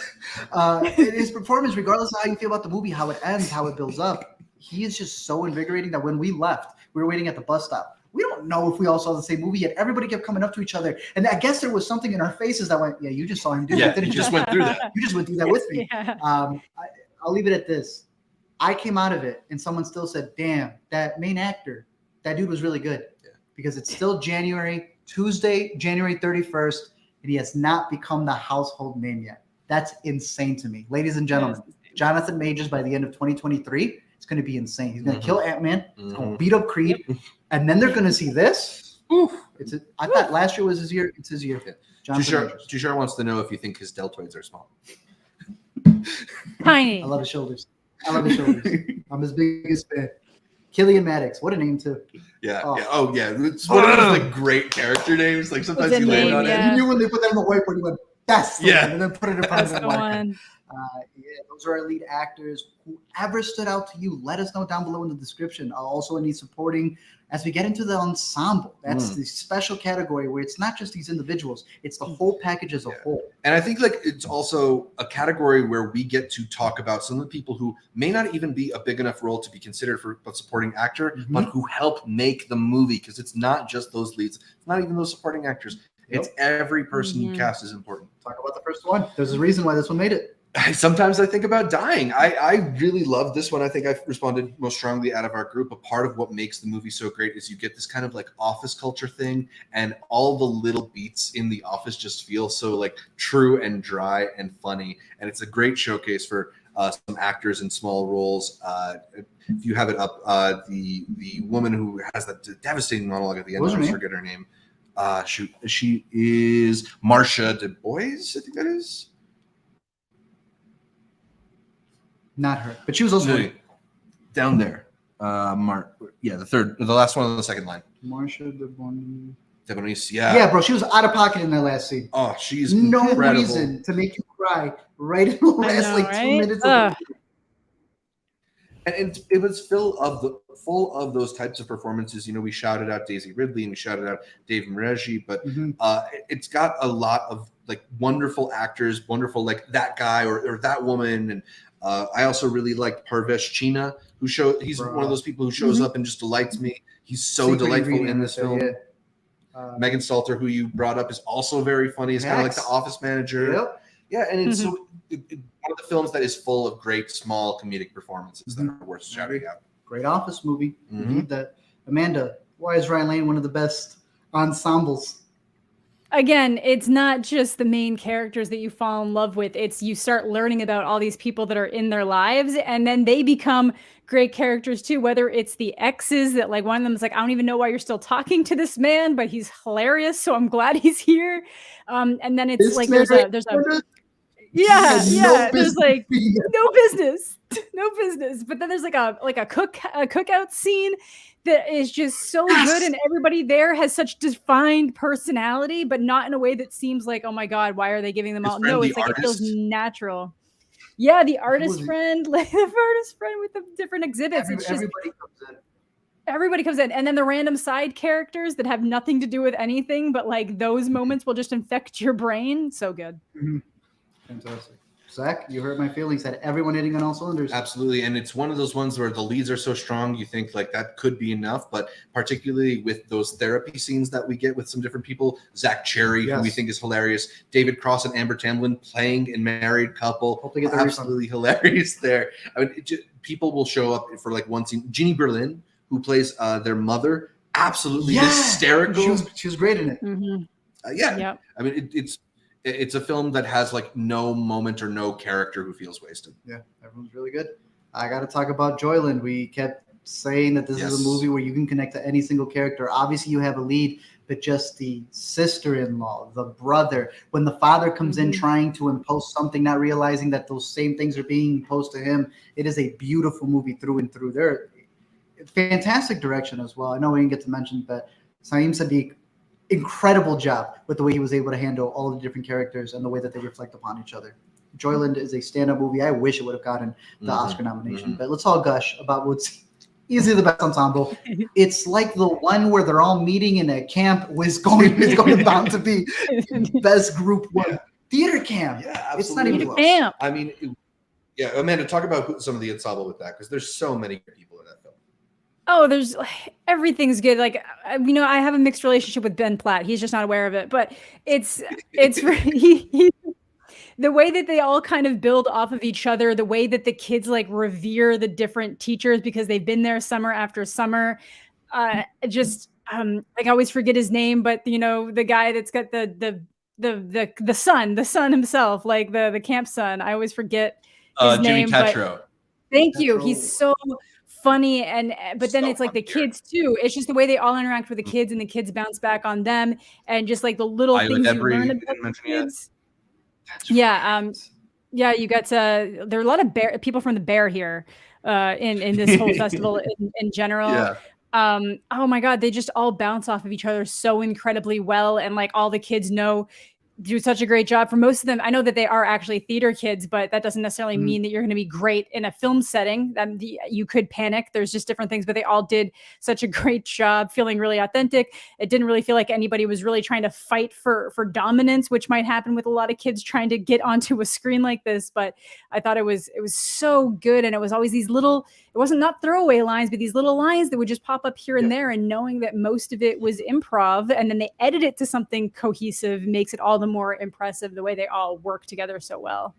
His performance, regardless of how you feel about the movie, how it ends, how it builds up, he is just so invigorating that when we left, we were waiting at the bus stop. We don't know if we all saw the same movie yet. Everybody kept coming up to each other. And I guess there was something in our faces that went, yeah, you just saw him do that. You just went through that. You just went through that with me. I'll leave it at this. I came out of it and someone still said, damn, that main actor, that dude was really good. Because it's still Tuesday, January 31st, and he has not become the household name yet. That's insane to me. Ladies and gentlemen, Jonathan Majors by the end of 2023, it's going to be insane. He's going to kill Ant-Man. He's going to beat up Creed. And then they're going to see this. I thought last year was his year. It's his year. Tushar wants to know if you think his deltoids are small. Tiny. I love his shoulders. I'm his biggest fan. Killian Maddox. What a name, too. Yeah. It's one of those great character names. Like, sometimes you land on it. You knew when they put that on the whiteboard, you went, that's the one. And then put it in front of the one. Those are our lead actors. Whoever stood out to you, let us know down below in the description. I'll also need supporting as we get into the ensemble. That's the special category where it's not just these individuals, it's the whole package as a whole. And I think like it's also a category where we get to talk about some of the people who may not even be a big enough role to be considered for a supporting actor, but who help make the movie, because it's not just those leads, it's not even those supporting actors. It's every person you cast is important. Talk about the first one. There's a reason why this one made it. Sometimes I think about dying. I really love this one. I think I've responded most strongly out of our group. A part of what makes the movie so great is you get this kind of like office culture thing, and all the little beats in the office just feel so like true and dry and funny. And it's a great showcase for some actors in small roles. If you have it up, the woman who has that devastating monologue at the end, I always forget her name. She is Marcia Du Bois, I think that is. Not her, but she was also down there. The last one on the second line. Marcia Debonis, yeah. Yeah, bro, she was out of pocket in that last scene. Oh, she's no incredible. reason to make you cry right in the last 2 minutes of the movie. And it was full of those types of performances. You know, we shouted out Daisy Ridley and we shouted out Dave Mreji, but it's got a lot of like wonderful actors, wonderful like that guy or that woman. And I also really like Parvesh Cheena, he's one of those people who shows up and just delights me. He's so delightful in this film. Yeah. Megan Stalter, who you brought up, is also very funny. He's kind of like the office manager. Yep. Yeah, and it's one of the films that is full of great small comedic performances that are worth shouting out. Great office movie. You need that. Amanda, why is Ryan Lane one of the best ensembles? Again, it's not just the main characters that you fall in love with. It's you start learning about all these people that are in their lives, and then they become great characters too, whether it's the exes that like one of them is like, I don't even know why you're still talking to this man, but he's hilarious, so I'm glad he's here. And then it's like there's a there's like no business. But then there's like a cookout scene that is just so good, and everybody there has such defined personality, but not in a way that seems like, oh my God, why are they giving them all? No, it's like it feels natural. Yeah, the artist friend, like the artist friend with the different exhibits. Everybody comes in, and then the random side characters that have nothing to do with anything, but like those moments will just infect your brain. So good. Fantastic. Zach, you hurt my feelings. Had everyone hitting on all cylinders. Absolutely. And it's one of those ones where the leads are so strong, you think like that could be enough. But particularly with those therapy scenes that we get with some different people, Zach Cherry, who we think is hilarious, David Cross and Amber Tamblyn playing in Married Couple, absolutely hilarious there. I mean, people will show up for like one scene. Jeannie Berlin, who plays their mother, absolutely hysterical. She was great in it. I mean, it's a film that has like no moment or no character who feels wasted. Yeah, everyone's really good. I got to talk about Joyland. We kept saying that this is a movie where you can connect to any single character. Obviously, you have a lead, but just the sister-in-law, the brother, when the father comes in trying to impose something, not realizing that those same things are being imposed to him. It is a beautiful movie through and through. There, fantastic direction as well. I know we didn't get to mention, but Saim Sadiq, incredible job with the way he was able to handle all the different characters and the way that they reflect upon each other. Joyland is a stand-up movie. I wish it would have gotten the Oscar nomination, but let's all gush about what's easily the best ensemble. It's like the one where they're all meeting in a camp is going to bound to be best group one. Theater camp. Yeah, absolutely. It's not even close. Camp. I mean, Amanda, talk about some of the ensemble with that, because there's so many people in that film. Oh, there's everything's good. Like, you know, I have a mixed relationship with Ben Platt. He's just not aware of it, but it's the way that they all kind of build off of each other, the way that the kids like revere the different teachers because they've been there summer after summer. I always forget his name, but you know, the guy that's got the son himself, like the camp son. I always forget his name. Jimmy Tatro. Thank you. He's so funny, but then it's like the kids too. It's just the way they all interact with the kids, and the kids bounce back on them, and just like the little things you learn about the kids. You got there are a lot of people from the Bear here in this whole festival in general. Oh my God, they just all bounce off of each other so incredibly well, and like all the kids do such a great job. For most of them, I know that they are actually theater kids, but that doesn't necessarily mean that you're going to be great in a film setting. You could panic. There's just different things, but they all did such a great job, feeling really authentic. It didn't really feel like anybody was really trying to fight for dominance, which might happen with a lot of kids trying to get onto a screen like this. But I thought it was so good, and it was always these little. It wasn't not throwaway lines, but these little lines that would just pop up here and there, and knowing that most of it was improv, and then they edit it to something cohesive makes it all the more impressive the way they all work together so well.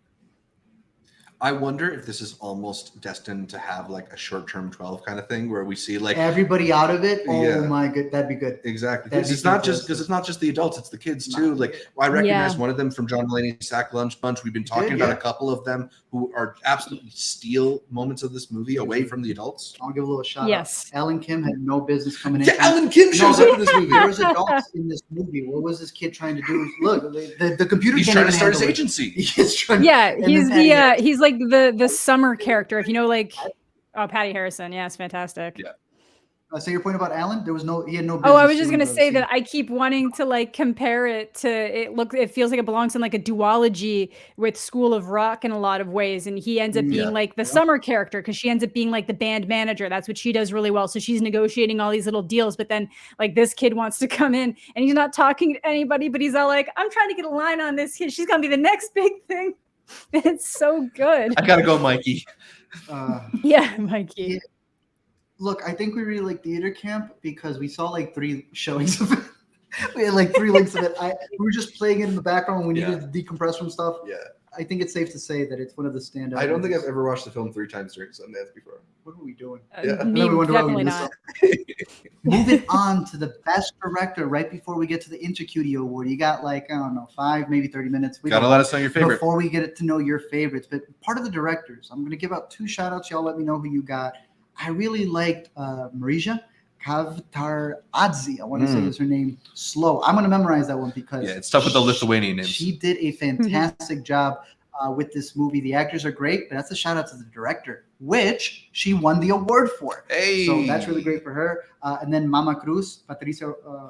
I wonder if this is almost destined to have like a short-term 12 kind of thing where we see like everybody out of it. Oh Yeah. my god, that'd be good. exactly That'd because be it's not just the adults, it's the kids too. Like I recognize one of them from John Mulaney's Sack Lunch Bunch. We've been talking about a couple of them who are absolutely steal moments of this movie away from the adults. I'll give a little shout Yes. out. Alan Kim had no business coming in. Yeah, Alan Kim shows up in this movie. There was adults in this movie. What was this kid trying to do? Look, the computer. He's can't trying to even start his handle it. agency. He's trying. Yeah, and he's then Patty he's like the summer character. If you know, like, oh, Patty Harrison. Yeah, it's fantastic. Yeah. So your point about Alan, he had no business. Oh, I was just gonna doing say those that I keep wanting to like compare it to it feels like it belongs in like a duology with School of Rock in a lot of ways, and he ends up being like the summer character because she ends up being like the band manager. That's what she does really well. So she's negotiating all these little deals, but then like this kid wants to come in and he's not talking to anybody, but he's all like, I'm trying to get a line on this kid. She's gonna be the next big thing. It's so good. I gotta go, Mikey. Yeah, Mikey. Yeah. Look, I think we really like Theater Camp because we saw like 3 showings of it. We had like 3 links of it. We were just playing it in the background when we needed to decompress from stuff. Yeah. I think it's safe to say that it's one of the standout. I don't think I've ever watched the film 3 times during Sundance before. What are we doing? Me, definitely not. Moving on to the best director right before we get to the Intercutie Award. You got like, I don't know, 5, maybe 30 minutes. Gotta let us know your favorite. Before we get to know your favorites. But part of the directors, I'm going to give out 2 shout outs. Y'all let me know who you got. I really liked Marija Kavtaradze. I want to say is her name. Slow. I'm going to memorize that one because it's tough with the Lithuanian names. She did a fantastic job with this movie. The actors are great, but that's a shout out to the director, which she won the award for. Hey. So that's really great for her. And then Mama Cruz, Patricia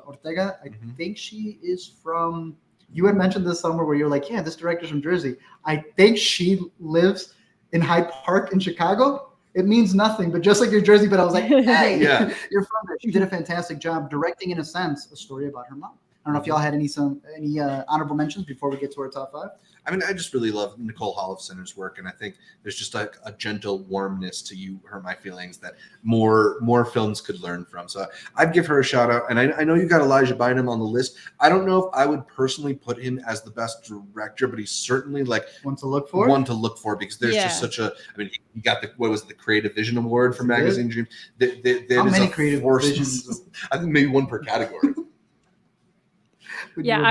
Ortega. I think she is from. You had mentioned this somewhere where you're like, yeah, this director's from Jersey. I think she lives in Hyde Park in Chicago. It means nothing, but just like your Jersey, but I was like, hey, you're from there. She did a fantastic job directing, in a sense, a story about her mom. I don't know if y'all had any honorable mentions before we get to our top 5. I mean, I just really love Nicole Holofcener's work, and I think there's just like a gentle warmness to You Hurt My Feelings that more films could learn from. So I'd give her a shout out. And I know you got Elijah Bynum on the list. I don't know if I would personally put him as the best director, but he's certainly like one to look for because there's just such a. I mean, he got the Creative Vision Award for Magazine Dream. How many creative visions? I think maybe 1 per category. Yeah,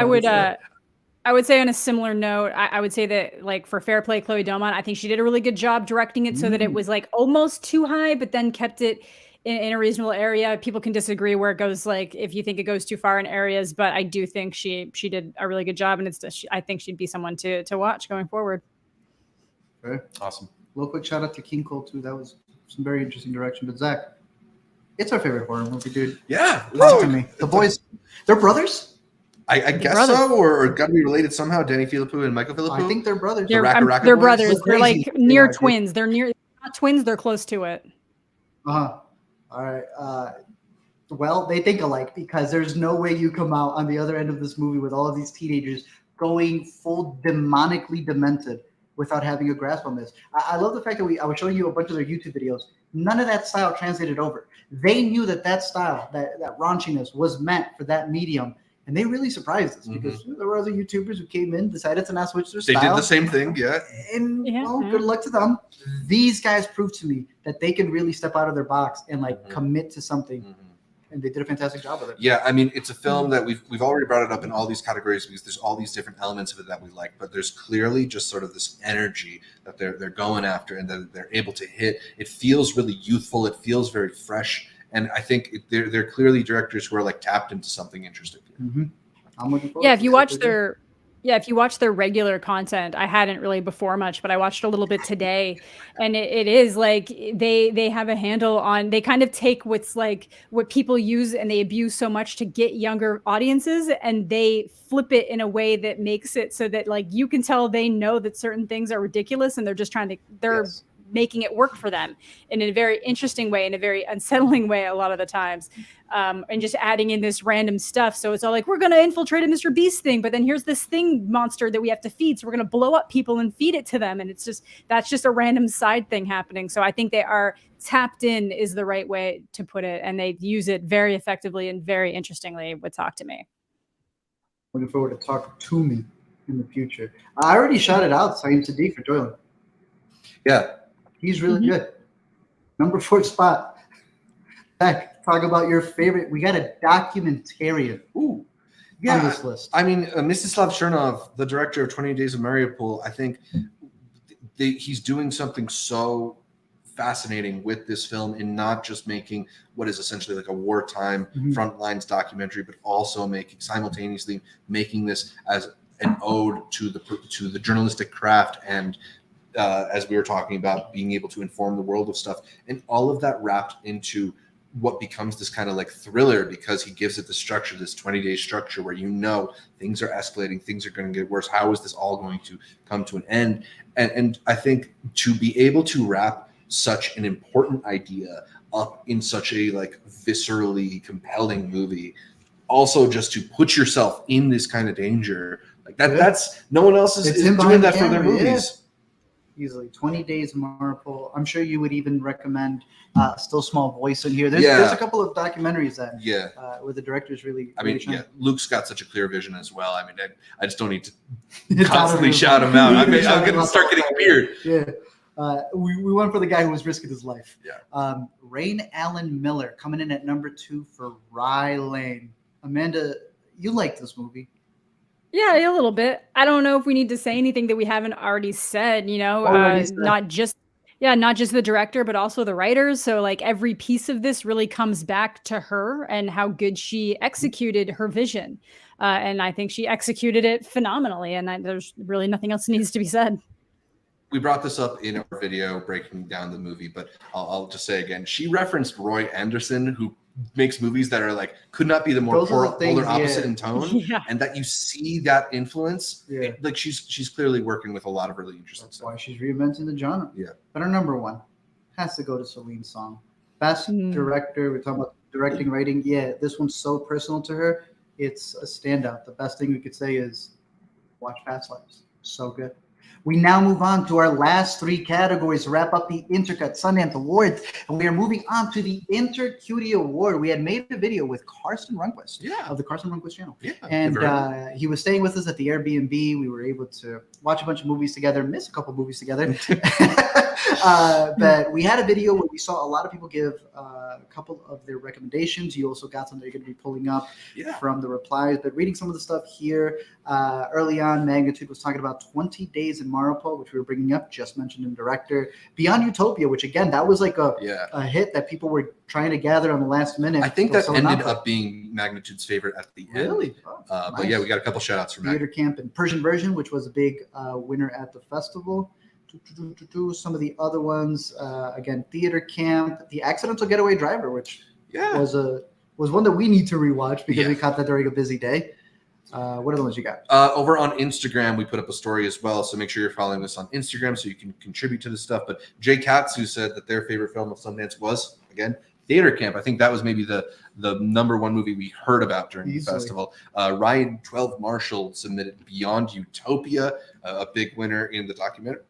I would say on a similar note, I would say that like for Fair Play, Chloe Delmont, I think she did a really good job directing it so that it was like almost too high, but then kept it in a reasonable area. People can disagree where it goes, like if you think it goes too far in areas, but I do think she did a really good job, and I think she'd be someone to watch going forward. Okay. Awesome. Real quick shout out to King Cole too. That was some very interesting direction. But Zach, it's our favorite horror movie, dude. Yeah. Talk to me. The boys, they're brothers? I guess so, or got to be related somehow. Danny Philippou and Michael Philippou. I think they're brothers. They're Boys? brothers. They're like near twins. They're not twins. They're close to it. All right. Well, they think alike because there's no way you come out on the other end of this movie with all of these teenagers going full demonically demented without having a grasp on this. I love the fact that I was showing you a bunch of their YouTube videos. None of that style translated over. They knew that style, that raunchiness was meant for that medium. And they really surprised us because there were other YouTubers who came in, decided to not switch their style. They did the same thing, yeah. And well, good luck to them. These guys proved to me that they can really step out of their box and like commit to something. And they did a fantastic job of it. Yeah, I mean, it's a film that we've already brought it up in all these categories because there's all these different elements of it that we like, but there's clearly just sort of this energy that they're going after and that they're able to hit. It feels really youthful. It feels very fresh. And I think they're clearly directors who are like tapped into something interesting. I'm looking forward. Yeah, if you watch their regular content, I hadn't really before much, but I watched a little bit today, and it is like they have a handle on. They kind of take what's like what people use and they abuse so much to get younger audiences, and they flip it in a way that makes it so that like you can tell they know that certain things are ridiculous, and they're just trying to making it work for them in a very interesting way, in a very unsettling way a lot of the times, and just adding in this random stuff. So it's all like, we're going to infiltrate a Mr. Beast thing, but then here's this thing monster that we have to feed. So we're going to blow up people and feed it to them. And that's just a random side thing happening. So I think they are tapped in is the right way to put it. And they use it very effectively and very interestingly with Talk to Me. Looking forward to Talk to Me in the future. I already shouted out Saeem Sadiq for Doyle. Yeah. He's really good. Number 4 spot. Beck, talk about your favorite. We got a documentarian on this list. I mean, Mstislav Chernov, the director of 20 Days of Mariupol, I think he's doing something so fascinating with this film in not just making what is essentially like a wartime front lines documentary, but also simultaneously making this as an ode to the journalistic craft and as we were talking about, being able to inform the world of stuff, and all of that wrapped into what becomes this kind of like thriller, because he gives it the structure, this 20-day structure where things are escalating, things are going to get worse. How is this all going to come to an end? And I think to be able to wrap such an important idea up in such a like viscerally compelling movie, also just to put yourself in this kind of danger, like that's no one else is doing that for their movies. Easily 20 Days of Mariupol. I'm sure you would even recommend Still Small Voice in here. There's a couple of documentaries that where the director's really Luke's got such a clear vision as well. I mean, I just don't need to constantly shout him out. I'm going to start getting weird. Yeah. We went for the guy who was risking his life. Yeah. Rain Allen Miller coming in at number 2 for Rye Lane. Amanda, you like this movie? Yeah, a little bit. I don't know if we need to say anything that we haven't already said, not just the director, but also the writers. So like every piece of this really comes back to her and how good she executed her vision. And I think she executed it phenomenally. And there's really nothing else that needs to be said. We brought this up in our video breaking down the movie, but I'll just say again, she referenced Roy Anderson, who makes movies that are like could not be the more polar opposite in tone, and that you see that influence. Like she's clearly working with a lot of really interesting stuff. Why she's reinventing the genre. But our number 1 has to go to Celine Song, best director. We're talking about directing, writing. This one's so personal to her. It's a standout. The best thing we could say is watch Past Lives. So good. We now move on to our last 3 categories to wrap up the Intercut Sundance Awards, and we are moving on to the Intercutie Award. We had made a video with Carson Runquist of the Carson Runquist channel, and he was staying with us at the Airbnb. We were able to watch a bunch of movies together, miss a couple of movies together, but we had a video where we saw a lot of people give a couple of their recommendations. You also got some that you're going to be pulling up from the replies, but reading some of the stuff here early on, Magnitude was talking about 20 Days in Mariupol, which we were bringing up, just mentioned in director. Beyond Utopia, which again, that was like a hit that people were trying to gather on the last minute. I think that ended up being Magnitude's favorite at the end. Really? But yeah, we got a couple shout outs from Theater Camp and Persian Version, which was a big winner at the festival. Some of the other ones, again, Theater Camp, The Accidental Getaway Driver, which was one that we need to rewatch because we caught that during a busy day. What other ones you got? Over on Instagram, we put up a story as well, so make sure you're following us on Instagram so you can contribute to this stuff. But Jay Katsu said that their favorite film of Sundance was, again, Theater Camp. I think that was maybe the number 1 movie we heard about during the festival. Ryan 12 Marshall submitted Beyond Utopia, a big winner in the documentary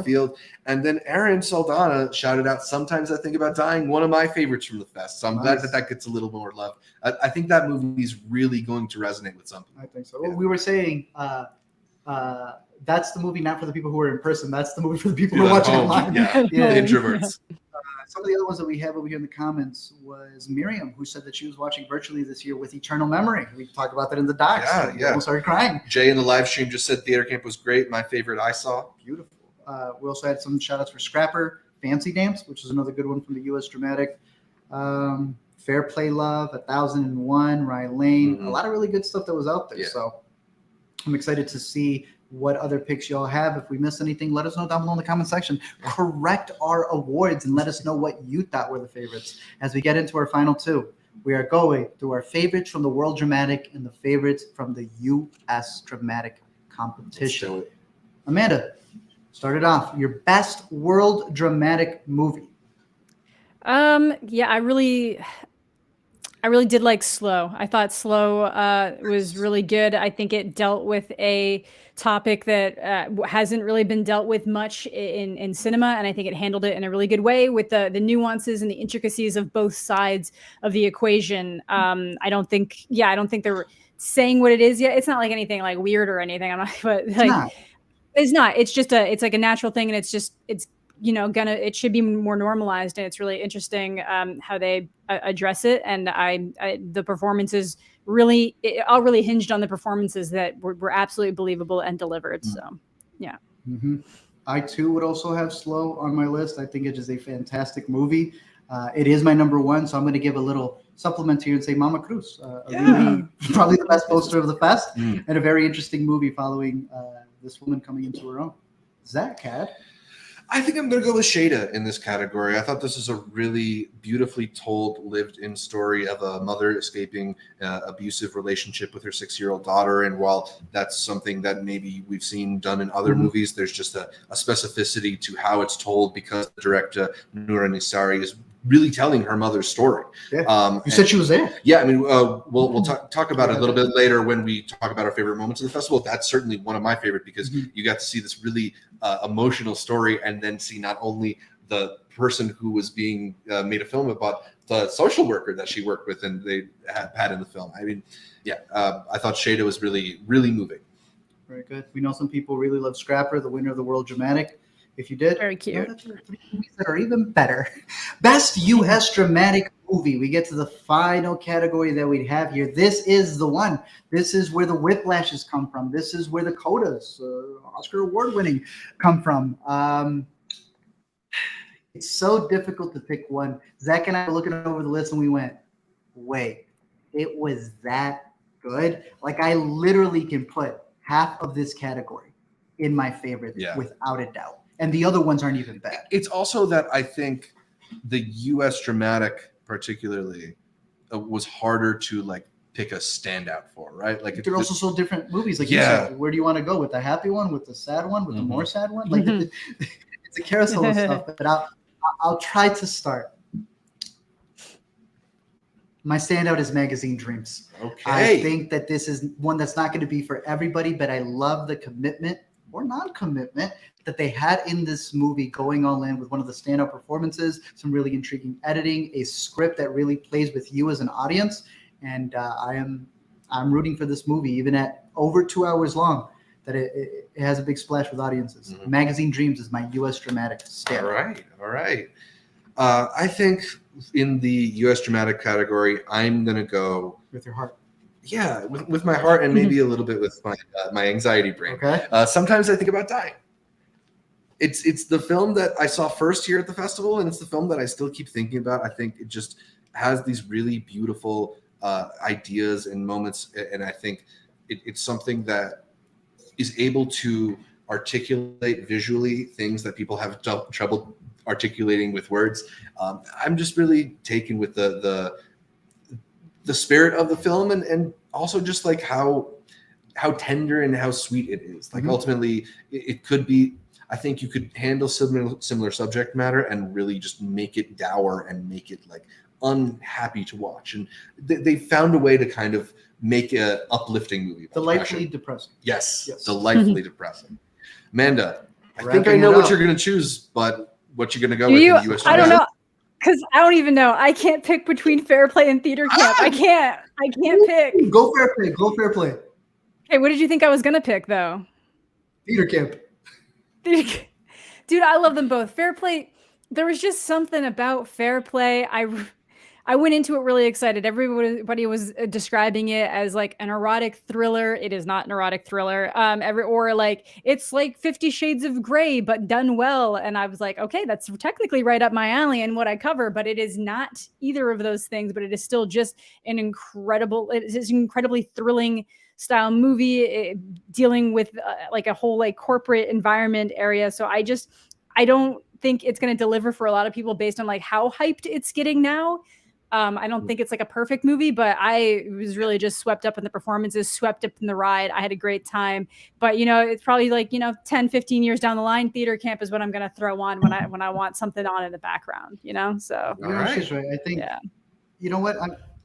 field. And then Aaron Saldana shouted out Sometimes I Think About Dying, one of my favorites from the fest. So I'm glad that gets a little more love. I think that movie is really going to resonate with some people. I think so. Well, we were saying that's the movie not for the people who are in person. That's the movie for the people who are watching online. The introverts. Some of the other ones that we have over here in the comments was Miriam, who said that she was watching virtually this year with Eternal Memory. We talked about that in the docs. We almost started crying. Jay in the live stream just said Theater Camp was great. My favorite I saw. Beautiful. We also had some shout outs for Scrapper, Fancy Dance, which is another good one from the U.S. Dramatic. Fair Play Love, 1001, Rye Lane. A lot of really good stuff that was out there. So I'm excited to see what other picks y'all have. If we missed anything, let us know down below in the comment section. Correct our awards and let us know what you thought were the favorites. As we get into our final 2, we are going through our favorites from the World Dramatic and the favorites from the U.S. Dramatic competition. Amanda, start it off. Your best World Dramatic movie. I really did like Slow. I thought Slow was really good. I think it dealt with a topic that hasn't really been dealt with much in cinema, and I think it handled it in a really good way with the nuances and the intricacies of both sides of the equation. I don't think they're saying what it is yet. It's not like anything like weird or anything. It's not. It's just it's like a natural thing, and it's it should be more normalized, and it's really interesting how they address it. And the performances really, it all really hinged on the performances that were absolutely believable and delivered. So, yeah. Mm-hmm. I too would also have Slow on my list. I think it is a fantastic movie. It is my number one, so I'm going to give a little supplement here and say Mama Cruz. Really, probably the best poster of the fest, and a very interesting movie following this woman coming into her own. Zach, Cad? I think I'm going to go with Shada in this category. I thought this is a really beautifully told, lived-in story of a mother escaping abusive relationship with her 6-year-old daughter. And while that's something that maybe we've seen done in other movies, there's just a specificity to how it's told because the director, Noura Nisari, is really telling her mother's story. Yeah. You said she was there. Yeah, I mean, we'll talk about it a little bit later when we talk about our favorite moments of the festival. That's certainly one of my favorite because you got to see this really emotional story and then see not only the person who was being made a film about, the social worker that she worked with and they had in the film. I mean, I thought Shada was really, really moving. Very good. We know some people really love Scrapper, the winner of the World Dramatic. If you did, very cute. That's 3 movies that are even better. Best U.S. Dramatic Movie. We get to the final category that we have here. This is the one. This is where the whiplashes come from. This is where the codas, Oscar award winning, come from. It's so difficult to pick one. Zach and I were looking over the list and we went, wait, it was that good? Like I literally can put half of this category in my favorite without a doubt. And the other ones aren't even bad. It's also that I think the U.S. dramatic particularly was harder to like pick a standout for, right? Like they're also so different movies. Like you said, where do you want to go? With the happy one, with the sad one, with the more sad one? Like it's a carousel of stuff. But I'll try to start. My standout is Magazine Dreams. Okay. I think that this is one that's not going to be for everybody, but I love the commitment or non-commitment that they had in this movie, going all in with one of the standout performances, some really intriguing editing, a script that really plays with you as an audience. And I'm rooting for this movie, even at over 2 hours long, that it has a big splash with audiences. Magazine Dreams is my U.S. dramatic standout. All right. I think in the U.S. dramatic category, I'm going to go with your heart. Yeah, with my heart and maybe a little bit with my anxiety brain. Okay. Sometimes I think about dying. It's the film that I saw first here at the festival, and it's the film that I still keep thinking about. I think it just has these really beautiful ideas and moments, and I think it's something that is able to articulate visually things that people have trouble articulating with words. I'm just really taken with the spirit of the film and also just like how tender and how sweet it is. Like ultimately it could be, I think you could handle similar subject matter and really just make it dour and make it like unhappy to watch. And they found a way to kind of make an uplifting movie. Delightfully depressing. Yes. Delightfully depressing. Amanda, I think I Wrapping know it what up. you're going to choose, but what you're going to go with in the U.S. I don't know. Because I don't even know. I can't pick between Fair Play and Theater Camp. I can't pick. Go Fair Play. Go Fair Play. Okay, what did you think I was going to pick, though? Theater Camp. Dude, I love them both. Fair Play, there was just something about Fair Play. I went into it really excited. Everybody was describing it as like an erotic thriller. It is not an erotic thriller. Or like it's like 50 Shades of Grey, but done well. And I was like, okay, that's technically right up my alley and what I cover, but it is not either of those things. But it is still just it is an incredibly thrilling style movie dealing with like a whole like corporate environment area. So I don't think it's going to deliver for a lot of people based on like how hyped it's getting now. I don't think it's like a perfect movie, but I was really just swept up in the performances, swept up in the ride. I had a great time, but it's probably like, 10, 15 years down the line, Theater Camp is what I'm going to throw on when I want something on in the background, so. All right. She's right. I think, you know what?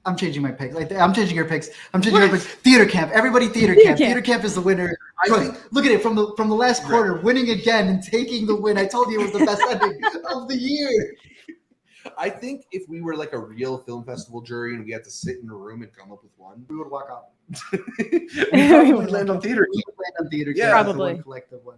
I'm changing my picks. I'm changing your picks. I'm changing your picks. Theater Camp. Everybody Theater Camp. Theater Camp is the winner. Look at it from the last quarter, winning again and taking the win. I told you it was the best ending of the year. I think if we were like a real film festival jury and we had to sit in a room and come up with one, we would walk out. we would land on Theater. We would land on Theater. Yeah, probably one collective one.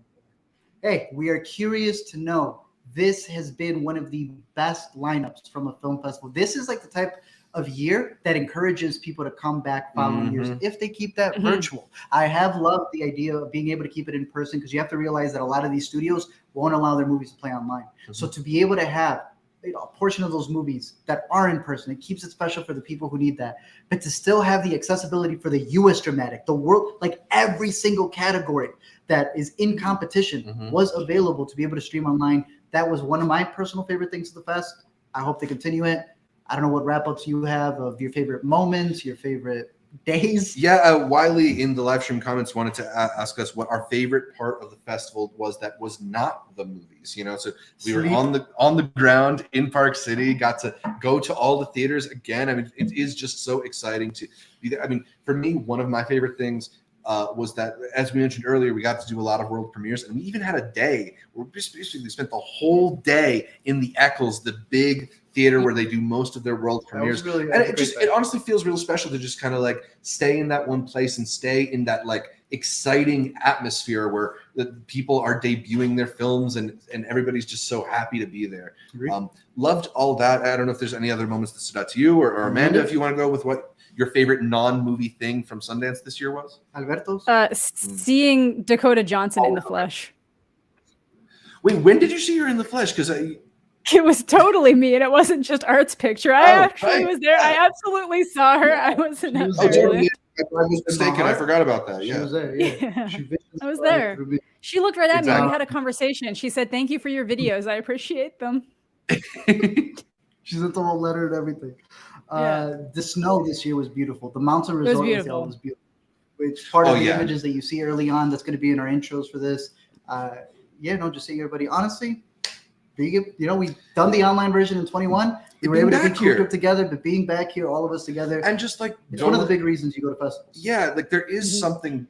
Hey, we are curious to know this has been one of the best lineups from a film festival. This is like the type of year that encourages people to come back following years if they keep that virtual. I have loved the idea of being able to keep it in person because you have to realize that a lot of these studios won't allow their movies to play online. So to be able to have a portion of those movies that are in person, it keeps it special for the people who need that. But to still have the accessibility for the US dramatic, the world, like every single category that is in competition was available to be able to stream online. That was one of my personal favorite things of the fest. I hope they continue it. I don't know what wrap-ups you have of your favorite moments, your favorite days. Yeah, Wiley in the live stream comments wanted to ask us what our favorite part of the festival was that was not the movies. You know, so we were on the ground in Park City, got to go to all the theaters again. I mean, it is just so exciting to be there. I mean, for me, one of my favorite things was that, as we mentioned earlier, we got to do a lot of world premieres, and we even had a day where we basically spent the whole day in the Eccles, the big theater where they do most of their world premieres. And it honestly feels real special to just kind of like stay in that one place and stay in that like exciting atmosphere where the people are debuting their films and everybody's just so happy to be there. Loved all that. I don't know if there's any other moments that stood out to you or Amanda, if you want to go with what your favorite non-movie thing from Sundance this year was. Alberto's? Seeing Dakota Johnson in the flesh. Wait, when did you see her in the flesh? Because it was totally me, and it wasn't just Art's picture. I actually was there. I absolutely saw her. I wasn't there. I was mistaken. I forgot about that. She was there. Yeah. I was there. She looked right at me. We had a conversation. She said, "Thank you for your videos. I appreciate them." She sent the whole letter and everything. The snow this year was beautiful. The mountain resort was beautiful. Which part of the images that you see early on that's going to be in our intros for this. Just seeing everybody. Honestly, we've done the online version in 21. We were able to be cooped up together, but being back here, all of us together, and just like it's one of the big reasons you go to festivals. Yeah, like there is something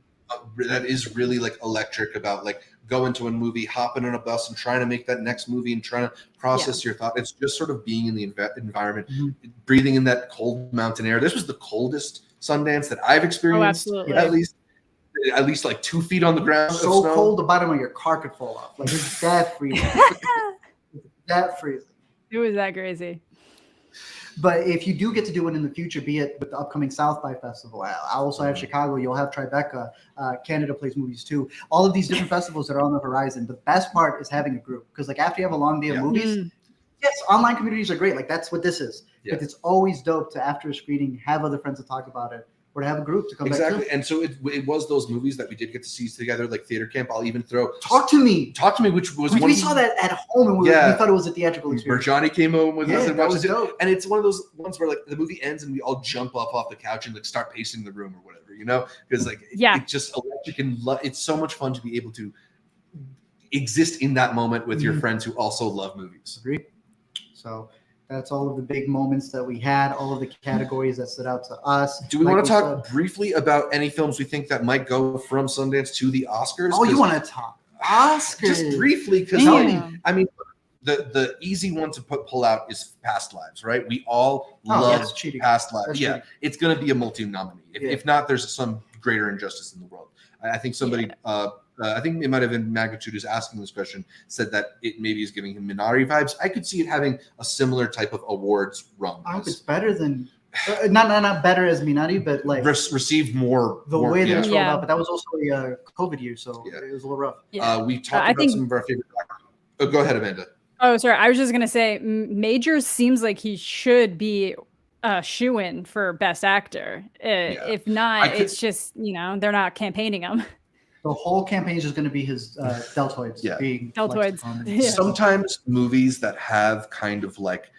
that is really like electric about like going to a movie, hopping on a bus, and trying to make that next movie and trying to process your thought. It's just sort of being in the environment, breathing in that cold mountain air. This was the coldest Sundance that I've experienced. At least like 2 feet on the ground. So cold, the bottom of your car could fall off. Like it's that freezing. That freezing. It was that crazy. But if you do get to do it in the future, be it with the upcoming South by Festival, I also have Chicago, you'll have Tribeca, Canada Plays Movies too. All of these different festivals that are on the horizon. The best part is having a group, because like after you have a long day of movies, yes, online communities are great. Like that's what this is. Yeah. But it's always dope to, after a screening, have other friends to talk about it, or to have a group to come back to. Exactly. And so it was those movies that we did get to see together, like Theater Camp. I'll even throw Talk to Me, which was we saw that at home, and we thought it was a theatrical experience. Johnny came home with us and watched it. Dope. And it's one of those ones where like the movie ends and we all jump off the couch and like start pacing the room or whatever, because like it's just electric and it's so much fun to be able to exist in that moment with your friends who also love movies. Agreed. So that's all of the big moments that we had, all of the categories that stood out to us. Do we want to talk briefly about any films we think that might go from Sundance to the Oscars? Oh, you want to talk Oscars? Just briefly, because I mean, the easy one to pull out is Past Lives, right? We all love Past Lives. Cheating. It's going to be a multi-nominee. If not, there's some greater injustice in the world. I think somebody... I think it might have been Magnitude is asking this question, said that it maybe is giving him Minari vibes. I could see it having a similar type of awards run. I hope it's better than, not better as Minari, but like received more. Way that it's rolled out, but that was also a COVID year, so it was a little rough. We talked about some of our favorite. Go ahead, Amanda. Oh, sorry. I was just gonna say, Majors seems like he should be shoo-in for Best Actor. If not, it's just they're not campaigning him. The whole campaign is just going to be his deltoids. Being deltoids. Sometimes movies that have kind of like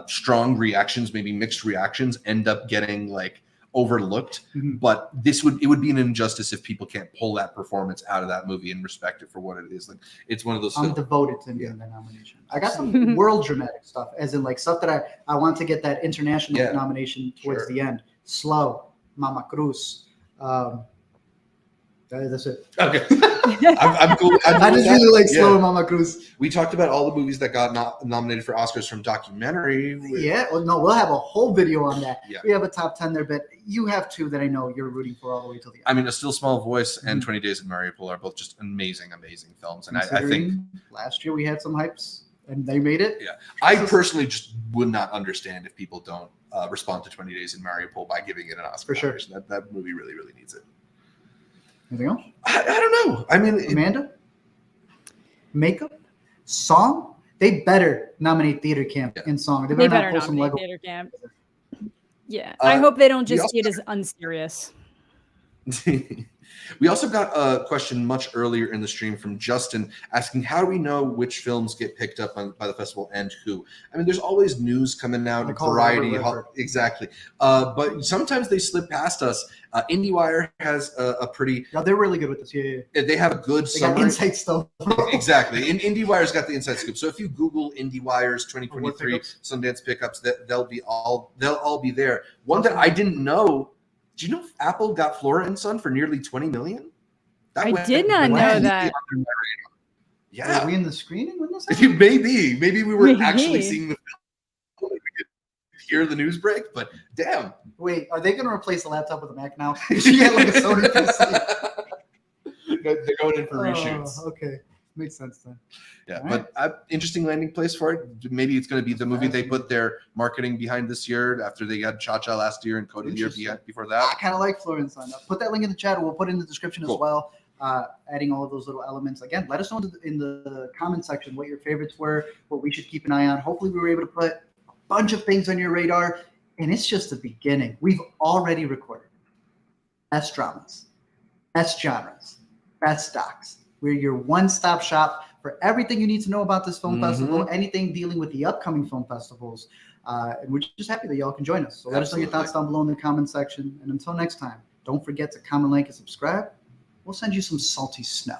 strong reactions, maybe mixed reactions, end up getting like overlooked. But it would be an injustice if people can't pull that performance out of that movie and respect it for what it is. Like it's one of those. I'm devoted to getting that nomination. I got some world dramatic stuff, as in like stuff that I want to get that international nomination towards the end. Slow, Mama Cruz. That's it. Okay. I'm cool. I just really like Slow Mama Cruz. We talked about all the movies that got nominated for Oscars from documentary. We'll have a whole video on that. We have a top 10 there, but you have two that I know you're rooting for all the way till the end. I mean, A Still Small Voice and 20 Days in Mariupol are both just amazing, amazing films. And I think last year we had some hypes and they made it. Yeah, I personally just would not understand if people don't respond to 20 Days in Mariupol by giving it an Oscar. For sure. nomination. That movie really, really needs it. Anything else? I don't know. I mean, Amanda? Makeup? Song? They better nominate Theater Camp in song. They better not pull some nominate Lego. Theater Camp. Yeah, I hope they don't just see it as unserious. We also got a question much earlier in the stream from Justin asking, how do we know which films get picked up by the festival and who? I mean, there's always news coming out, variety, exactly. But sometimes they slip past us. IndieWire has a pretty... No, they're really good with this. Yeah. They have a good summary. Got inside stuff. Exactly. IndieWire's got the inside scoop. So if you Google IndieWire's 2023 Sundance pickups, they'll all be there. One that I didn't know. Do you know if Apple got Flora and Son for nearly $20 million? I did not know that. Yeah. Were we in the screening when this happened? Maybe we were actually seeing the film. We could hear the news break, but damn. Wait, are they going to replace the laptop with a Mac now? She had like a Sony PC. They're going in for reshoots. Okay. Makes sense then. Yeah, all but interesting landing place for it. Maybe it's going to be the movie they put their marketing behind this year after they got Cha-Cha last year and Coda the year before that. I kind of like Florence on that. Put that link in the chat. We'll put it in the description as well, adding all of those little elements. Again, let us know in the comment section what your favorites were, what we should keep an eye on. Hopefully we were able to put a bunch of things on your radar, and it's just the beginning. We've already recorded best dramas, best genres, best docs. We're your one-stop shop for everything you need to know about this film festival, anything dealing with the upcoming film festivals. And we're just happy that y'all can join us. So let us know your thoughts down below in the comment section. And until next time, don't forget to comment, like, and subscribe. We'll send you some salty snow.